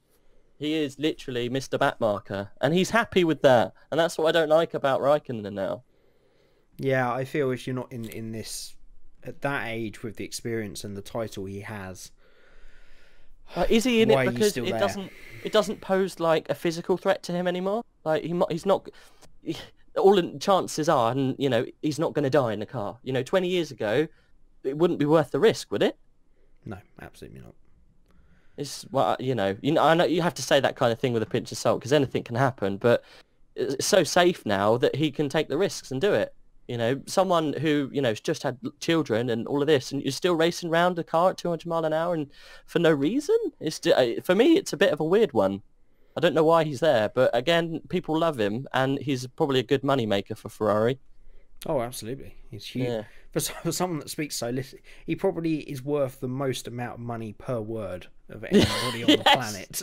He is literally Mr. Backmarker, and he's happy with that. And that's what I don't like about Raikkonen now. Yeah, I feel if you're not in this, at that age with the experience and the title he has... is he in it because it doesn't pose like a physical threat to him anymore? Like he's not... all the chances are, and you know, he's not going to die in the car. You know, 20 years ago, it wouldn't be worth the risk, would it? No, absolutely not. It's I know you have to say that kind of thing with a pinch of salt because anything can happen, but it's so safe now that he can take the risks and do it. You know, someone who, you know, has just had children and all of this, and you're still racing around a car at 200 mile an hour and for no reason. It's for me, it's a bit of a weird one. I don't know why he's there, but again, people love him, and he's probably a good money maker for Ferrari. Oh, absolutely. He's huge. Yeah. For someone that speaks so little, he probably is worth the most amount of money per word of anybody on the planet.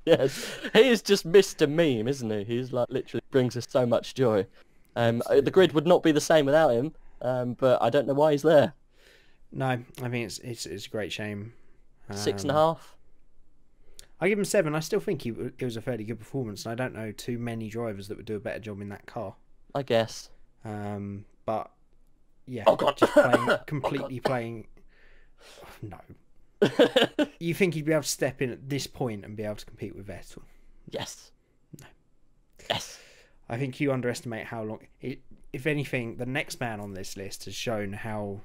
yes. He is just Mr. Meme, isn't he? He's like literally brings us so much joy. The grid would not be the same without him, but I don't know why he's there. No, I mean it's a great shame. 6.5. I give him 7. I still think it was a fairly good performance, and I don't know too many drivers that would do a better job in that car. I guess. But yeah, just completely playing. No. You think he'd be able to step in at this point and be able to compete with Vettel? Yes. No. Yes. I think you underestimate how long... if anything, the next man on this list has shown how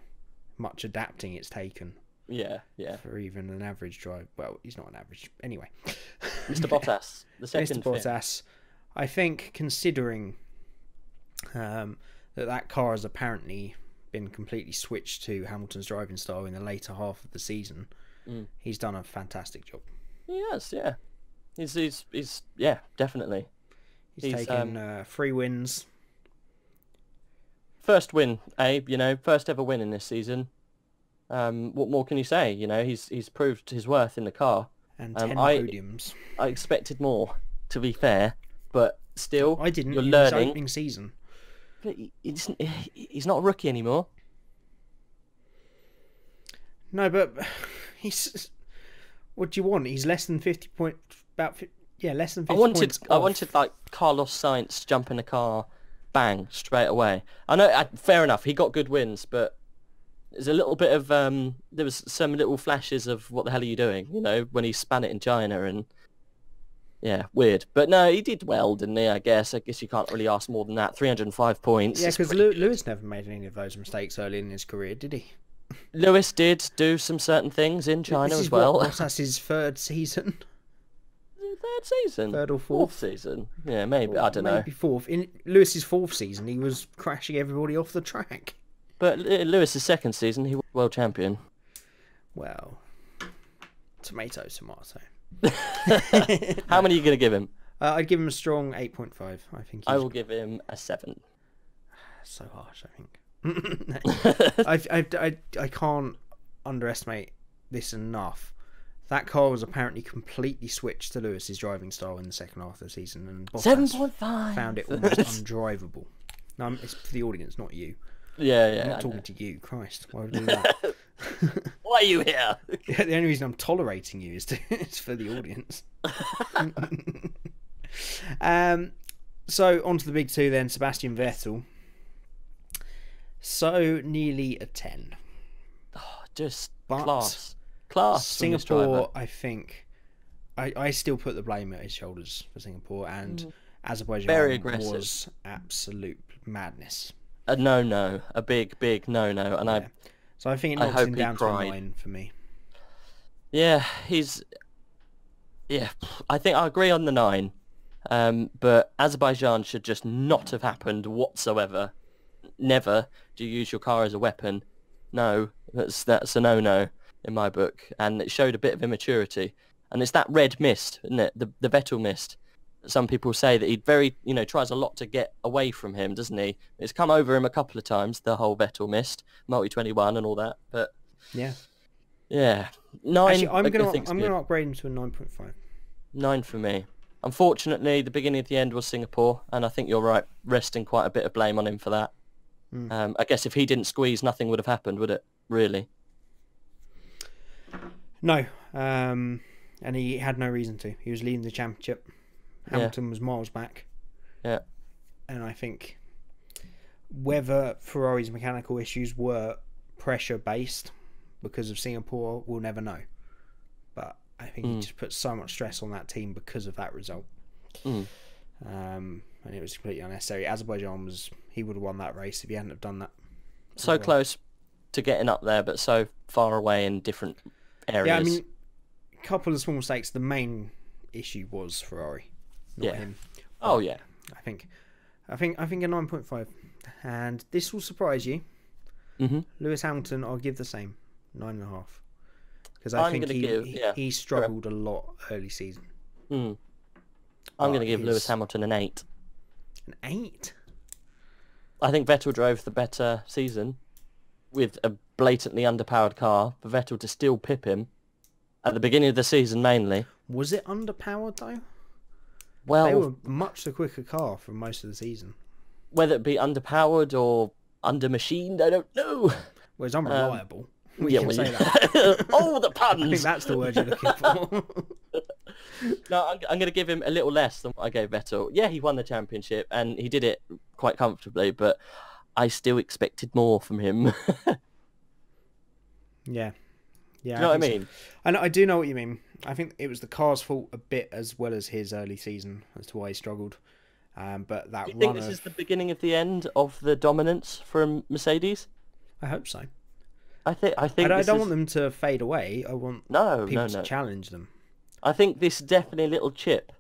much adapting it's taken. Yeah. For even an average drive. Well, he's not an average. Anyway. Mr. Bottas. The second Mr. Bottas. I think, considering that car has apparently been completely switched to Hamilton's driving style in the later half of the season, he's done a fantastic job. He has, yeah. He's definitely. He's taken 3 wins. First win, Abe. You know, first ever win in this season. What more can you say? You know, he's proved his worth in the car. And 10 podiums. I expected more, to be fair, but still, I didn't. You're in learning. His opening season. But he's not a rookie anymore. No, but he's... What do you want? He's less than 50 points... less than 50 points off. I wanted, like, Carlos Sainz jump in the car, bang, straight away. I know, fair enough, he got good wins, but there's a little bit of... there was some little flashes of what the hell are you doing, you know, when he span it in China, and... Yeah, weird. But no, he did well, didn't he, I guess? I guess you can't really ask more than that. 305 points. Yeah, because Lewis never made any of those mistakes early in his career, did he? Lewis did do some certain things in China as well. That's his 3rd season? 3rd season? 3rd or 4th? Season. Yeah, maybe. I don't know. Maybe 4th. In Lewis's 4th season, he was crashing everybody off the track. But Lewis's 2nd season, he was world champion. Well, tomato. How many are you going to give him? I'd give him a strong 8.5. I think. I will give him a 7. So harsh, I think. I can't underestimate this enough. That car was apparently completely switched to Lewis's driving style in the second half of the season, and Bottas 7.5 found it almost undrivable. No, it's for the audience, not you. Yeah. I'm not talking to you. Christ, why would I do that? Why are you here? Yeah, the only reason I'm tolerating you is for the audience. So on to the big 2 then. Sebastian Vettel. So nearly a 10. Oh, just class. Singapore, I think. I still put the blame at his shoulders for Singapore, and Azerbaijan was absolute madness. A no-no, a big no-no, and So I think it knocks him down to a 9 for me. Yeah, I think I agree on the 9. But Azerbaijan should just not have happened whatsoever. Never do you use your car as a weapon. No, that's a no-no in my book. And it showed a bit of immaturity. And it's that red mist, isn't it? The Vettel mist. Some people say that he tries a lot to get away from him, doesn't he? It's come over him a couple of times, the whole Vettel mist, Multi-21 and all that. But yeah, Yeah, 9. Actually, I'm gonna upgrade him to a 9.5. 9 for me. Unfortunately, the beginning of the end was Singapore, and I think you're right, resting quite a bit of blame on him for that. I guess if he didn't squeeze, nothing would have happened, would it? Really? No, and he had no reason to. He was leading the championship. Hamilton was miles back. Yeah. And I think whether Ferrari's mechanical issues were pressure-based because of Singapore, we'll never know. But I think he just put so much stress on that team because of that result. And it was completely unnecessary. Azerbaijan he would have won that race if he hadn't have done that. So close to getting up there, but so far away in different areas. Yeah, I mean, a couple of small mistakes. The main issue was Ferrari, not him. Oh yeah. I think a 9.5, and this will surprise you. Lewis Hamilton, I'll give the same 9.5, because I think he struggled a lot early season. I'm going to give Lewis Hamilton an 8. An 8? I think Vettel drove the better season with a blatantly underpowered car. For Vettel to still pip him at the beginning of the season, mainly. Was it underpowered though? Well, they were much the quicker car for most of the season. Whether it be underpowered or under-machined, I don't know. Well, it's unreliable. We can say that. Oh, the puns! I think that's the word you're looking for. No, I'm going to give him a little less than what I gave Vettel. Yeah, he won the championship, and he did it quite comfortably, but I still expected more from him. Yeah. Do you know what I mean? So. I do know what you mean. I think it was the car's fault a bit as well as his early season as to why he struggled. But that do you think this is the beginning of the end of the dominance from Mercedes? I hope so. I think I don't want them to fade away. I want people to challenge them. I think this is definitely a little chip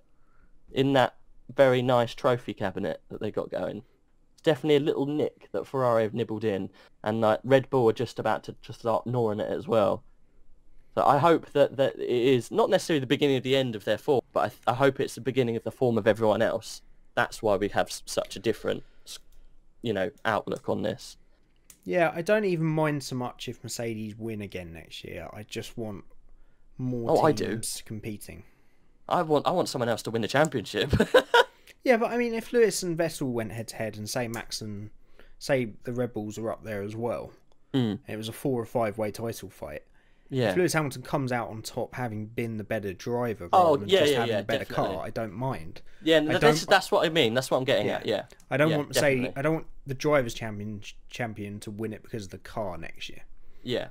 in that very nice trophy cabinet that they got going. It's definitely a little nick that Ferrari have nibbled in, and like Red Bull are just about to start gnawing it as well. So I hope that it is not necessarily the beginning of the end of their form, but I hope it's the beginning of the form of everyone else. That's why we have such a different, outlook on this. Yeah, I don't even mind so much if Mercedes win again next year. I just want more teams competing. I want someone else to win the championship. Yeah, but I mean, if Lewis and Vettel went head to head, and say the Red Bulls are up there as well, and it was a 4 or 5 way title fight. Yeah. If Lewis Hamilton comes out on top, having been the better driver, rather than just having a better car, I don't mind. Yeah, that's what I mean. That's what I'm getting at. Yeah. I don't want Mercedes. Definitely. I don't want the drivers' champion to win it because of the car next year. Yeah.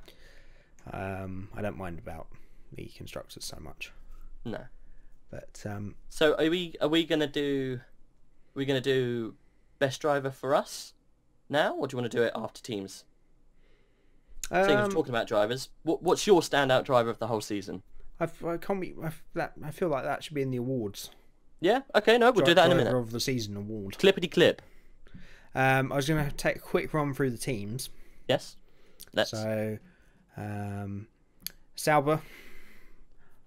I don't mind about the constructors so much. No. But so are we gonna do best driver for us now, or do you want to do it after teams? Seeing as we're talking about drivers, what's your standout driver of the whole season? I feel like that should be in the awards. Yeah. Okay. No, we'll do that in a minute. Driver of the season award. Clippity clip. I was going to take a quick run through the teams. Yes. Let's. So, Sauber.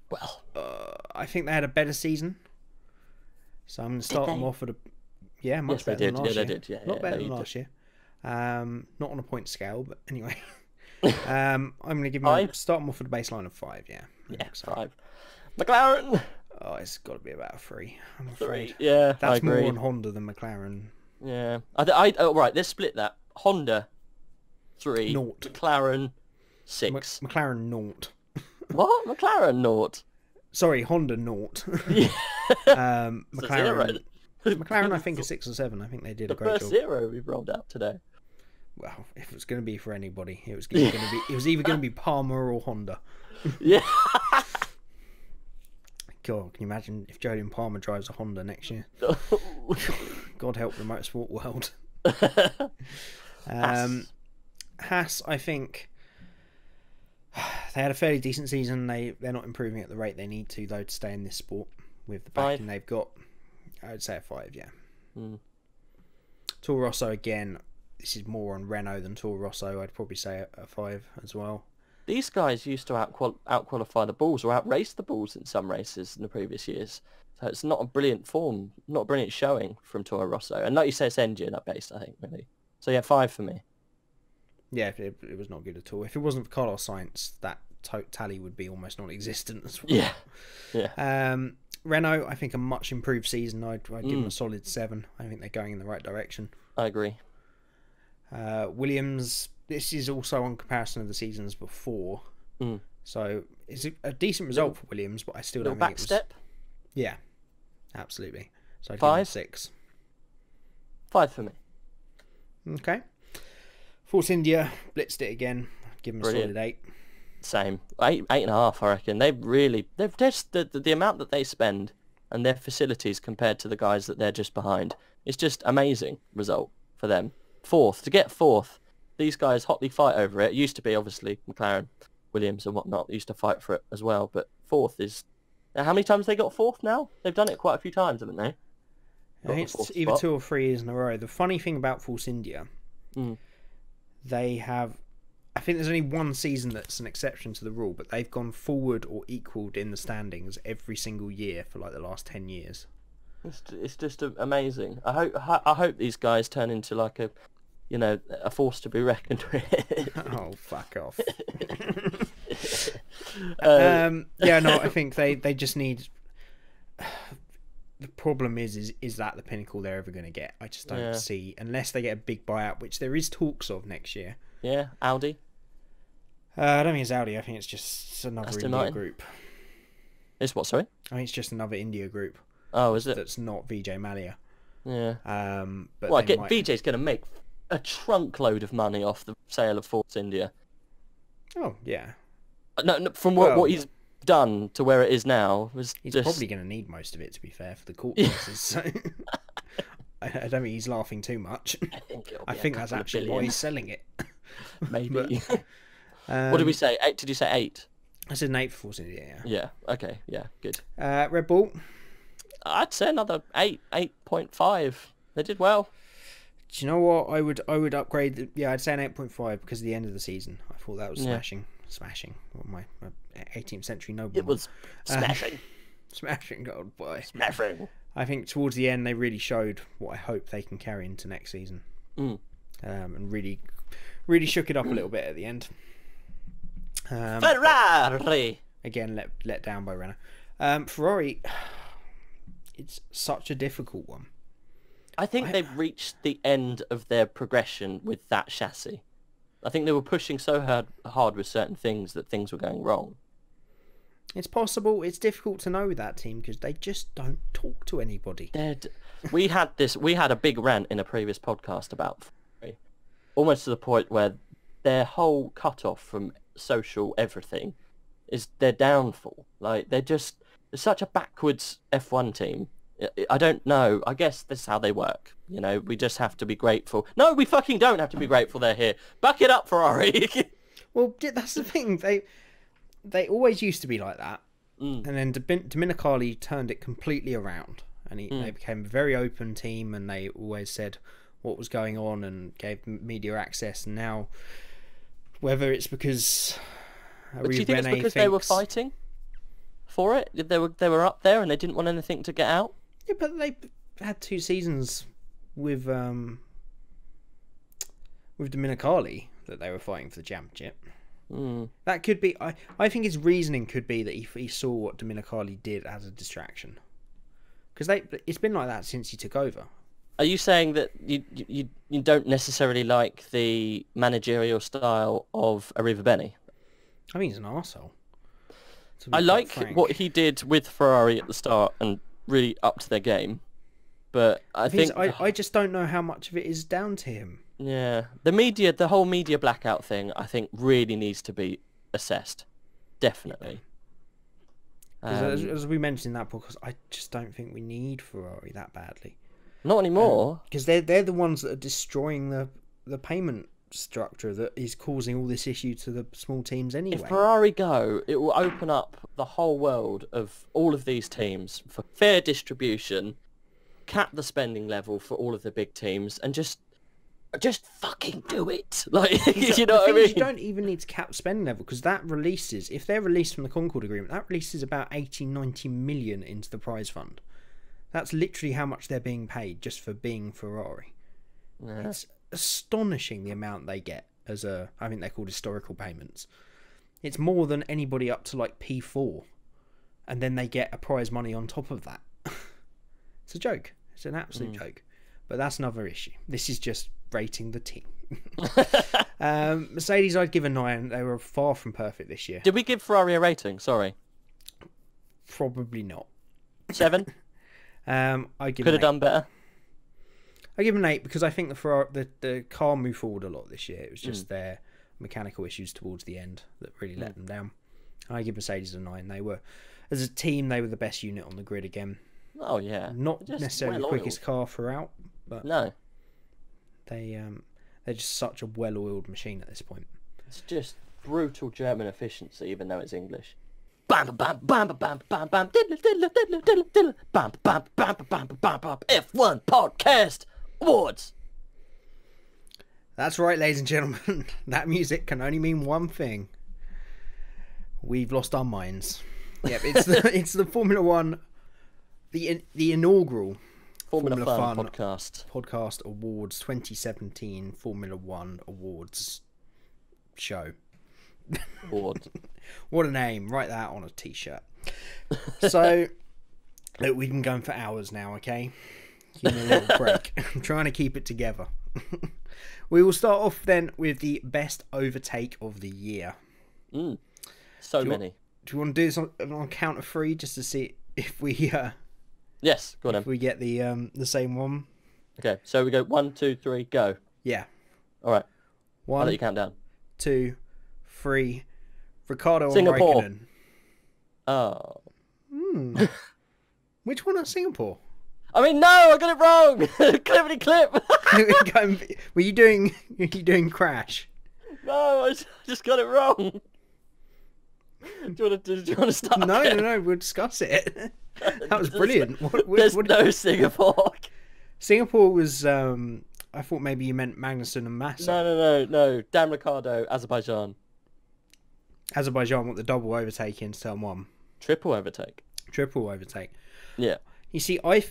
Well, I think they had a better season. So I'm going to start them off at much better than last year. They did. Yeah, not better than last year. Not on a point scale, but anyway. I'm going to give them start them off with a baseline of 5. Yeah. Yeah, 5. McLaren. Oh, it's got to be about a 3. I'm afraid. 3. Yeah, that's more on Honda than McLaren. Yeah. Right. Let's split that. Honda 3. 0. McLaren 6. McLaren 0. What? McLaren 0. Sorry, Honda 0. Yeah. McLaren. McLaren, I think, is 6 or 7. I think they did a great job. The first 0 we've rolled out today. Well, if it was going to be for anybody, it was either going to be Palmer or Honda. Yeah. God, can you imagine if Jolyon Palmer drives a Honda next year? God help the motorsport world. Haas, I think they had a fairly decent season. They're not improving at the rate they need to, though, to stay in this sport with the backing they've got. I would say a 5, yeah. Toro Rosso, again, this is more on Renault than Toro Rosso. I'd probably say a 5 as well. These guys used to out-qualify the Bulls or outrace the Bulls in some races in the previous years. So it's not a brilliant form, not a brilliant showing from Toro Rosso. And like you say, it's engine-based, I think, really. So yeah, 5 for me. Yeah, it was not good at all. If it wasn't for Carlos Sainz, that tally would be almost non-existent as well. Yeah. Renault, I think a much improved season. I'd give them a solid 7. I think they're going in the right direction. I agree. Williams, this is also on comparison of the seasons before. So it's a decent result for Williams, but I still don't think it was... step. Yeah, absolutely. So I'd 5? give them 6. 5 for me. Okay. Force India, blitzed it again. Give them Brilliant. a solid 8. Same. 8.5, I reckon. They've just the amount that they spend and their facilities compared to the guys that they're just behind. It's just amazing result for them. 4th. To get 4th, these guys hotly fight over it. It used to be, obviously, McLaren, Williams and whatnot used to fight for it as well. But 4th is... How many times have they got 4th now? They've done it quite a few times, haven't they? I think it's either 2 or 3 years in a row. The funny thing about Force India, they have... I think there's only one season that's an exception to the rule, but they've gone forward or equalled in the standings every single year for like the last 10 years. It's just amazing. I hope these guys turn into like a force to be reckoned with. Oh, fuck off. I think they just need... The problem is that the pinnacle they're ever going to get. I just don't see, unless they get a big buyout, which there is talks of next year. Yeah, Audi. I don't think it's Audi. I think it's just another Aston India Martin. group. It's what? Sorry. I think it's just another India group. Oh, is it? That's not Vijay Mallya. Yeah. But well, Vijay's going to make a trunk load of money off the sale of Force India. Oh yeah. No, from what he's done to where it is now was he's just... probably going to need most of it, to be fair, for the court cases. So I don't think he's laughing too much. I think that's actually why he's selling it. Maybe. What did we say? 8? Did you say 8? I said an 8 for Force India. Yeah. Okay. Yeah. Good. Red Bull. I'd say another 8, 8.5. They did well. Do you know what? I would upgrade. I'd say an 8.5 because of the end of the season. I thought that was smashing. Well, my 18th century nobleman. It was smashing. Smashing, old boy. Smashing. I think towards the end they really showed what I hope they can carry into next season, and really shook it up a little bit at the end. Ferrari again let down by Renault. Ferrari, it's such a difficult one. I think they've reached the end of their progression with that chassis. I think they were pushing so hard with certain things that things were going wrong. It's possible. It's difficult to know with that team because they just don't talk to anybody. We had a big rant in a previous podcast about Ferrari, almost to the point where their whole cut-off from social everything is their downfall. Like they're such a backwards F1 team. I don't know. I guess that's how they work. We just have to be grateful. No, we fucking don't have to be grateful they're here. Back it up, Ferrari. Well, that's the thing. They always used to be like that. And then Dominicali turned it completely around. And they became a very open team, and they always said what was going on and gave media access. And now, whether it's because... Do you think it's because they were fighting for it? They were up there and they didn't want anything to get out? Yeah, but they had 2 seasons with Dominicali that they were fighting for the championship. That could be... I think his reasoning could be that he saw what Dominicali did as a distraction. Because it's been like that since he took over. Are you saying that you don't necessarily like the managerial style of Arrivabene? I mean, he's an arsehole. I like what he did with Ferrari at the start and really upped their game. But I think... I just don't know how much of it is down to him. Yeah. The whole media blackout thing, I think, really needs to be assessed. Definitely. As we mentioned in that podcast, I just don't think we need Ferrari that badly. Not anymore. Because they're the ones that are destroying the payment structure that is causing all this issue to the small teams anyway. If Ferrari go, it will open up the whole world of all of these teams for fair distribution, cap the spending level for all of the big teams, and just fucking do it. Like, you know what I mean? You don't even need to cap spending level because that releases, if they're released from the Concord Agreement, that releases about 80-90 million into the prize fund. That's literally how much they're being paid just for being Ferrari. Yeah. It's astonishing the amount they get I think they're called historical payments. It's more than anybody up to like P4, and then they get a prize money on top of that. It's a joke. It's an absolute joke. But that's another issue. This is just rating the team. Mercedes, I'd give a 9. They were far from perfect this year. Did we give Ferrari a rating? Sorry. Probably not. 7. I give. Could have done better. I give them an 8 because I think the car moved forward a lot this year. It was just their mechanical issues towards the end that really let them down. I give Mercedes a 9. They were, as a team, they were the best unit on the grid again. Oh yeah. Not necessarily the quickest car throughout, but no. They're just such a well-oiled machine at this point. It's just brutal German efficiency, even though it's English. Bam bam bam bam bam bam diddle diddle diddle diddle diddle bam bam bam bam bam bam F1 Podcast Awards. That's right, ladies and gentlemen. That music can only mean one thing. We've lost our minds. Yep, it's the Formula One, the inaugural Formula Fun podcast Awards 2017 Formula One Awards show. Award. What a name! Write that on a t-shirt. So, look, we've been going for hours now. Okay, give me a little break. I'm trying to keep it together. We will start off then with the best overtake of the year. So many. Do you want to do this on count of 3 just to see if we yes, go on. If we get the same one. Okay, so we go 1, 2, 3, go. Yeah. All right. 1. I'll let you count down. 2, 3. Ricardo Singapore. Raikkonen. Oh. Which one at Singapore? I mean, no, I got it wrong. Clippity clip. Were you doing Crash? No, I just got it wrong. Do you want to start? No, we'll discuss it. That was brilliant. There's no Singapore. Singapore was. I thought maybe you meant Magnussen and Massa. No. Dan Ricciardo, Azerbaijan. Azerbaijan, what, the double overtake in turn 1? Triple overtake. Yeah. You see, I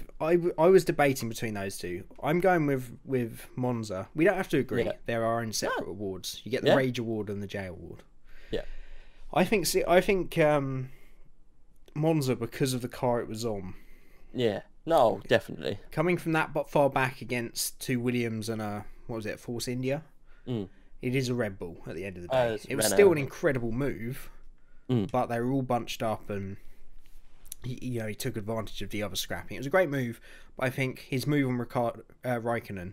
was debating between those two. I'm going with Monza. We don't have to agree. Yeah. There are own separate awards. You get the Rage Award and the J Award. Yeah. I think Monza, because of the car it was on. Yeah. No, definitely. Coming from that but far back against 2 Williams and a Force India. It is a Red Bull at the end of the day. It was still an incredible move, but they were all bunched up and he took advantage of the other scrapping. It was a great move, but I think his move on Raikkonen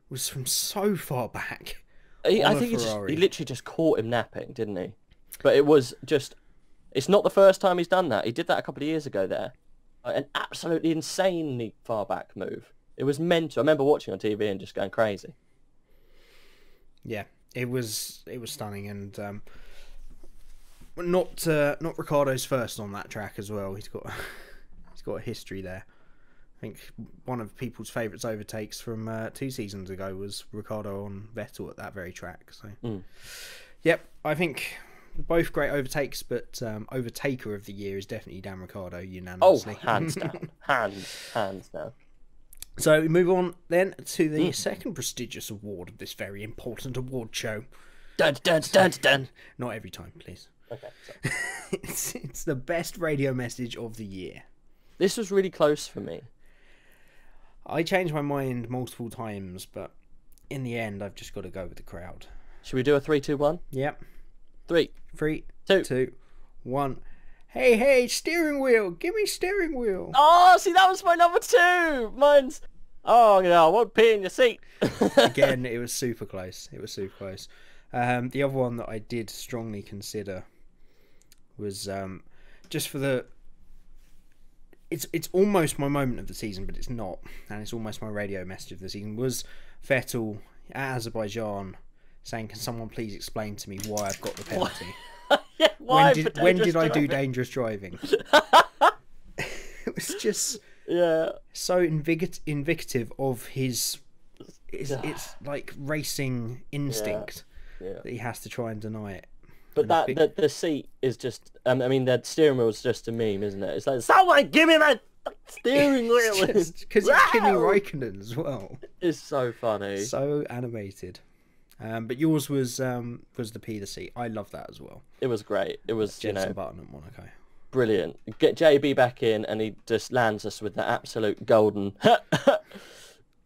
was from so far back. I think he literally just caught him napping, didn't he? But it was just... It's not the first time he's done that. He did that a couple of years ago there. An absolutely insanely far back move. It was mental. I remember watching on TV and just going crazy. Yeah, it was stunning, and not Ricciardo's first on that track as well. He's got a history there. I think one of people's favourites overtakes from 2 seasons ago was Ricciardo on Vettel at that very track. So, Yep, I think both great overtakes, but overtaker of the year is definitely Dan Ricciardo unanimously. Oh, hands down, hands down. So we move on then to the second prestigious award of this very important award show. Dun. Not every time, please. Okay. It's the best radio message of the year. This was really close for me. I changed my mind multiple times, but in the end, I've just got to go with the crowd. Should we do a 3, 2, 1? Yep. 3, 2, 1. Hey, steering wheel! Give me steering wheel! Oh, see, that was my number 2! Mine's... Oh, yeah, I won't pee in your seat. Again, it was super close. The other one that I did strongly consider was just for the... It's almost my moment of the season, but it's not. And it's almost my radio message of the season, was Vettel at Azerbaijan saying, can someone please explain to me why I've got the penalty? Yeah, when did I do dangerous driving? It was just so indicative of his it's like racing instinct that he has to try and deny it. But the seat is just I mean the steering wheel is just a meme, isn't it? It's like, someone give me that steering wheel, because it's Kimi Raikkonen as well. It's so funny, so animated. But yours was the P to C. I love that as well. It was great. It was, Jenson Button at Monaco. Brilliant. Get JB back in, and he just lands us with the absolute golden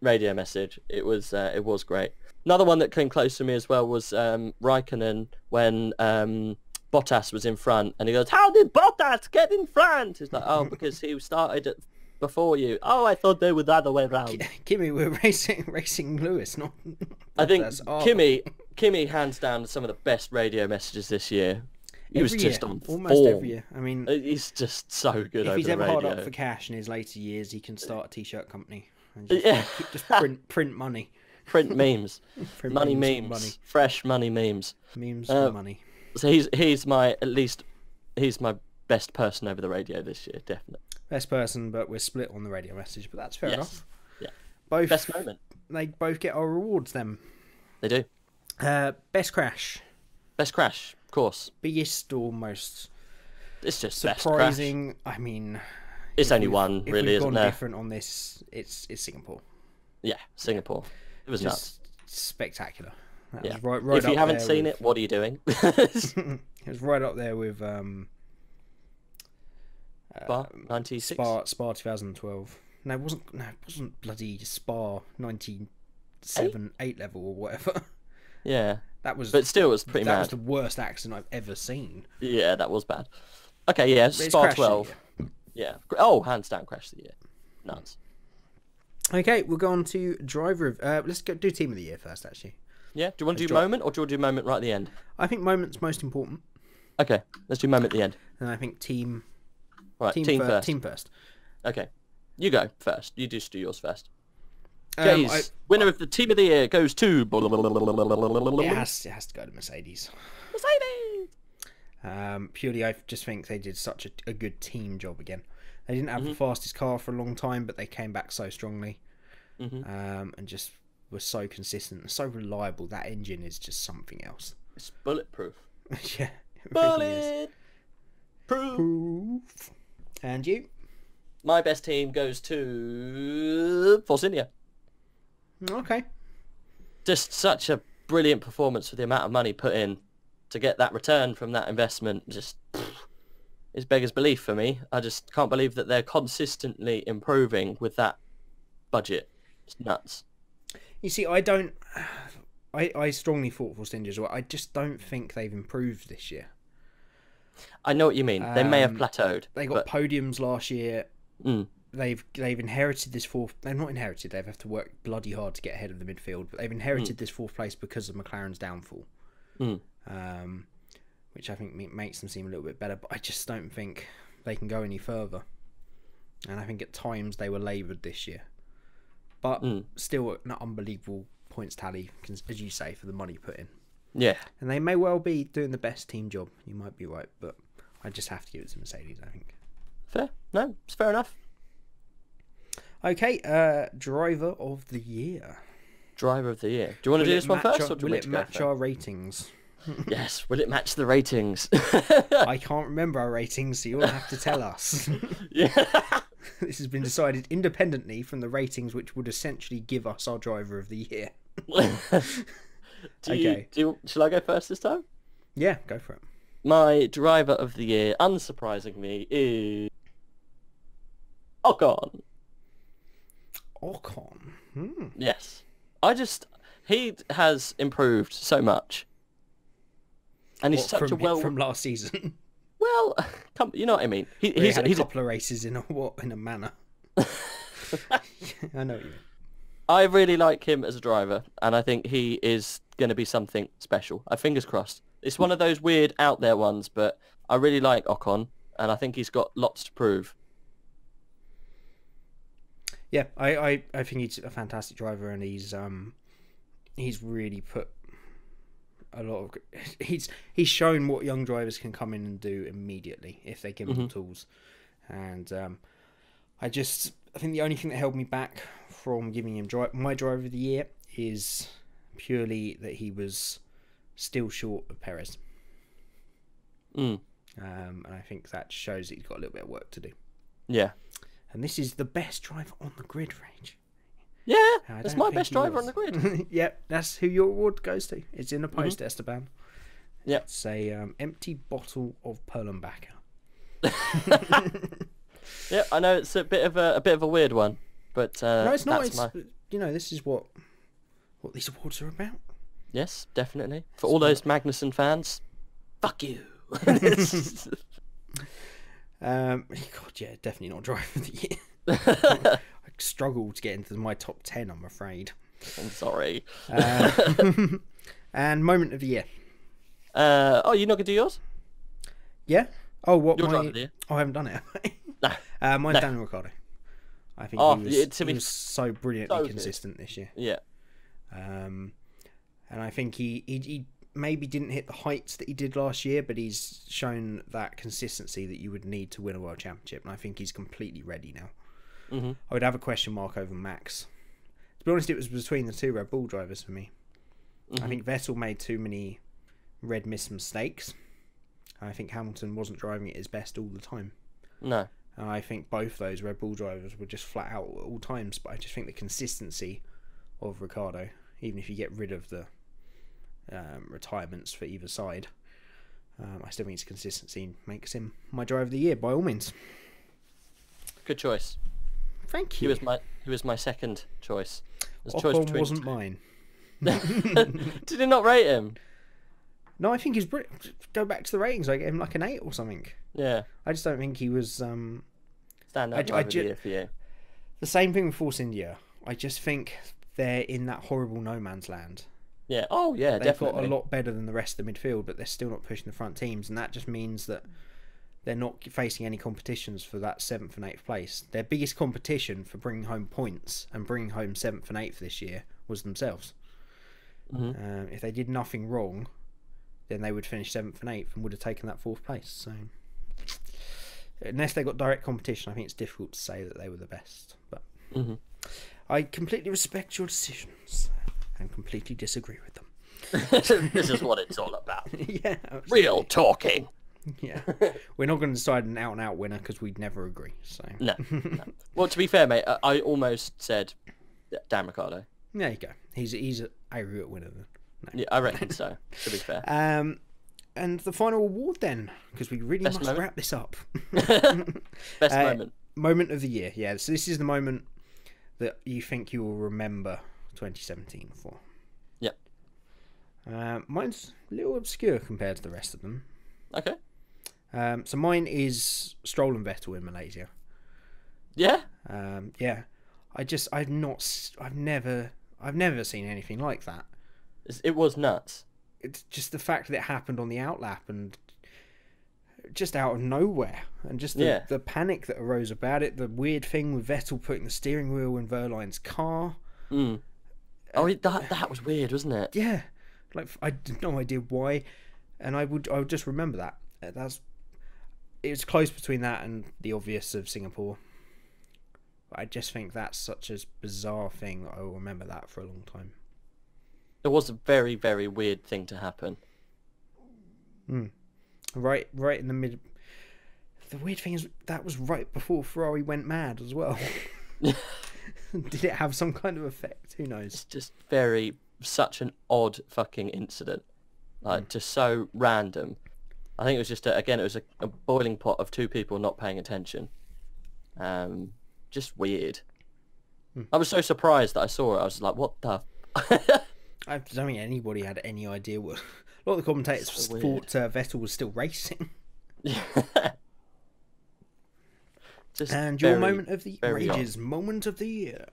radio message. It was great. Another one that came close to me as well was Raikkonen when Bottas was in front, and he goes, "How did Bottas get in front?" It's like, "Oh, because he started before you." "Oh, I thought they were the other way around." Kimi, we're racing Lewis, not. I think Kimi hands down some of the best radio messages this year. He was just on almost form. every year. I mean, he's just so good. If he's ever radio. hard up for cash in his later years, he can start a t-shirt company and just print money, print memes, print money memes, memes, fresh money memes, for money. So he's my best person over the radio this year, definitely. Best person, but we're split on the radio message. But that's fair enough. Yeah. Both best moment. They both get our rewards. Then they do. Best crash. Best crash, of course. Biggest or most. It's just surprising. Best crash. I mean, it's only one, really, isn't there? Different on this. It's Singapore. Yeah, Singapore. It was just nuts. Spectacular. That yeah. was right if you haven't seen it, what are you doing? It was right up there with Spa 96. Spa 2012. No, it wasn't bloody Spa 97-8 level or whatever. Yeah, that was. But still, it was pretty mad. That was the worst accident I've ever seen. Yeah, that was bad. Okay, yeah, Spa 12. Yeah. Oh, hands down, crash of the year. Nuts. Okay, we'll go on to driver of. Let's do team of the year first, actually. Yeah. Do you want to do moment, or do you want to do moment right at the end? I think moment's most important. Okay, let's do moment at the end. And I think team. Right, team first. Team first. Okay, you go first. You just do yours first. Winner of the team of the year goes to. It has to go to Mercedes. Purely, I just think they did such a good team job again. They didn't have the fastest car for a long time, but they came back so strongly, and just were so consistent and so reliable. That engine is just something else. It's bulletproof. Yeah, it really is. And you? My best team goes to Force India. Okay. Just such a brilliant performance for the amount of money put in to get that return from that investment. Just is beggars belief for me. I just can't believe that they're consistently improving with that budget. It's nuts. You see, I strongly thought Force India as well. I just don't think they've improved this year. I know what you mean. They may have plateaued. They got podiums last year. They've inherited this fourth. They've not inherited. They've have to work bloody hard to get ahead of the midfield. But they've inherited this fourth place because of McLaren's downfall, which I think makes them seem a little bit better. But I just don't think they can go any further. And I think at times they were laboured this year, but still an unbelievable points tally, as you say, for the money put in. Yeah, and they may well be doing the best team job. You might be right, but I just have to give it to Mercedes, I think. Fair. No, it's fair enough. Okay, driver of the year. Driver of the year. Do you want to do this one first, or do you want to go match our ratings? Yes, will it match the ratings? I can't remember our ratings, so you'll have to tell us. Yeah. This has been decided independently from the ratings, which would essentially give us our driver of the year. Shall I go first this time? Yeah, go for it. My driver of the year, unsurprisingly, is Ocon. Ocon? Yes. He has improved so much. And he's such from last season. Well, you know what I mean. He's had a couple of races in a manner. I know what you mean. I really like him as a driver, and I think he is going to be something special. Fingers crossed. It's one of those weird out there ones, but I really like Ocon, and I think he's got lots to prove. Yeah, I think he's a fantastic driver, and he's really put a lot of. He's shown what young drivers can come in and do immediately if they give him the tools, and I think the only thing that held me back from giving him my driver of the year is purely that he was still short of Perez. And I think that shows that he's got a little bit of work to do. Yeah. And this is the best driver on the grid, Rage. Yeah, that's my best driver on the grid. Yep, that's who your award goes to. It's in the post, Esteban. Yeah, it's a empty bottle of Perlenbacher. Yeah, I know it's a bit of a weird one, but no, it's not. It's, this is what these awards are about. Yes, definitely. For all those Magnussen fans, fuck you. God, yeah, definitely not driver of the year. I struggle to get into my top 10, I'm afraid. I'm sorry. And moment of the year. Oh, you're not gonna do yours? Yeah. Oh, what? Your driver of the year? Oh, I haven't done it. No. Mine's Daniel Ricciardo. I think he was so brilliantly so consistent this year. Yeah. And I think he maybe didn't hit the heights that he did last year, but he's shown that consistency that you would need to win a world championship, and I think he's completely ready now. Mm-hmm. I would have a question mark over Max. To be honest, it was between the two Red Bull drivers for me. I think Vettel made too many red missed mistakes. I think Hamilton wasn't driving at his best all the time. No. And I think both those Red Bull drivers were just flat out at all times, but I just think the consistency of Ricciardo, even if you get rid of the retirements for either side, I still think his consistency makes him my driver of the year by all means. Good choice. Thank you. He was my second choice. Ocon wasn't mine. Did you not rate him? No, I think he's brilliant. Go back to the ratings. I gave him like an 8 or something. Yeah. I just don't think he was stand up driver of the year for you. The same thing with Force India. I just think they're in that horrible no man's land. Yeah. Oh, yeah, They've definitely. got a lot better than the rest of the midfield, but they're still not pushing the front teams, and that just means that they're not facing any competitions for that 7th and 8th place. Their biggest competition for bringing home points and bringing home 7th and 8th this year was themselves. Mm-hmm. If they did nothing wrong, then they would finish 7th and 8th and would have taken that 4th place. So, unless they got direct competition, I think it's difficult to say that they were the best. But I completely respect your decisions and completely disagree with them. This is what it's all about. Yeah, absolutely. Real talking. Yeah, we're not going to decide an out-and-out winner because we'd never agree. So no. Well, to be fair, mate, I almost said Dan Ricciardo. There you go. He's an aggregate winner then. No. Yeah, I reckon so. To be fair. And the final award then, because we really must wrap this up. Best moment. Moment of the year. Yeah. So this is the moment that you think you will remember 2017 for. Yep. Mine's a little obscure compared to the rest of them. Okay. So mine is Stroll and Vettel in Malaysia. Yeah. Yeah. I've never seen anything like that. It was nuts. It's just the fact that it happened on the outlap and just out of nowhere, and just the panic that arose about it. The weird thing with Vettel putting the steering wheel in Verline's car. Mm. Oh, that was weird, wasn't it? Yeah, like I had no idea why, and I would just remember that. It was close between that and the obvious of Singapore. I just think that's such a bizarre thing. I will remember that for a long time. It was a very, very weird thing to happen. Right in the mid. The weird thing is that was right before Ferrari went mad as well. Did it have some kind of effect? Who knows? It's just such an odd fucking incident. Like, just so random. I think it was just, it was a boiling pot of two people not paying attention. Just weird. I was so surprised that I saw it. I was like, what the... I don't think anybody had any idea what... A lot of the commentators thought Vettel was still racing. And your moment of the... Rage's moment of the year.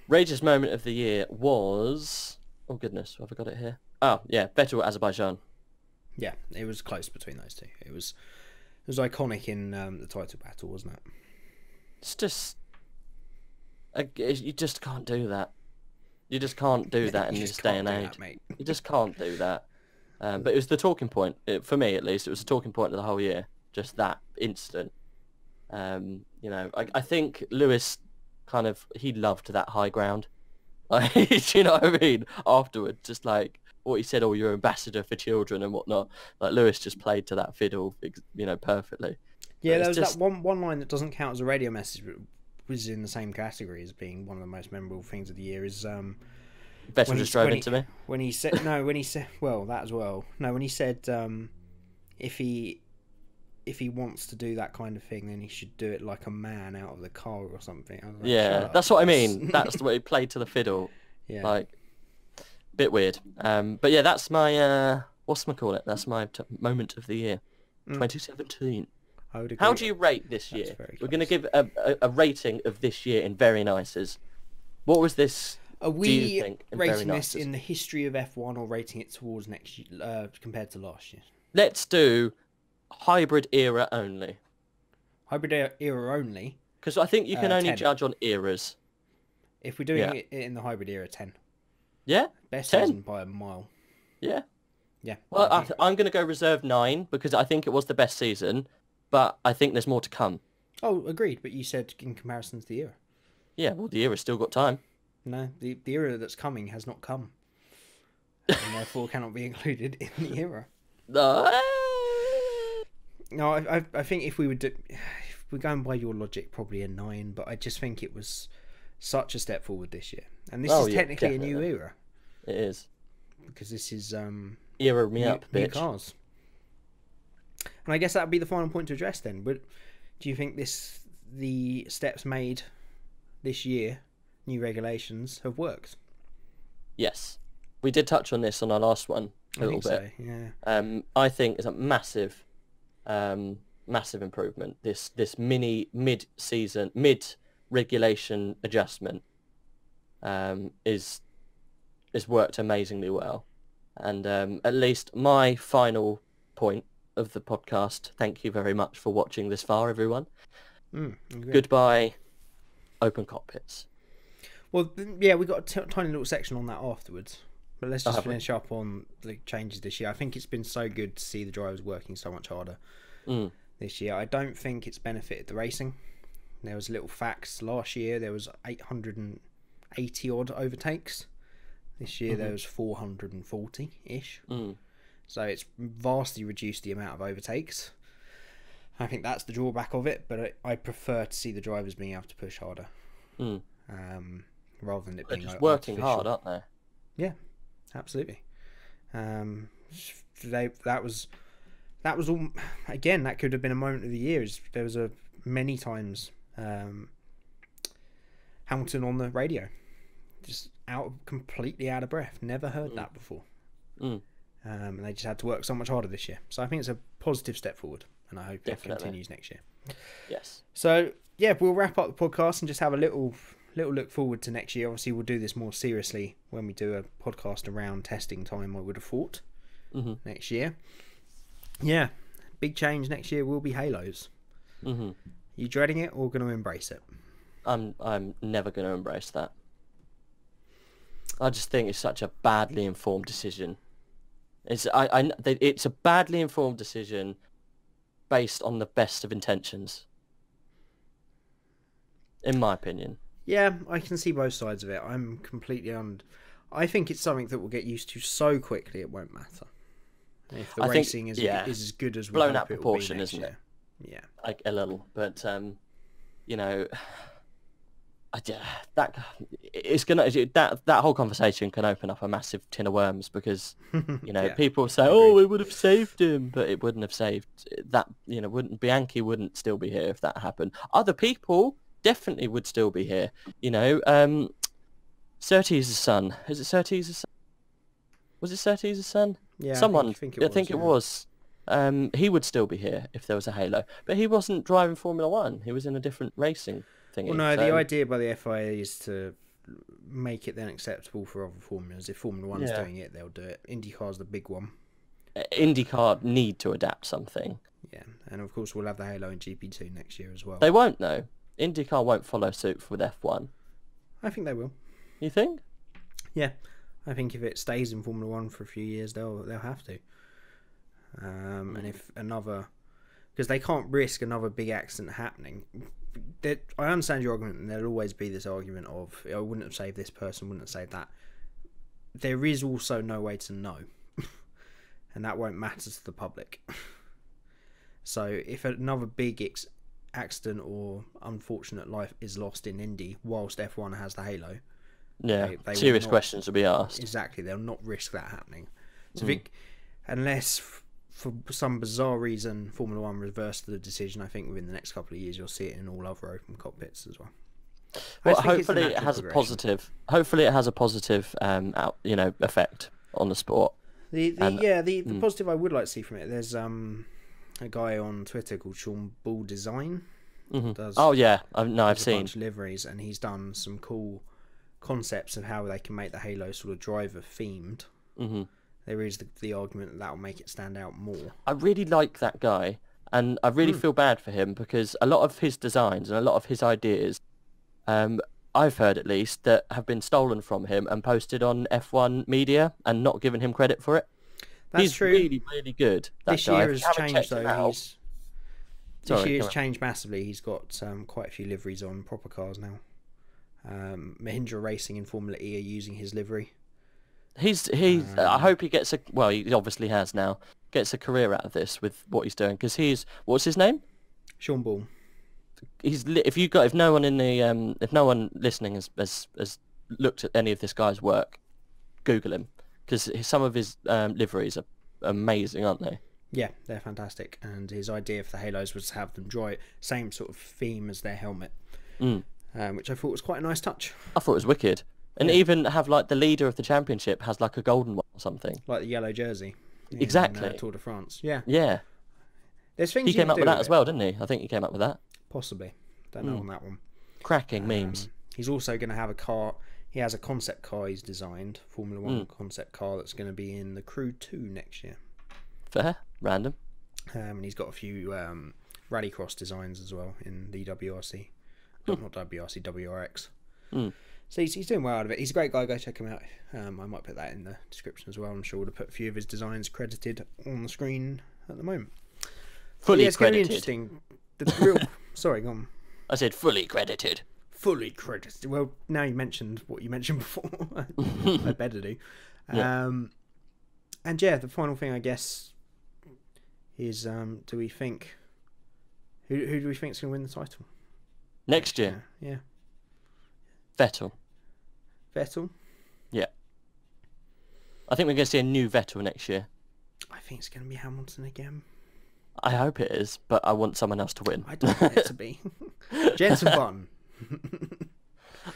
Rage's moment of the year was... Oh, goodness. Have I got it here? Oh, yeah. Vettel Azerbaijan. Yeah, it was close between those two. It was iconic in the title battle, wasn't it? It's just... You just can't do that. You just can't do that in this day and age. You just can't do that. But it was the talking point, for me at least, it was the talking point of the whole year. Just that incident. I think Lewis he loved that high ground. Like, do you know what I mean? Afterwards, just like what he said, you're ambassador for children and whatnot. Like, Lewis just played to that fiddle, perfectly. Yeah, there was that one line that doesn't count as a radio message, but was in the same category as being one of the most memorable things of the year is Vettel just drove into me. When he said well, that as well. No, when he said if he wants to do that kind of thing, then he should do it like a man out of the car or something. I was like, yeah, that's what I mean. That's the way he played to the fiddle. Yeah, like bit weird. But yeah, that's my whatchamacallit? That's my moment of the year, 2017. I would agree. How do you rate this year? We're going to give a rating of this year in Very Nices. What was this? Are we rating this in the history of F1 or rating it towards next year compared to last year? Let's do hybrid era only. Hybrid era only? Because I think you can only 10. judge on eras. If we're doing it in the hybrid era, 10. Yeah? Best 10. season by a mile. Yeah. Yeah. Well, I'm going to go reserve 9 because I think it was the best season, but I think there's more to come. Oh, agreed. But you said in comparison to the era. Yeah, well, the era's still got time. No, the era that's coming has not come. And therefore cannot be included in the era. No, I think if we're going by your logic, probably a 9, but I just think it was such a step forward this year. And this is technically a new era. It is. Because this is era me up, bitch. New cars. And I guess that would be the final point to address then. But do you think the steps made this year, new regulations, have worked? Yes. We did touch on this on our last one a little bit. So, yeah. I think it's a massive improvement. This mid-season, mid-regulation adjustment is worked amazingly well. And at least my final point of the podcast, thank you very much for watching this far, everyone. Goodbye, open cockpits. Well, yeah, we got a tiny little section on that afterwards. But let's just finish up on the changes this year. I think it's been so good to see the drivers working so much harder this year. I don't think it's benefited the racing. There was little facts. Last year there was 880 odd overtakes. This year there was 440-ish. So it's vastly reduced the amount of overtakes. I think that's the drawback of it, but I prefer to see the drivers being able to push harder. Rather than it being just working artificial. hard, aren't they? Yeah, absolutely. That was all. Again, that could have been a moment of the year. There was many times Hamilton on the radio, just completely out of breath. Never heard that before. And they just had to work so much harder this year. So I think it's a positive step forward, and I hope it continues next year. Yes. So yeah, we'll wrap up the podcast and just have a little look forward to next year. Obviously, we'll do this more seriously when we do a podcast around testing time, I would have thought, next year. Yeah, big change next year will be halos. You dreading it or going to embrace it? I'm never going to embrace that. I just think it's such a badly informed decision. It's a badly informed decision based on the best of intentions, in my opinion. Yeah, I can see both sides of it. I'm completely I think it's something that we'll get used to so quickly it won't matter. If the racing is as good as we blown hope out proportion, isn't it? Yeah, like a little, but you know, that whole conversation can open up a massive tin of worms because you know people say, "Oh, it would have saved him," but it wouldn't have saved that. You know, Bianchi wouldn't still be here if that happened. Other people definitely would still be here. You know, Surtees' son. Is it Surtees' son? Was it Surtees' son? Yeah, someone. I think it was. He would still be here if there was a Halo, but he wasn't driving Formula 1. He was in a different racing thing. Well, no, the idea by the FIA is to make it then acceptable for other formulas. If Formula 1's doing it, they'll do it. IndyCar's the big one. IndyCar need to adapt something. Yeah, and of course we'll have the Halo in GP2 next year as well. They won't, though. IndyCar won't follow suit with F1. I think they will. You think? Yeah, I think if it stays in Formula 1 for a few years, they'll have to. And if because they can't risk another big accident happening. I understand your argument, and there'll always be this argument of I wouldn't have saved this person, wouldn't have saved that. There is also no way to know, and that won't matter to the public. So if another big accident or unfortunate life is lost in Indy whilst F1 has the halo. Yeah, they serious questions will be asked. Exactly, they'll not risk that happening. So I think, unless for some bizarre reason Formula One reversed the decision, I think within the next couple of years you'll see it in all other open cockpits as well. Well, hopefully it has a positive. Hopefully it has a positive, effect on the sport. The positive I would like to see from it. There's a guy on Twitter called Sean Bull Design. I've seen a bunch of liveries, and he's done some cool concepts of how they can make the Halo sort of driver themed. Mm-hmm. There is the argument that will make it stand out more. I really like that guy, and I really feel bad for him because a lot of his designs and a lot of his ideas, I've heard at least, that have been stolen from him and posted on F1 media and not given him credit for it. That's true. He's really, really good. This year has changed though. This year has changed massively. He's got quite a few liveries on proper cars now. Mahindra Racing in Formula E are using his livery. I hope he gets he obviously has now, gets a career out of this with what he's doing, because what's his name? Sean Bull. If no one listening has looked at any of this guy's work, Google him, because some of his liveries are amazing, aren't they? Yeah, they're fantastic, and his idea for the Halos was to have them draw same sort of theme as their helmet, which I thought was quite a nice touch. I thought it was wicked. And even have like the leader of the championship has like a golden one or something. Like the yellow jersey. Exactly. Tour de France. Yeah. Yeah. There's things he came up with that as well, didn't he? I think he came up with that. Possibly. Don't know on that one. Cracking memes. He's also going to have a car. He has a concept car he's designed, Formula One concept car that's going to be in the Crew 2 next year. Fair. Random. And he's got a few rallycross designs as well in the WRC. Not WRC, WRX. So he's doing well out of it. He's a great guy. Go check him out. I might put that in the description as well. I'm sure to put a few of his designs credited on the screen at the moment. Fully it's credited. It's going to be interesting. Sorry, go on. I said fully credited. Fully credited. Well, now you mentioned what you mentioned before. I better do. And the final thing, I guess, is do we think... Who do we think is going to win the title? Next year? Yeah. Vettel. Yeah. I think we're going to see a new Vettel next year. I think it's going to be Hamilton again. I hope it is, but I want someone else to win. I don't want it to be. Jenson Button.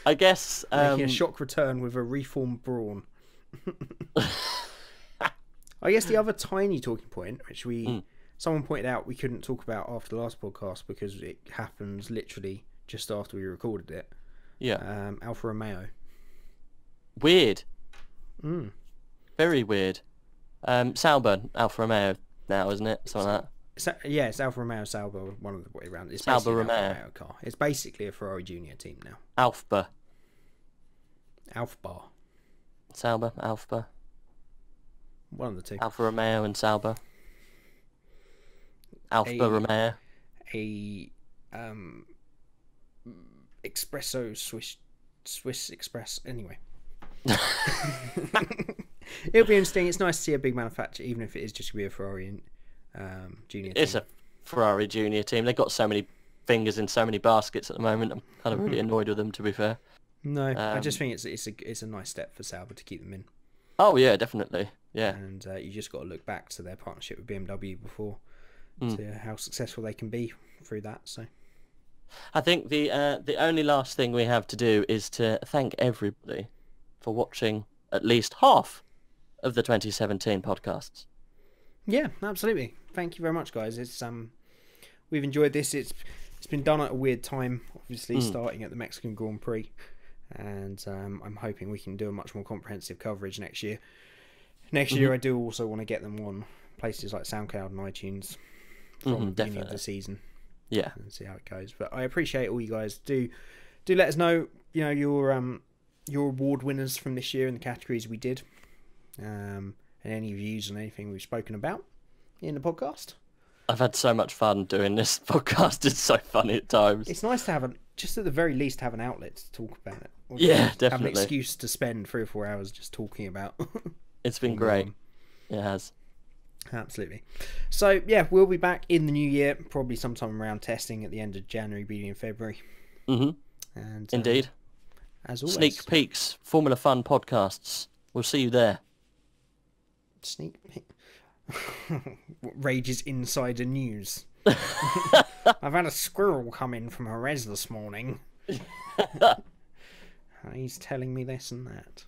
I guess... making a shock return with a reformed Brawn. I guess the other tiny talking point, which someone pointed out we couldn't talk about after the last podcast because it happened literally just after we recorded it. Yeah. Alfa Romeo. Weird. Very weird. Sauber, Alfa Romeo now, isn't it? Something like that. It's Alfa Romeo, Sauber, one of the way around. It's Sauber Romeo. Alfa Romeo car. It's basically a Ferrari Junior team now. Alfa. Sauber. Alfa. One of the two. Alfa Romeo and Sauber. Romeo. Espresso Swiss Express. Anyway. It'll be interesting. It's nice to see a big manufacturer, even if it is just to be a Ferrari junior team. It's a Ferrari junior team. They've got so many fingers in so many baskets at the moment. I'm kind of really annoyed with them, to be fair. No, I just think it's a nice step for Sauber to keep them in. Oh yeah, definitely. Yeah. And you just got to look back to their partnership with BMW before to how successful they can be through that. So I think the only last thing we have to do is to thank everybody for watching at least half of the 2017 podcasts. Yeah, absolutely. Thank you very much, guys. It's we've enjoyed this. It's been done at a weird time, obviously starting at the Mexican Grand Prix, and I'm hoping we can do a much more comprehensive coverage next year. Next year, I do also want to get them on places like SoundCloud and iTunes from the beginning of the season. Yeah, and see how it goes. But I appreciate all you guys. Do let us know. You know your award winners from this year in the categories we did, and any views on anything we've spoken about in the podcast. I've had so much fun doing this podcast. It's so funny at times. It's nice to have just at the very least have an outlet to talk about it. Or definitely. Have an excuse to spend 3 or 4 hours just talking about. It's been great. It has. Absolutely. So, yeah, we'll be back in the new year, probably sometime around testing at the end of January, beginning of February. And indeed. As always. Sneak peeks, Formula Fun podcasts. We'll see you there. Sneak peek. Rage's insider news. I've had a squirrel come in from Jerez this morning. He's telling me this and that.